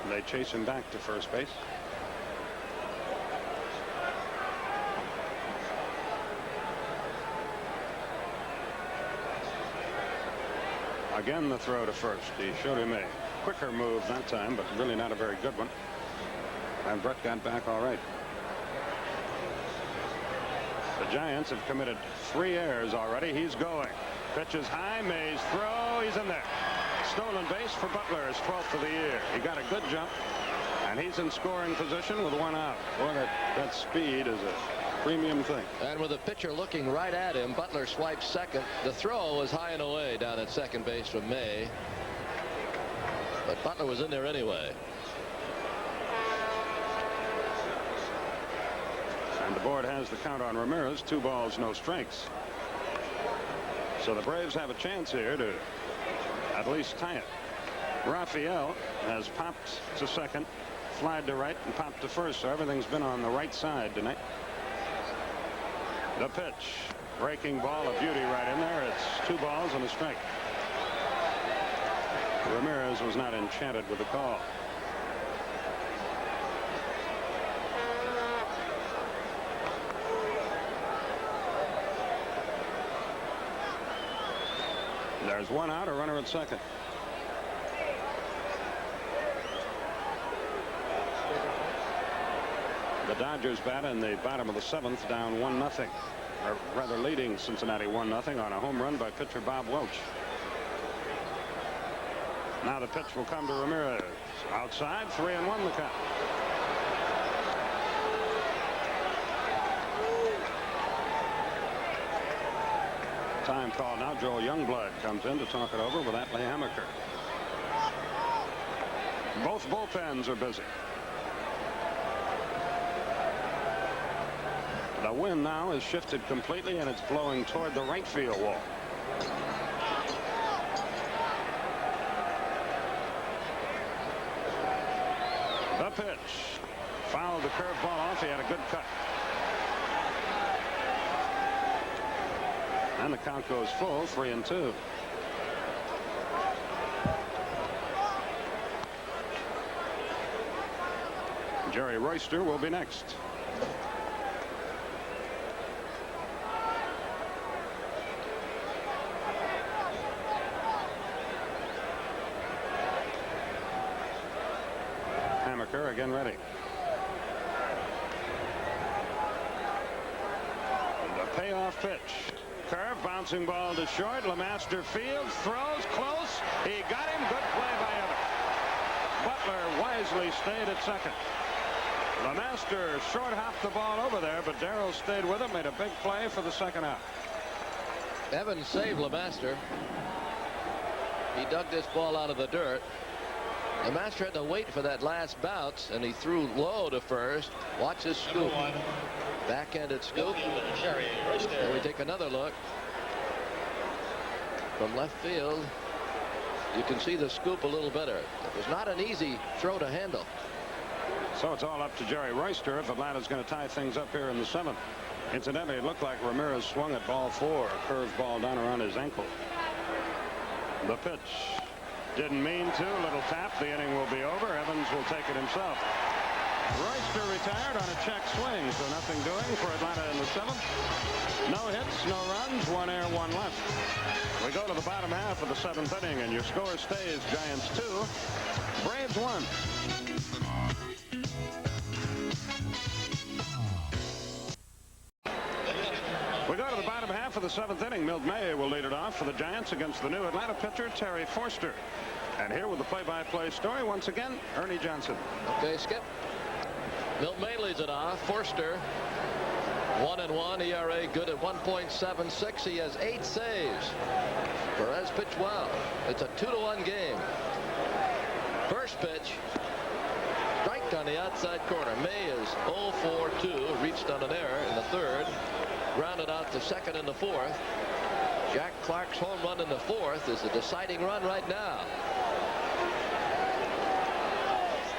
[SPEAKER 11] They chase him back to first base. Again, the throw to first. He showed him a quicker move that time, but really not a very good one. And Brett got back all right. The Giants have committed 3 errors already. He's going. Pitches high. Mays throw. He's in there. Stolen base for Butler, his 12th of the year. He got a good jump, and he's in scoring position with 1 out. Boy, that speed is a premium thing.
[SPEAKER 16] And with the pitcher looking right at him, Butler swipes second. The throw was high and away down at second base from May. But Butler was in there anyway.
[SPEAKER 11] And the board has the count on Ramirez. 2 balls, no strikes. So the Braves have a chance here to at least tie it. Raphael has popped to second, flied to right, and popped to first. So everything's been on the right side tonight. The pitch. Breaking ball of beauty right in there. It's 2 balls and a strike. Ramirez was not enchanted with the call. There's 1 out, a runner at second. The Dodgers bat in the bottom of the 7th, down 1-0. Or rather leading Cincinnati 1-0 on a home run by pitcher Bob Welch. Now the pitch will come to Ramirez. Outside, 3-1 the count. Time call now. Joel Youngblood comes in to talk it over with Atlee Hammaker. Both bullpens are busy. The wind now is shifted completely, and it's blowing toward the right field wall. The pitch. Fouled the curveball off. He had a good cut. And the count goes full, 3-2. Jerry Royster will be next. Hammaker again ready. The payoff pitch. Curve, bouncing ball to short. LeMaster fields, throws, close. He got him. Good play by Evans. Butler wisely stayed at second. LeMaster short hopped the ball over there, but Darrell stayed with him, made a big play for the second out.
[SPEAKER 16] Evans saved LeMaster. He dug this ball out of the dirt. LeMaster had to wait for that last bounce, and he threw low to first. Watch this scoop. Backhanded scoop. And we take another look. From left field, you can see the scoop a little better. It was not an easy throw to handle.
[SPEAKER 11] So it's all up to Jerry Royster if Atlanta's going to tie things up here in the 7th. Incidentally, it looked like Ramirez swung at ball 4, a curved ball down around his ankle. The pitch. Didn't mean to. Little tap. The inning will be over. Evans will take it himself. Royster retired on a check swing, so nothing doing for Atlanta in the 7th. No hits, no runs, 1 error, 1 left. We go to the bottom half of the 7th inning, and your score stays Giants 2, Braves 1. We go to the bottom half of the 7th inning. Milt May will lead it off for the Giants against the new Atlanta pitcher, Terry Forster. And here with the play-by-play story, once again, Ernie Johnson.
[SPEAKER 16] Okay, Skip. Milt May leads it off. Forster, 1-1, ERA good at 1.76. He has 8 saves. Perez pitched well. It's a 2-1 game. First pitch, strike on the outside corner. May is 0-for-2, reached on an error in the 3rd. Grounded out to 2nd in the 4th. Jack Clark's home run in the 4th is the deciding run right now.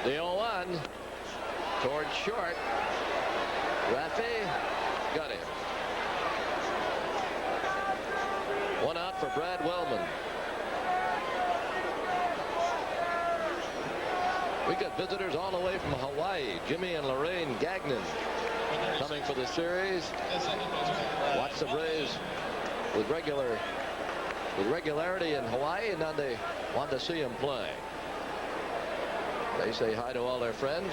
[SPEAKER 16] The 0-1 towards short. Raffy got him. 1 out for Brad Wellman. We got visitors all the way from Hawaii. Jimmy and Lorraine Gagnon coming for the series. Watch the Braves with regularity in Hawaii, and now they want to see him play. They say hi to all their friends.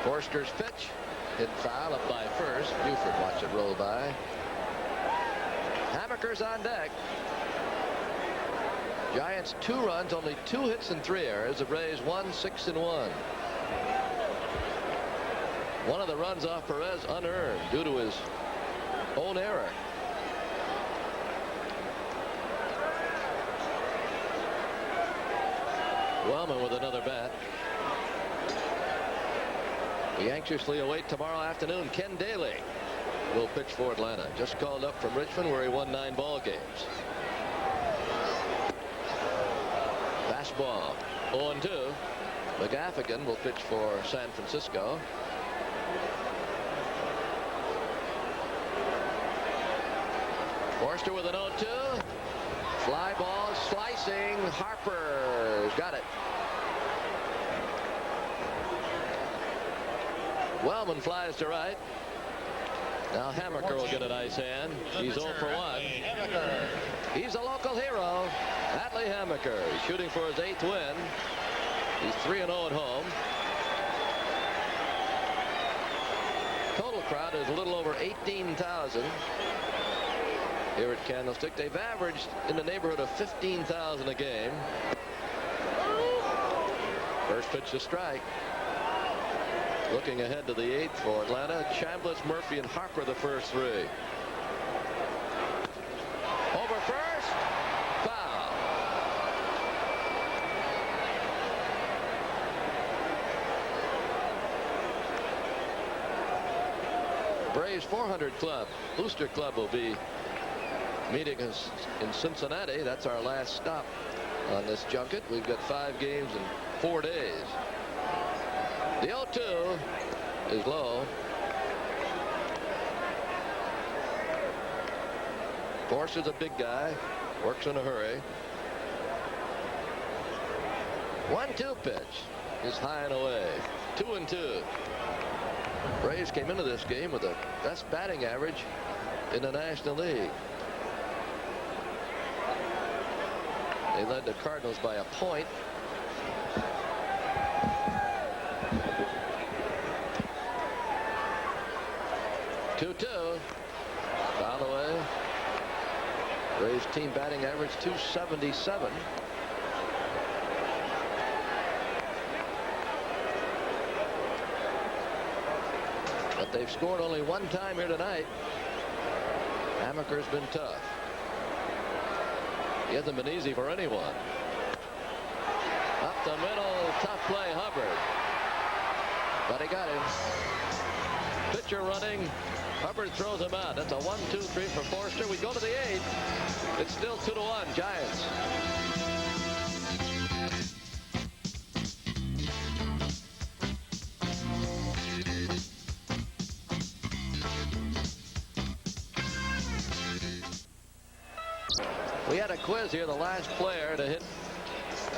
[SPEAKER 16] Forster's pitch hit foul up by first. Buford watch it roll by. Hamaker's on deck. Giants 2 runs, only 2 hits and 3 errors. The Braves 6-1. One of the runs off Perez unearned due to his own error. Wellman with another bat. We anxiously await tomorrow afternoon. Ken Daly will pitch for Atlanta. Just called up from Richmond, where he won 9 ball games. Fastball 0-2. McGaffigan will pitch for San Francisco. Forster with an 0-2. Fly ball slicing. Harper's got it. Wellman flies to right. Now Hamaker will get a nice hand. He's 0 for 1. He's a local hero. Atlee Hamaker. He's shooting for his 8th win. He's 3-0 at home. Total crowd is a little over 18,000 here at Candlestick. They've averaged in the neighborhood of 15,000 a game. First pitch to strike. Looking ahead to the 8th for Atlanta. Chambliss, Murphy, and Harper the first 3. Over first. Foul. Braves 400 Club, Booster Club will be meeting us in Cincinnati. That's our last stop on this junket. We've got 5 games in 4 days. The 0-2 is low. Forster's a big guy. Works in a hurry. 1-2 pitch is high and away. 2-2. Braves came into this game with the best batting average in the National League. They led the Cardinals by a point. Foul away. Braves team batting average 277. But they've scored only 1 time here tonight. Hamaker's been tough. He hasn't been easy for anyone. Up the middle, tough play, Hubbard. But he got him. Pitcher running. Hubbard throws him out. That's a 1-2-3 for Forster. We go to the 8th. It's still 2-1 Giants. We had a quiz here. The last player to hit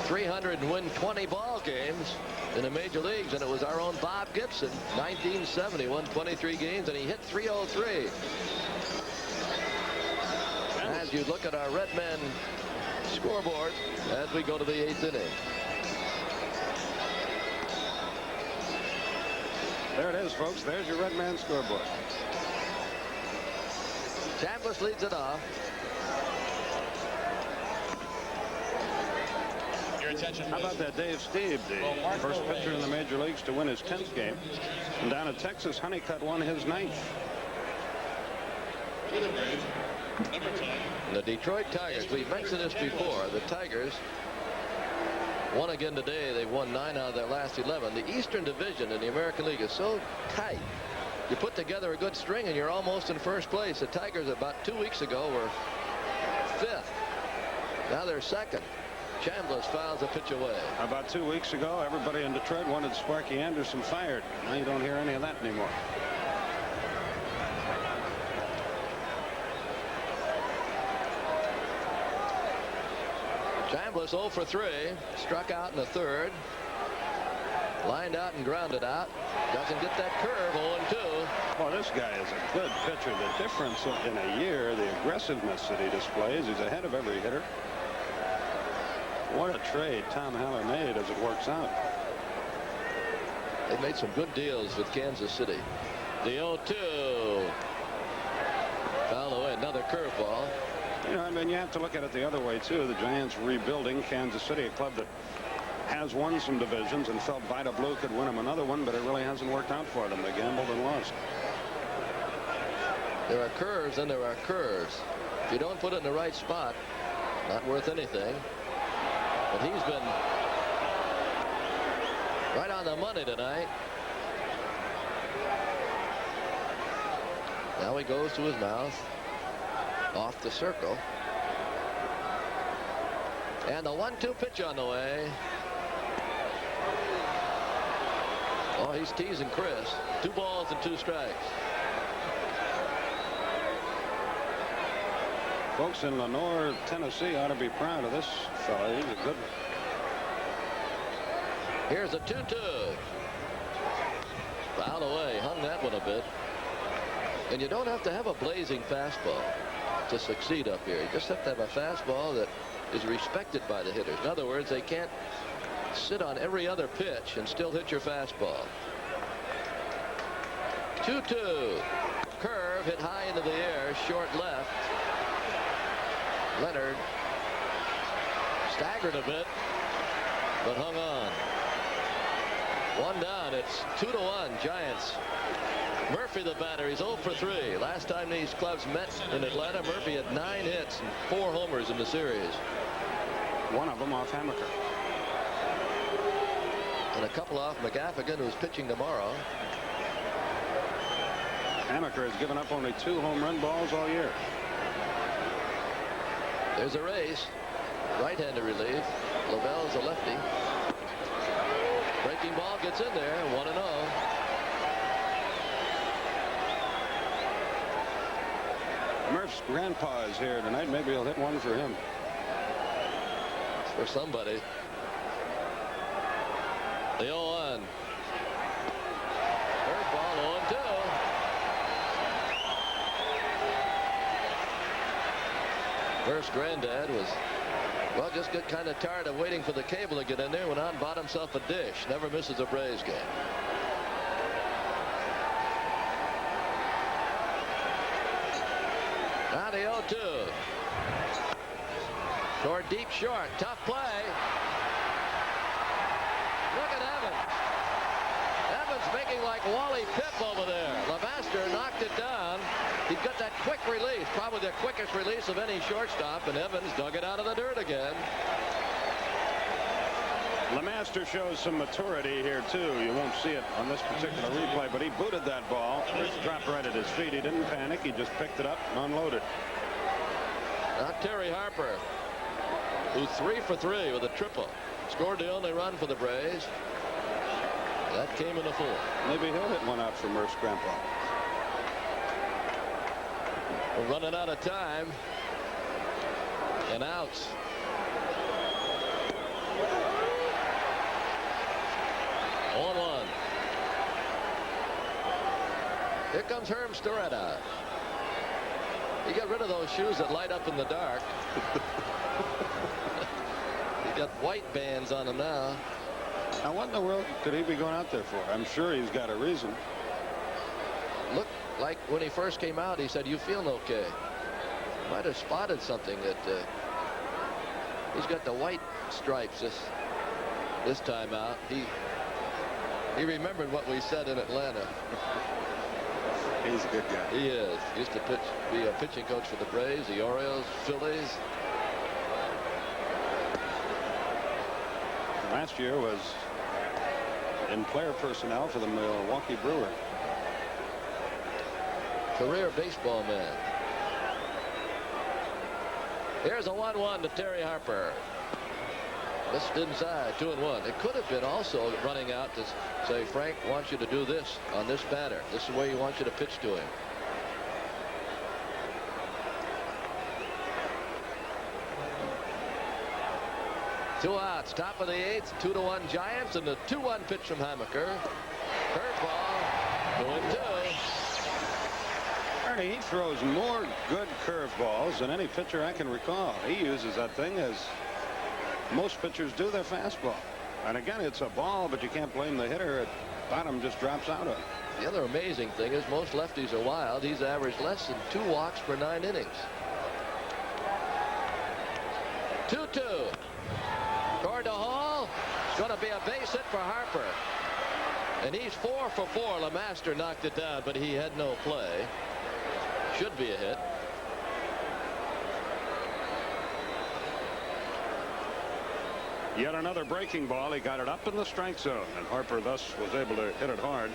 [SPEAKER 16] 300 and win 20 ball games in the major leagues, and it was our own Bob Gibson, 1970, won 23 games, and he hit 303. As you look at our Red Men scoreboard as we go to the 8th inning.
[SPEAKER 11] There it is, folks. There's your Red Man scoreboard.
[SPEAKER 16] Chambliss leads it off.
[SPEAKER 5] Your attention.
[SPEAKER 11] How about that Dave Steve, the first pitcher in the major leagues to win his 10th game. And down at Texas, Honeycutt won his 9th.
[SPEAKER 16] The Detroit Tigers, we've mentioned this before, the Tigers won again today. They won 9 out of their last 11. The Eastern Division in the American League is so tight. You put together a good string and you're almost in first place. The Tigers about 2 weeks ago were 5th. Now they're 2nd. Chambliss fouls a pitch away.
[SPEAKER 11] About 2 weeks ago, everybody in Detroit wanted Sparky Anderson fired. Now you don't hear any of that anymore.
[SPEAKER 16] Chambliss 0 for 3, struck out in the 3rd, lined out and grounded out. Doesn't get that curve. 0-2.
[SPEAKER 11] Well, this guy is a good pitcher. The difference in a year, the aggressiveness that he displays, he's ahead of every hitter. What a trade Tom Haller made as it works out.
[SPEAKER 16] They made some good deals with Kansas City. The 0-2. Foul away, another curveball.
[SPEAKER 11] You know, I mean, you have to look at it the other way, too. The Giants rebuilding. Kansas City, a club that has won some divisions and felt Vida Blue could win them another one, but it really hasn't worked out for them. They gambled and lost.
[SPEAKER 16] There are curves and there are curves. If you don't put it in the right spot, not worth anything. But he's been right on the money tonight. Now he goes to his mouth. Off the circle. And the 1-2 pitch on the way. Oh, he's teasing Chris. 2 balls and 2 strikes.
[SPEAKER 11] Folks in Lenoir, Tennessee ought to be proud of this fellow. He's a good one.
[SPEAKER 16] Here's a 2-2. Foul away. Hung that one a bit. And you don't have to have a blazing fastball to succeed up here. You just have to have a fastball that is respected by the hitters. In other words, they can't sit on every other pitch and still hit your fastball. 2-2. Curve hit high into the air, short left. Leonard staggered a bit, but hung on. 1 down. It's 2-1 Giants. Murphy, the batter, he's 0 for 3. Last time these clubs met in Atlanta, Murphy had 9 hits and 4 homers in the series.
[SPEAKER 11] One of them off Hamaker.
[SPEAKER 16] And a couple off McGaffigan, who's pitching tomorrow.
[SPEAKER 11] Hamaker has given up only 2 home run balls all year.
[SPEAKER 16] There's a race. Right-handed relief. Lavell's a lefty. Breaking ball gets in there. 1-0.
[SPEAKER 11] Murph's grandpa is here tonight. Maybe he'll hit one for him.
[SPEAKER 16] For somebody. The 0-1. Third ball, 0-2. First granddad was, well, just got kind of tired of waiting for the cable to get in there. Went out and bought himself a dish. Never misses a Braves game. Now the 0-2. Toward deep short. Tough play. Look at Evans. Evans making like Wally Pipp over there. Lemaster knocked it down. He's got that quick release. Probably the quickest release of any shortstop. And Evans dug it out of the dirt again.
[SPEAKER 11] Lemaster shows some maturity here, too. You won't see it on this particular replay, but he booted that ball. It dropped right at his feet. He didn't panic. He just picked it up and unloaded.
[SPEAKER 16] Now Terry Harper, who's 3 for 3 with a triple. Scored the only run for the Braves. That came in the 4th.
[SPEAKER 11] Maybe he'll hit one out for Murph's grandpa.
[SPEAKER 16] We're running out of time. And outs. 0-1. Here comes Herm Storetta. He got rid of those shoes that light up in the dark. He got white bands on them now.
[SPEAKER 11] Now, what in the world could he be going out there for? I'm sure he's got a reason.
[SPEAKER 16] Looked like when he first came out, he said, "You feeling okay?" Might have spotted something that he's got the white stripes this time out. He remembered what we said in Atlanta.
[SPEAKER 11] He's a good guy.
[SPEAKER 16] He is. He used to be a pitching coach for the Braves, the Orioles, Phillies.
[SPEAKER 11] Last year was in player personnel for the Milwaukee Brewers.
[SPEAKER 16] Career baseball man. Here's a 1-1 to Terry Harper. This inside, 2-1. It could have been also running out to say, Frank wants you to do this on this batter. This is the way he wants you to pitch to him. Two outs, top of the eighth, 2-1 Giants, and the 2-1 pitch from Hamaker. Curveball, 2-2.
[SPEAKER 11] Ernie, he throws more good curveballs than any pitcher I can recall. He uses that thing as most pitchers do their fastball. And again, it's a ball, but you can't blame the hitter. At bottom just drops out of it.
[SPEAKER 16] The other amazing thing is most lefties are wild. He's averaged less than 2 walks per 9 innings. 2-2. Toward the hall. It's going to be a base hit for Harper. And he's 4 for 4. LeMaster knocked it down, but he had no play. Should be a hit.
[SPEAKER 11] Yet another breaking ball. He got it up in the strike zone, and Harper thus was able to hit it hard.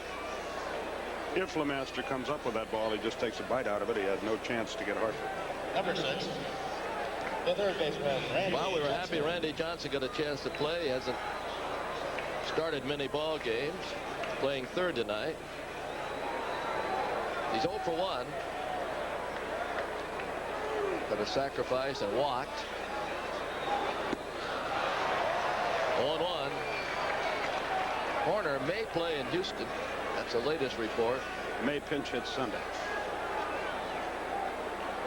[SPEAKER 11] If LeMaster comes up with that ball, he just takes a bite out of it. He had no chance to get Harper.
[SPEAKER 5] Number 6, the third baseman, Randy
[SPEAKER 16] Well, we were
[SPEAKER 5] Johnson.
[SPEAKER 16] happy Randy Johnson got a chance to play. He hasn't started many ball games. Playing third tonight. He's 0 for 1. Got a sacrifice and walked. 0-1. Horner may play in Houston. That's the latest report.
[SPEAKER 11] May pinch hit Sunday.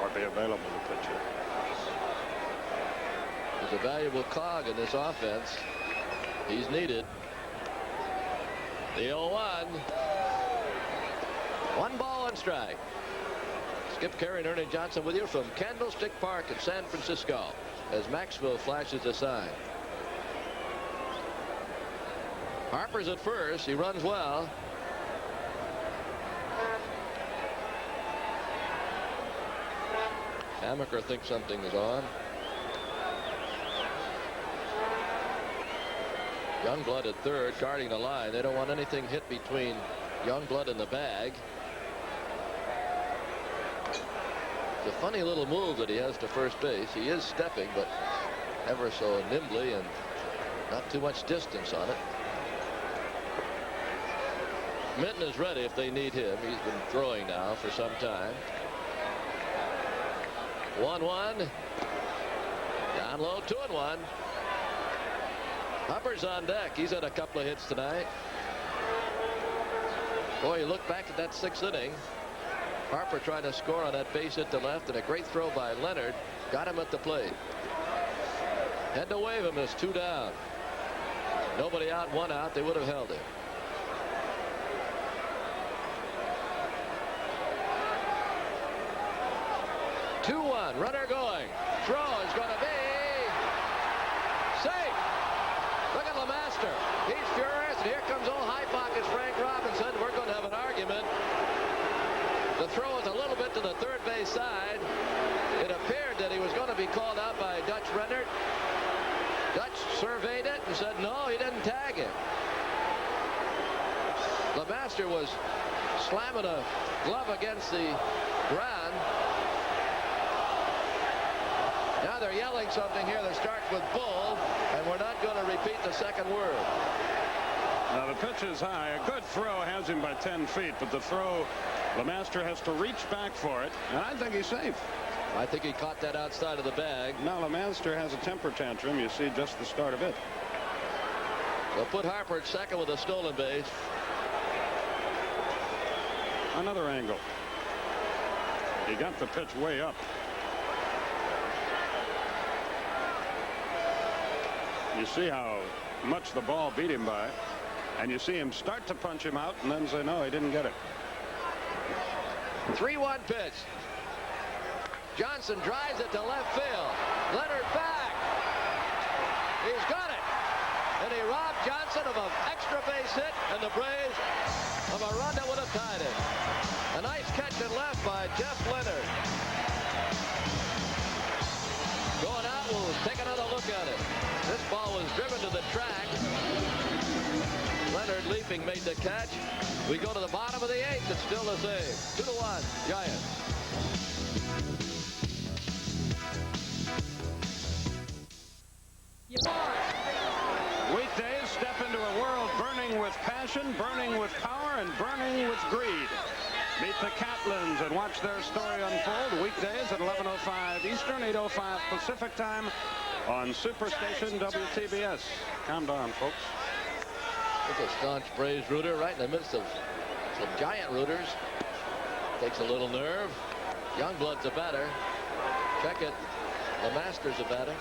[SPEAKER 11] Or be available to pitch it.
[SPEAKER 16] He's a valuable cog in this offense. He's needed. The 0-1. 1 ball, 1 strike. Skip Carey and Ernie Johnson with you from Candlestick Park in San Francisco as Maxwell flashes a sign. Harper's at first. He runs well. Hamaker thinks something is on. Youngblood at third, guarding the line. They don't want anything hit between Youngblood and the bag. It's a funny little move that he has to first base. He is stepping, but ever so nimbly and not too much distance on it. Minton is ready if they need him. He's been throwing now for some time. 1-1. Down low, 2-1. Harper's on deck. He's had a couple of hits tonight. Boy, you look back at that 6th inning. Harper trying to score on that base hit to left, and a great throw by Leonard got him at the plate. Had to wave him as 2 down. Nobody out, 1 out. They would have held him. Runner going. Throw is going to be safe. Look at LeMaster. He's furious, and here comes old high pockets Frank Robinson. We're going to have an argument. The throw is a little bit to the third base side. It appeared that he was going to be called out by Dutch Rennert. Dutch surveyed it and said no, he didn't tag him. LeMaster was slamming a glove against the ground. Now they're yelling something here that starts with bull, and we're not going to repeat the second word.
[SPEAKER 11] Now the pitch is high. A good throw has him by 10 feet, but the throw, LeMaster has to reach back for it, and I think he's safe.
[SPEAKER 16] I think he caught that outside of the bag.
[SPEAKER 11] Now LeMaster has a temper tantrum. You see just the start of it.
[SPEAKER 16] They'll put Harper at second with a stolen base.
[SPEAKER 11] Another angle. He got the pitch way up. You see how much the ball beat him by. And you see him start to punch him out and then say, no, he didn't get it.
[SPEAKER 16] 3-1 pitch. Johnson drives it to left field. Leonard back. He's got it. And he robbed Johnson of an extra base hit, and the Braves of a run that would have tied it. A nice catch at left by Jeff Leonard. Going out, we'll take another look at it. This ball was driven to the track. Leonard leaping made the catch. We go to the bottom of the 8th. It's still the same. 2-1 Giants.
[SPEAKER 11] Weekdays step into a world burning with passion, burning with power, and burning with greed. Meet the Catlins and watch their story unfold. Weekdays at 11:05 Eastern, 8:05 Pacific time on Superstation WTBS. Calm down, folks.
[SPEAKER 16] There's a staunch Braves rooter right in the midst of some Giant rooters. Takes a little nerve. Youngblood's a batter. Check it. LeMaster's a batter.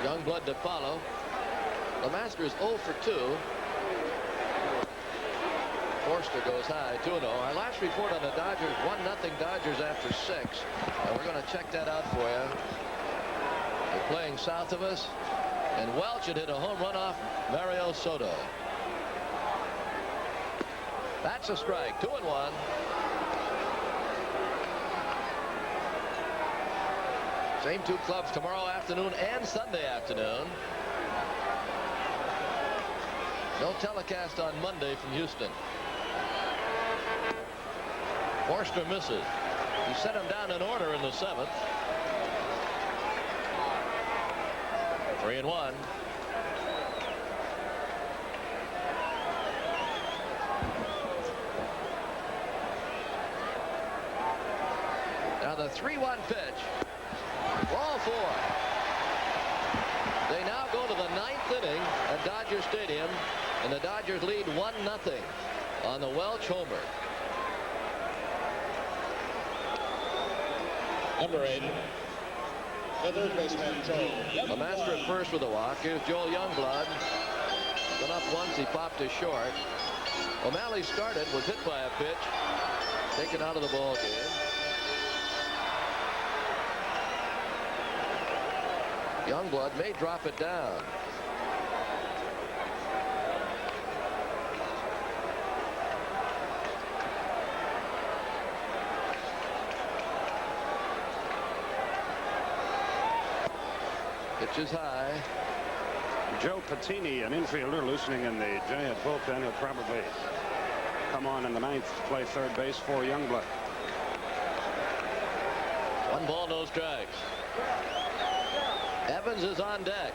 [SPEAKER 16] Youngblood to follow. LeMaster is 0 for 2. Forster goes high, 2-0. Our last report on the Dodgers, 1-0 Dodgers after 6. And we're going to check that out for you. They're playing south of us. And Welch had hit a home run off Mario Soto. That's a strike. 2-1. Same two clubs tomorrow afternoon and Sunday afternoon. No telecast on Monday from Houston. Forster misses. He set him down in order in the 7th. 3-1. Now the 3-1 pitch. Ball 4. They now go to the 9th inning at Dodger Stadium, and the Dodgers lead 1-0 on the Welch homer.
[SPEAKER 5] Number 8. The third baseman, Joel.
[SPEAKER 16] LeMaster at first with a walk. Here's Joel Youngblood. Went up once, he popped to short. O'Malley started, was hit by a pitch, taken out of the ball game. Youngblood may drop it down. Pitch is high.
[SPEAKER 11] Joe Patini, an infielder, loosening in the Giant bullpen. He'll probably come on in the 9th to play third base for Youngblood.
[SPEAKER 16] 1 ball, no strikes. Evans is on deck.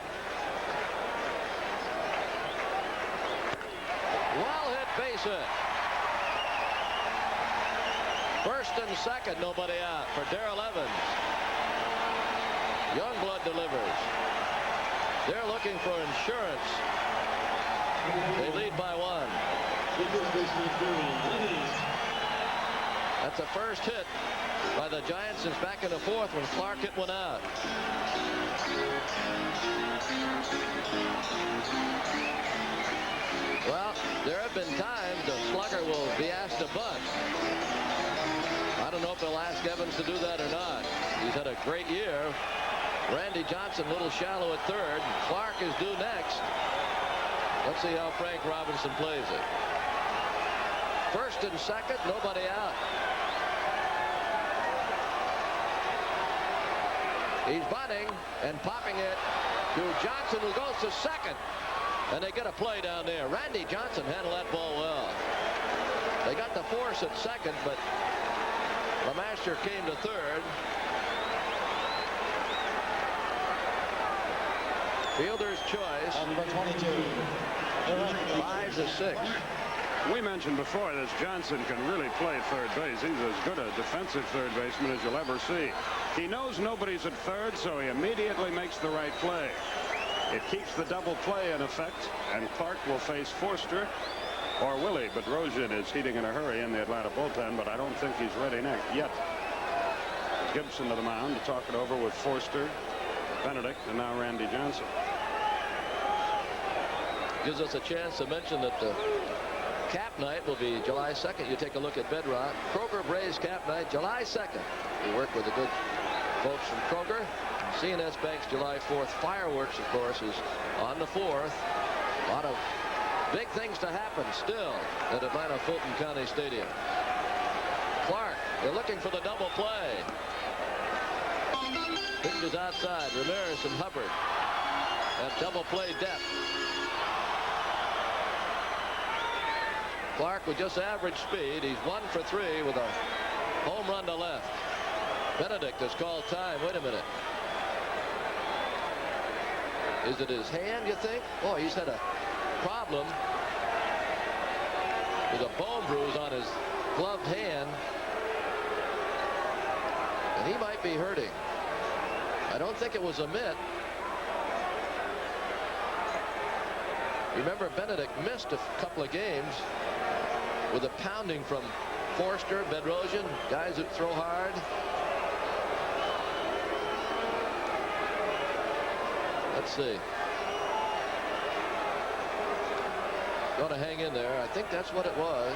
[SPEAKER 16] Well hit base hit. First and second, nobody out for Darrell Evans. Youngblood delivers. They're looking for insurance. They lead by 1. That's the first hit by the Giants since back in the 4th when Clark hit one out. Well, there have been times the slugger will be asked to bunt. I don't know if they'll ask Evans to do that or not. He's had a great year. Randy Johnson a little shallow at third. Clark is due next. Let's see how Frank Robinson plays it. First and second, nobody out. He's bunting and popping it to Johnson, who goes to second. And they get a play down there. Randy Johnson handled that ball well. They got the force at second, but LeMaster came to third. Fielder's choice.
[SPEAKER 5] Number 22.
[SPEAKER 16] 5-6.
[SPEAKER 11] We mentioned before that Johnson can really play third base. He's as good a defensive third baseman as you'll ever see. He knows nobody's at third, so he immediately makes the right play. It keeps the double play in effect, and Clark will face Forster or Willie. Bedrosian is heating in a hurry in the Atlanta bullpen, but I don't think he's ready yet. Gibson to the mound to talk it over with Forster, Benedict, and now Randy Johnson.
[SPEAKER 16] Gives us a chance to mention that the cap night will be July 2nd. You take a look at Bedrock. Kroger Braves cap night, July 2nd. We work with the good folks from Kroger. CNS Bank's July 4th. Fireworks, of course, is on the 4th. A lot of big things to happen still at Atlanta Fulton County Stadium. Clark, they're looking for the double play. Pitches outside. Ramirez and Hubbard have double play depth. Clark with just average speed. He's 1 for 3 with a home run to left. Benedict has called time. Wait a minute. Is it his hand, you think? Oh, he's had a problem with a bone bruise on his gloved hand. And he might be hurting. I don't think it was a mitt. Remember, Benedict missed a couple of games with a pounding from Forster, Bedrosian, guys that throw hard. Let's see. Going to hang in there. I think that's what it was.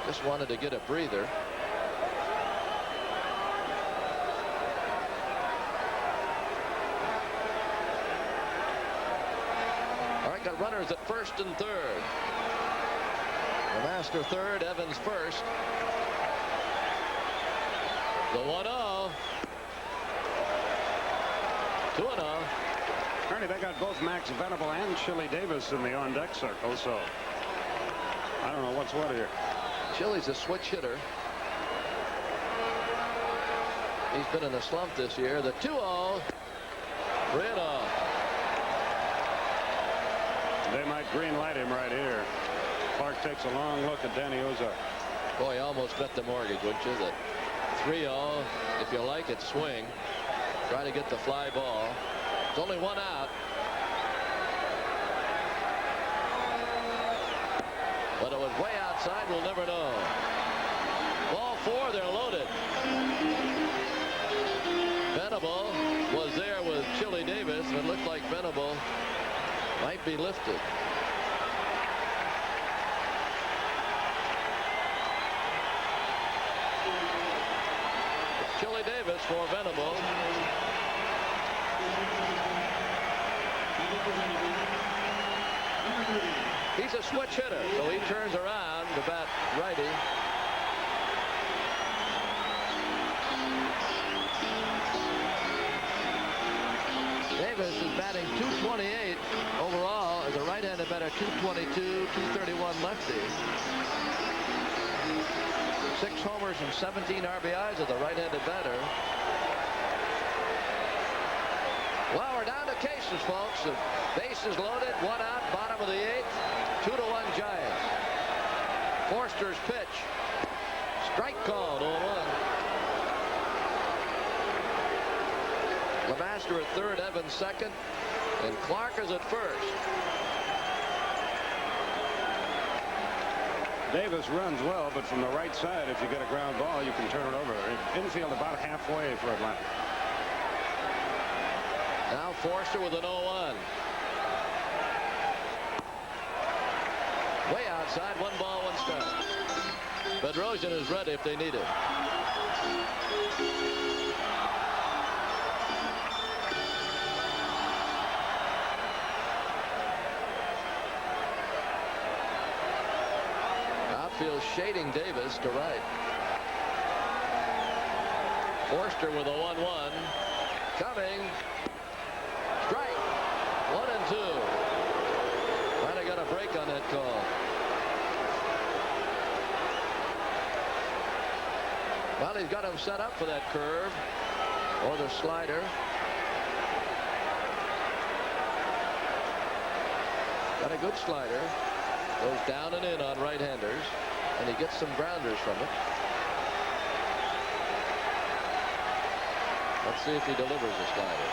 [SPEAKER 16] Just wanted to get a breather. Got runners at first and third. LeMaster third, Evans first. The 1-0. 2-0.
[SPEAKER 11] Ernie, they got both Max Venable and Chili Davis in the on-deck circle, so I don't know what's what here.
[SPEAKER 16] Chili's a switch hitter. He's been in a slump this year. The 2-0. Reno.
[SPEAKER 11] They might green light him right here. Clark takes a long look at Danny Ozark.
[SPEAKER 16] Boy, almost bet the mortgage, wouldn't you? That 3-0, if you like it, swing. Try to get the fly ball. It's only 1 out. But it was way outside. We'll never know. Ball 4, they're loaded. Venable was there with Chili Davis, and it looked like Venable might be lifted. It's Chili Davis for Venable. He's a switch hitter, so he turns around to bat righty. Davis is batting .228 overall as a right-handed batter, .222, .231 lefty. 6 homers and 17 RBIs as a right-handed batter. Well, we're down to cases, folks. The bases loaded, 1 out, bottom of the 8th, 2-1 Giants. Forster's pitch. Strike called, 0-1. LeMaster at third, Evans second, and Clark is at first.
[SPEAKER 11] Davis runs well, but from the right side, if you get a ground ball, you can turn it over. Infield about halfway for Atlanta.
[SPEAKER 16] Now Forster with an 0-1. Way outside, 1 ball, 1 strike. Bedrosian is ready if they need it. Outfield shading Davis to right. Forster with a 1-1. Coming. Strike. 1 and 2. Might have got a break on that call. Well, he's got him set up for that curve or the slider. Got a good slider. Goes down and in on right-handers, and he gets some grounders from it. Let's see if he delivers the slider.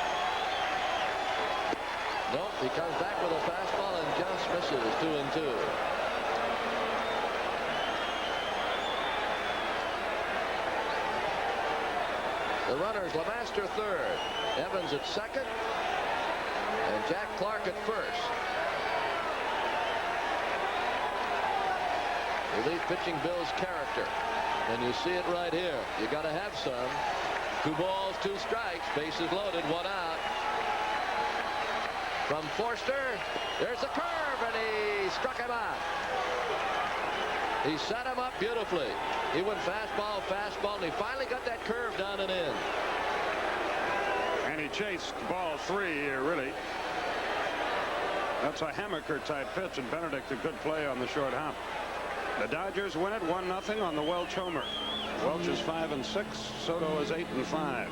[SPEAKER 16] Nope, he comes back with a fastball and just misses. 2-2. The runners, Lemaster third, Evans at second, and Jack Clark at first. Relief pitching builds character, and you see it right here. You got to have some. 2 balls, 2 strikes, bases loaded, 1 out. From Forster, there's the curve, and he struck him out. He set him up beautifully. He went fastball, fastball, and he finally got that curve down and in.
[SPEAKER 11] And he chased ball 3 here, really. That's a Hamaker type pitch, and Benedict a good play on the short hop. The Dodgers win it 1-0 on the Welch homer. Welch is 5-6. Soto is 8-5.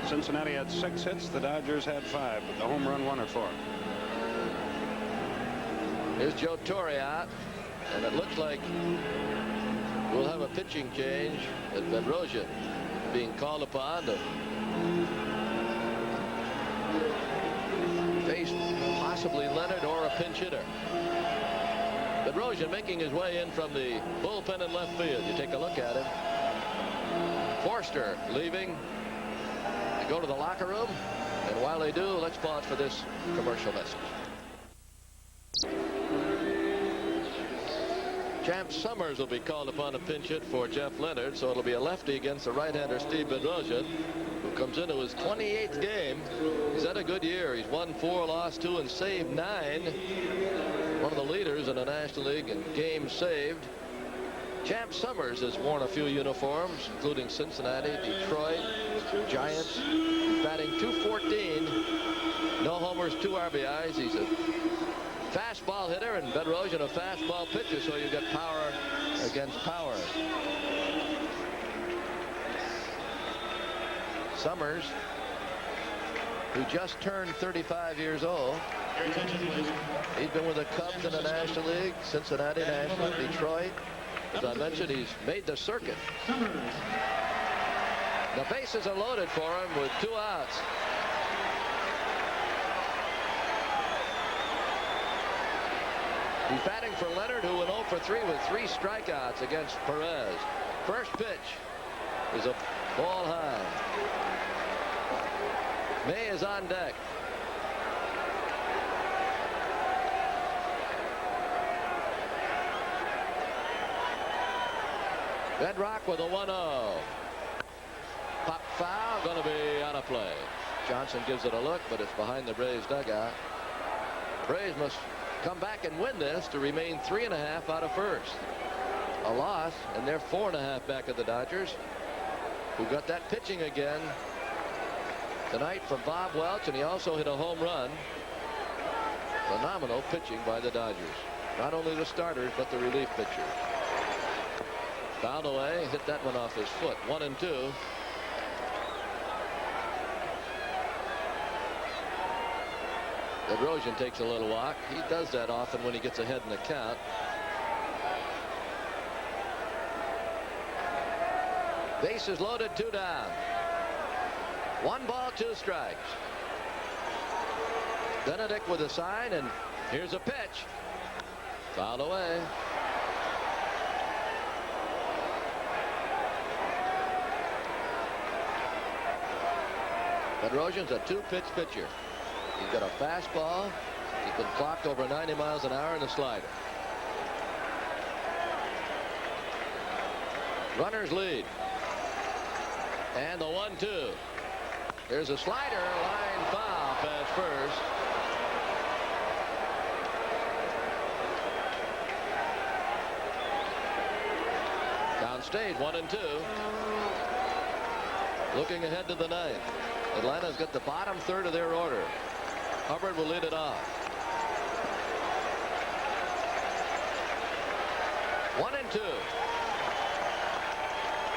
[SPEAKER 11] Cincinnati had 6 hits. The Dodgers had 5, but the home run won it for him.
[SPEAKER 16] Here's Joe Torre out, and it looks like we'll have a pitching change at Bedrosian being called upon to face possibly Leonard or a pinch hitter. Bedrosian making his way in from the bullpen in left field. You take a look at him. Forster leaving to go to the locker room, and while they do, let's pause for this commercial message. Champ Summers will be called upon to pinch hit for Jeff Leonard, so it'll be a lefty against the right-hander Steve Bedrosian, who comes into his 28th game. He's had a good year. He's won 4, lost 2, and saved 9. One of the leaders in the National League in games saved. Champ Summers has worn a few uniforms, including Cincinnati, Detroit, Giants. He's batting .214. No homers, 2 RBIs. He's a fastball hitter, and Bedrosian a fastball pitcher, so you get power against power. Summers, who just turned 35 years old. He's been with the Cubs in the National League, Cincinnati National, Detroit. As I mentioned, he's made the circuit. The bases are loaded for him with 2 outs. He's batting for Leonard, who went 0 for 3 with 3 strikeouts against Perez. First pitch is a ball high. May is on deck. Bedrock with a 1-0. Pop foul, going to be out of play. Johnson gives it a look, but it's behind the Braves dugout. Braves must come back and win this to remain 3.5 out of first. A loss, and they're 4.5 back of the Dodgers, who got that pitching again tonight from Bob Welch, and he also hit a home run. Phenomenal pitching by the Dodgers. Not only the starters, but the relief pitchers. Fouled away, hit that one off his foot. 1-2. Bedrosian takes a little walk. He does that often when he gets ahead in the count. Bases loaded, 2 down. 1 ball, 2 strikes. Benedict with a sign, and here's a pitch. Fouled away. Bedrosian's a 2-pitch pitcher. He's got a fastball. He's been clocked over 90 miles an hour in the slider. Runners lead. And the 1-2. There's a slider, line foul past first. Downstage, 1-2. Looking ahead to the 9th. Atlanta's got the bottom third of their order. Hubbard will lead it off. 1-2.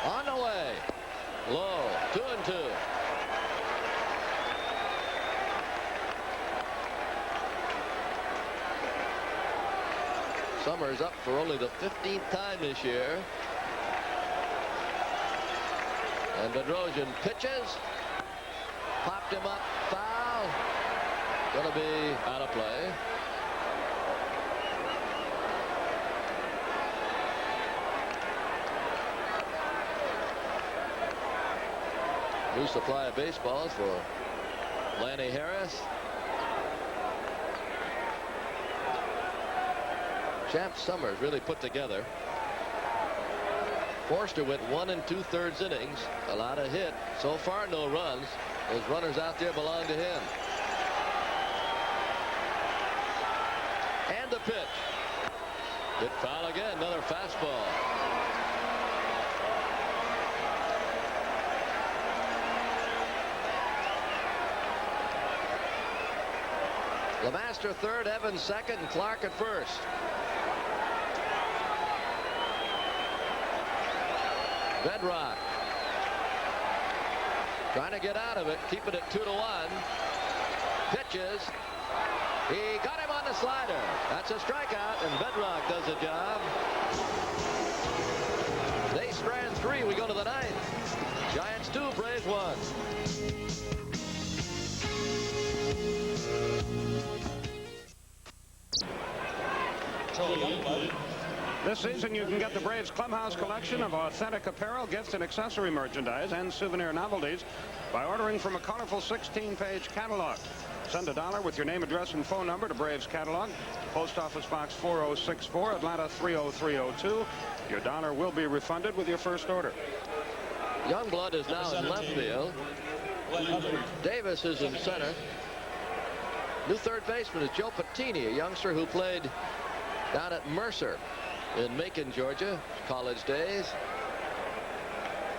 [SPEAKER 16] On the way. Low. 2-2. Summers up for only the 15th time this year. And Bedrosian pitches. Popped him up. Foul. Going to be out of play. New supply of baseballs for Lanny Harris. Champ Summers really put together. Forster went 1 2/3 innings. A lot of hit. So far, no runs. Those runners out there belong to him. And the pitch. Hit foul again. Another fastball. LeMaster third, Evans second, and Clark at first. Bedrock trying to get out of it, keeping it 2-1. Pitches. He got him on the slider. That's a strikeout, and Bedrock does the job. They strand 3. We go to the 9th. Giants 2, Braves 1.
[SPEAKER 11] This season, you can get the Braves Clubhouse collection of authentic apparel, gifts, and accessory merchandise and souvenir novelties by ordering from a colorful 16-page catalog. Send $1 with your name, address, and phone number to Braves Catalog, Post Office Box 4064, Atlanta 30302. Your $1 will be refunded with your first order.
[SPEAKER 16] Youngblood is now in left field. Davis is in center. New third baseman is Joe Patini, a youngster who played down at Mercer in Macon, Georgia, college days.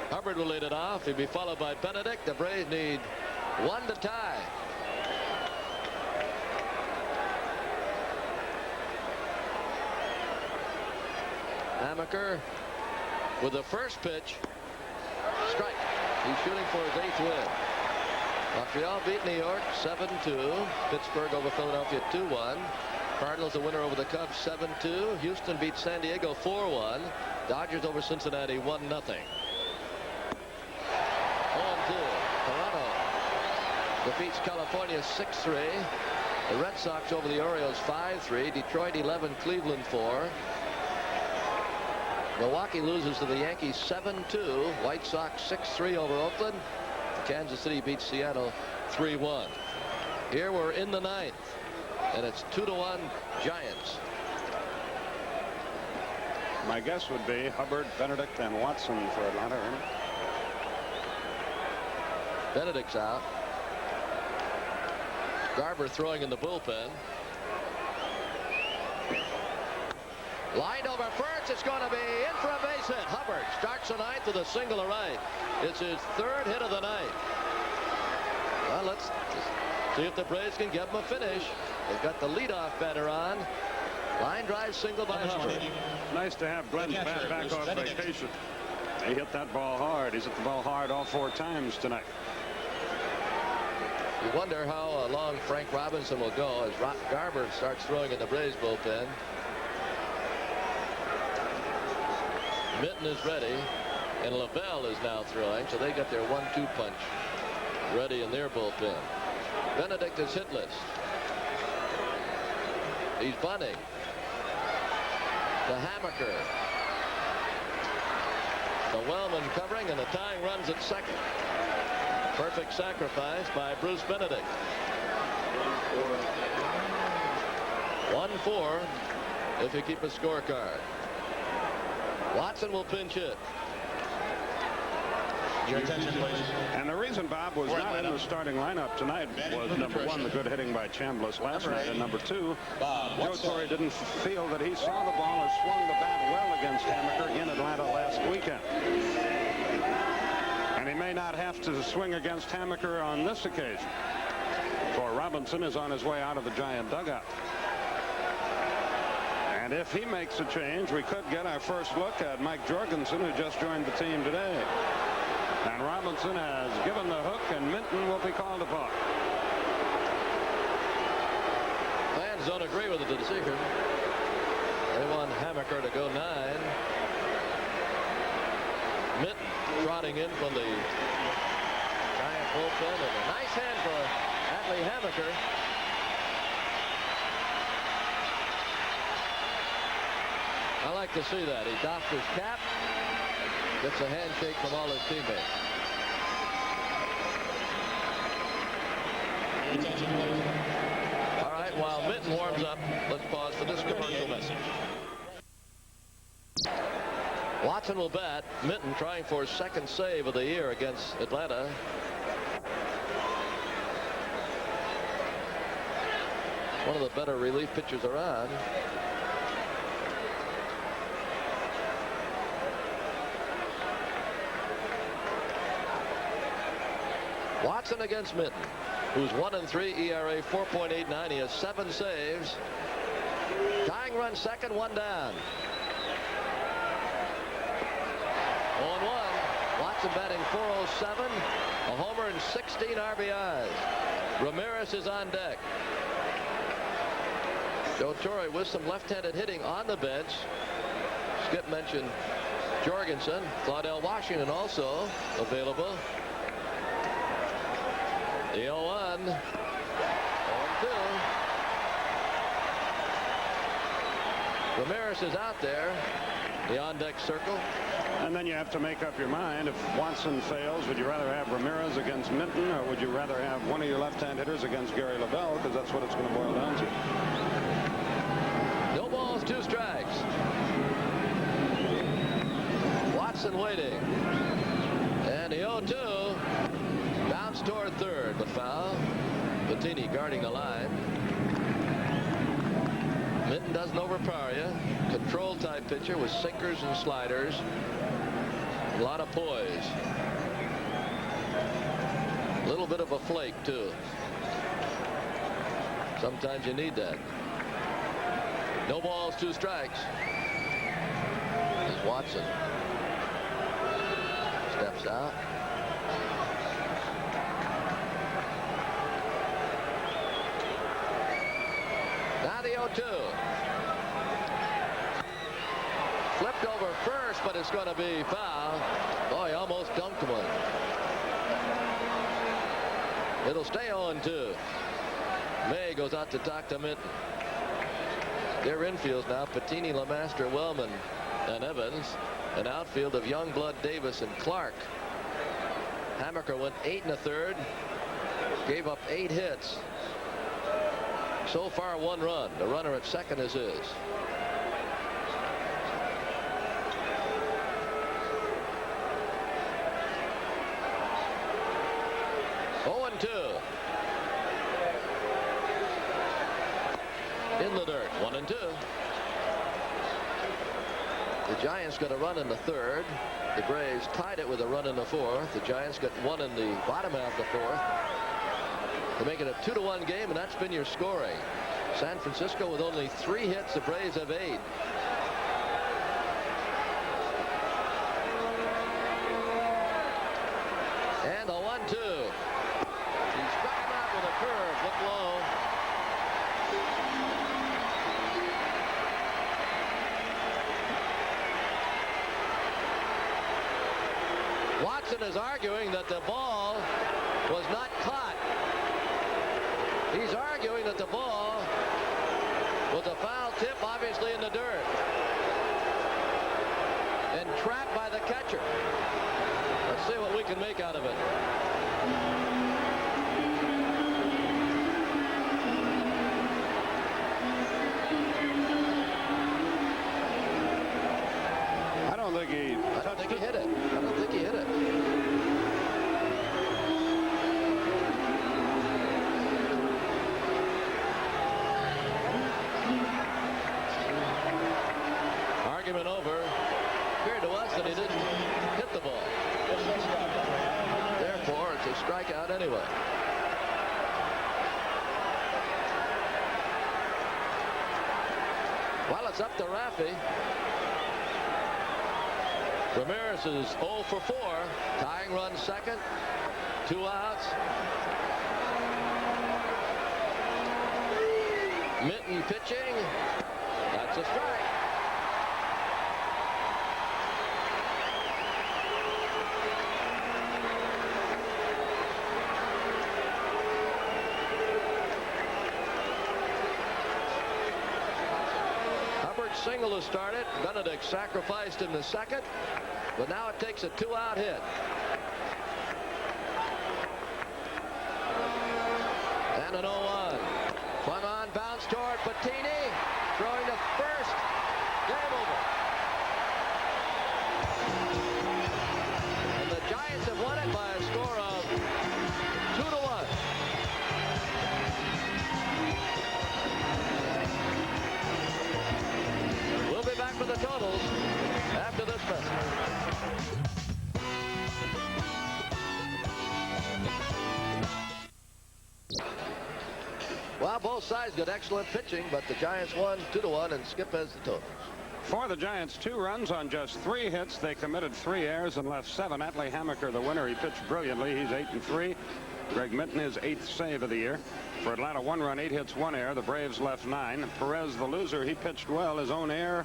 [SPEAKER 16] Hubbard will lead it off. He'll be followed by Benedict. The Braves need 1 to tie. Amaker with the first pitch. Strike. He's shooting for his 8th win. Montreal beat New York 7-2. Pittsburgh over Philadelphia 2-1. Cardinals a winner over the Cubs 7-2. Houston beat San Diego 4-1. Dodgers over Cincinnati 1-0. 0-2. Toronto defeats California 6-3. The Red Sox over the Orioles 5-3. Detroit 11, Cleveland 4. Milwaukee loses to the Yankees 7-2. White Sox 6-3 over Oakland. Kansas City beats Seattle 3-1. Here we're in the 9th. And it's 2-1 Giants.
[SPEAKER 11] My guess would be Hubbard, Benedict, and Watson for Atlanta.
[SPEAKER 16] Benedict's out. Garber throwing in the bullpen. Lined over first. It's going to be in for a base hit. Hubbard starts the 9th with a single to right. It's his 3rd hit of the night. Well, let's see if the Braves can get him a finish. They've got the leadoff batter on. Line drive single by Hubbard.
[SPEAKER 11] Nice to have Glenn's bat back off vacation. He hit that ball hard. He's hit the ball hard all 4 times tonight.
[SPEAKER 16] You wonder how long Frank Robinson will go as Garber starts throwing in the Braves bullpen. Minton is ready, and Lavelle is now throwing, so they got their 1-2 punch ready in their bullpen. Benedict is hitless. He's bunting. To Hamaker. The Wellman covering, and the tying runs at second. Perfect sacrifice by Bruce Benedict. 1-4 if you keep a scorecard. Watson will pinch hit.
[SPEAKER 11] Your attention, please. And the reason Bob was not in the starting lineup tonight was, number 1, the good hitting by Chambliss last night, and number 2, Joe Torre didn't feel that he saw the ball or swung the bat well against Hamaker in Atlanta last weekend. And he may not have to swing against Hamaker on this occasion, for Robinson is on his way out of the Giant dugout. And if he makes a change, we could get our first look at Mike Jorgensen, who just joined the team today. And Robinson has given the hook, and Minton will be called upon.
[SPEAKER 16] Fans don't agree with the decision. They want Hamaker to go 9. Minton trotting in from the Giants bullpen, and a nice hand for Atlee Hammaker. I like to see that. He doffs his cap, gets a handshake from all his teammates. All right, while Minton warms up, let's pause for this commercial message. Watson will bat. Minton trying for his second save of the year against Atlanta. One of the better relief pitchers around. Watson against Minton, who's 1-3, ERA 4.89. He has 7 saves. Tying run second, 1 down. 0-1. Watson batting .407, a homer and 16 RBIs. Ramirez is on deck. Joe Torre with some left-handed hitting on the bench. Skip mentioned Jorgensen. Claudell Washington also available. The 0-1. 0-2. Ramirez is out there. The on-deck circle.
[SPEAKER 11] And then you have to make up your mind. If Watson fails, would you rather have Ramirez against Minton, or would you rather have one of your left-hand hitters against Gary LaBelle? Because that's what it's going to boil down to.
[SPEAKER 16] No balls, 2 strikes. Watson waiting. And the 0-2. Bounce toward third, but foul. Bettini guarding the line. Minton doesn't overpower you. Control type pitcher with sinkers and sliders. A lot of poise. A little bit of a flake too. Sometimes you need that. No balls, 2 strikes. As Watson steps out. Now the 0-2. Flipped over first, but it's going to be foul. Oh, he almost dunked one. It'll stay 0-2. May goes out to talk to Minton. Their infields now, Bettini, LeMaster, Wellman, and Evans. An outfield of Youngblood, Davis, and Clark. Hammaker went 8 1/3. Gave up 8 hits. So far, 1 run. The runner at second is his. In the dirt, 1-2. The Giants got a run in the 3rd. The Braves tied it with a run in the 4th. The Giants got 1 in the bottom half of the 4th to make it a 2-1 game, and that's been your scoring. San Francisco with only 3 hits. The Braves have 8. And a 1-2. He struck him out with a curve, looked low. Watson is arguing that the ball was not caught. He's arguing that the ball was a foul tip, obviously in the dirt, and trapped by the catcher. Let's see what we can make out of it.
[SPEAKER 11] I don't think he
[SPEAKER 16] hit it. I don't think he hit it. Argument over. Appeared to us that he didn't hit the ball. Therefore, it's a strikeout anyway. Well, it's up to Raffy. Ramirez is 0 for 4. Tying run second. 2 outs. Minton pitching. That's a strike. single to start it. Benedict sacrificed in the second, but now it takes a 2-out hit. And an 0-1. Swung on, bounce toward Bettini. Throwing to first. Game over. And the Giants have won it by a score of 2-1. We'll be back with the totals after this message. Well, both sides got excellent pitching, but the Giants won 2-1, and Skip has the totals.
[SPEAKER 11] For the Giants, 2 runs on just 3 hits. They committed 3 errors and left 7. Atlee Hammaker, the winner, he pitched brilliantly. He's 8-3. Greg Minton, his 8th save of the year. For Atlanta, 1 run, 8 hits, 1 error. The Braves left 9. Perez, the loser, he pitched well. His own error,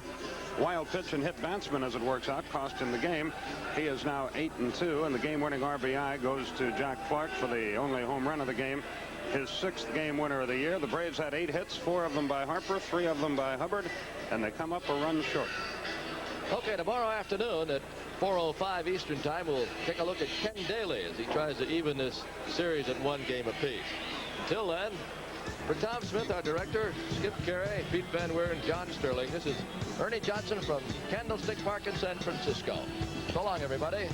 [SPEAKER 11] wild pitch, and hit batsman, as it works out, cost him the game. He is now 8-2, and the game-winning RBI goes to Jack Clark for the only home run of the game. His 6th game winner of the year. The Braves had 8 hits, 4 of them by Harper, 3 of them by Hubbard, and they come up a run short.
[SPEAKER 16] Okay, tomorrow afternoon at 4:05 Eastern Time, we'll take a look at Ken Daly as he tries to even this series at 1 game apiece. Until then, for Tom Smith, our director, Skip Carey, Pete Van Weer, and John Sterling, this is Ernie Johnson from Candlestick Park in San Francisco. So long, everybody.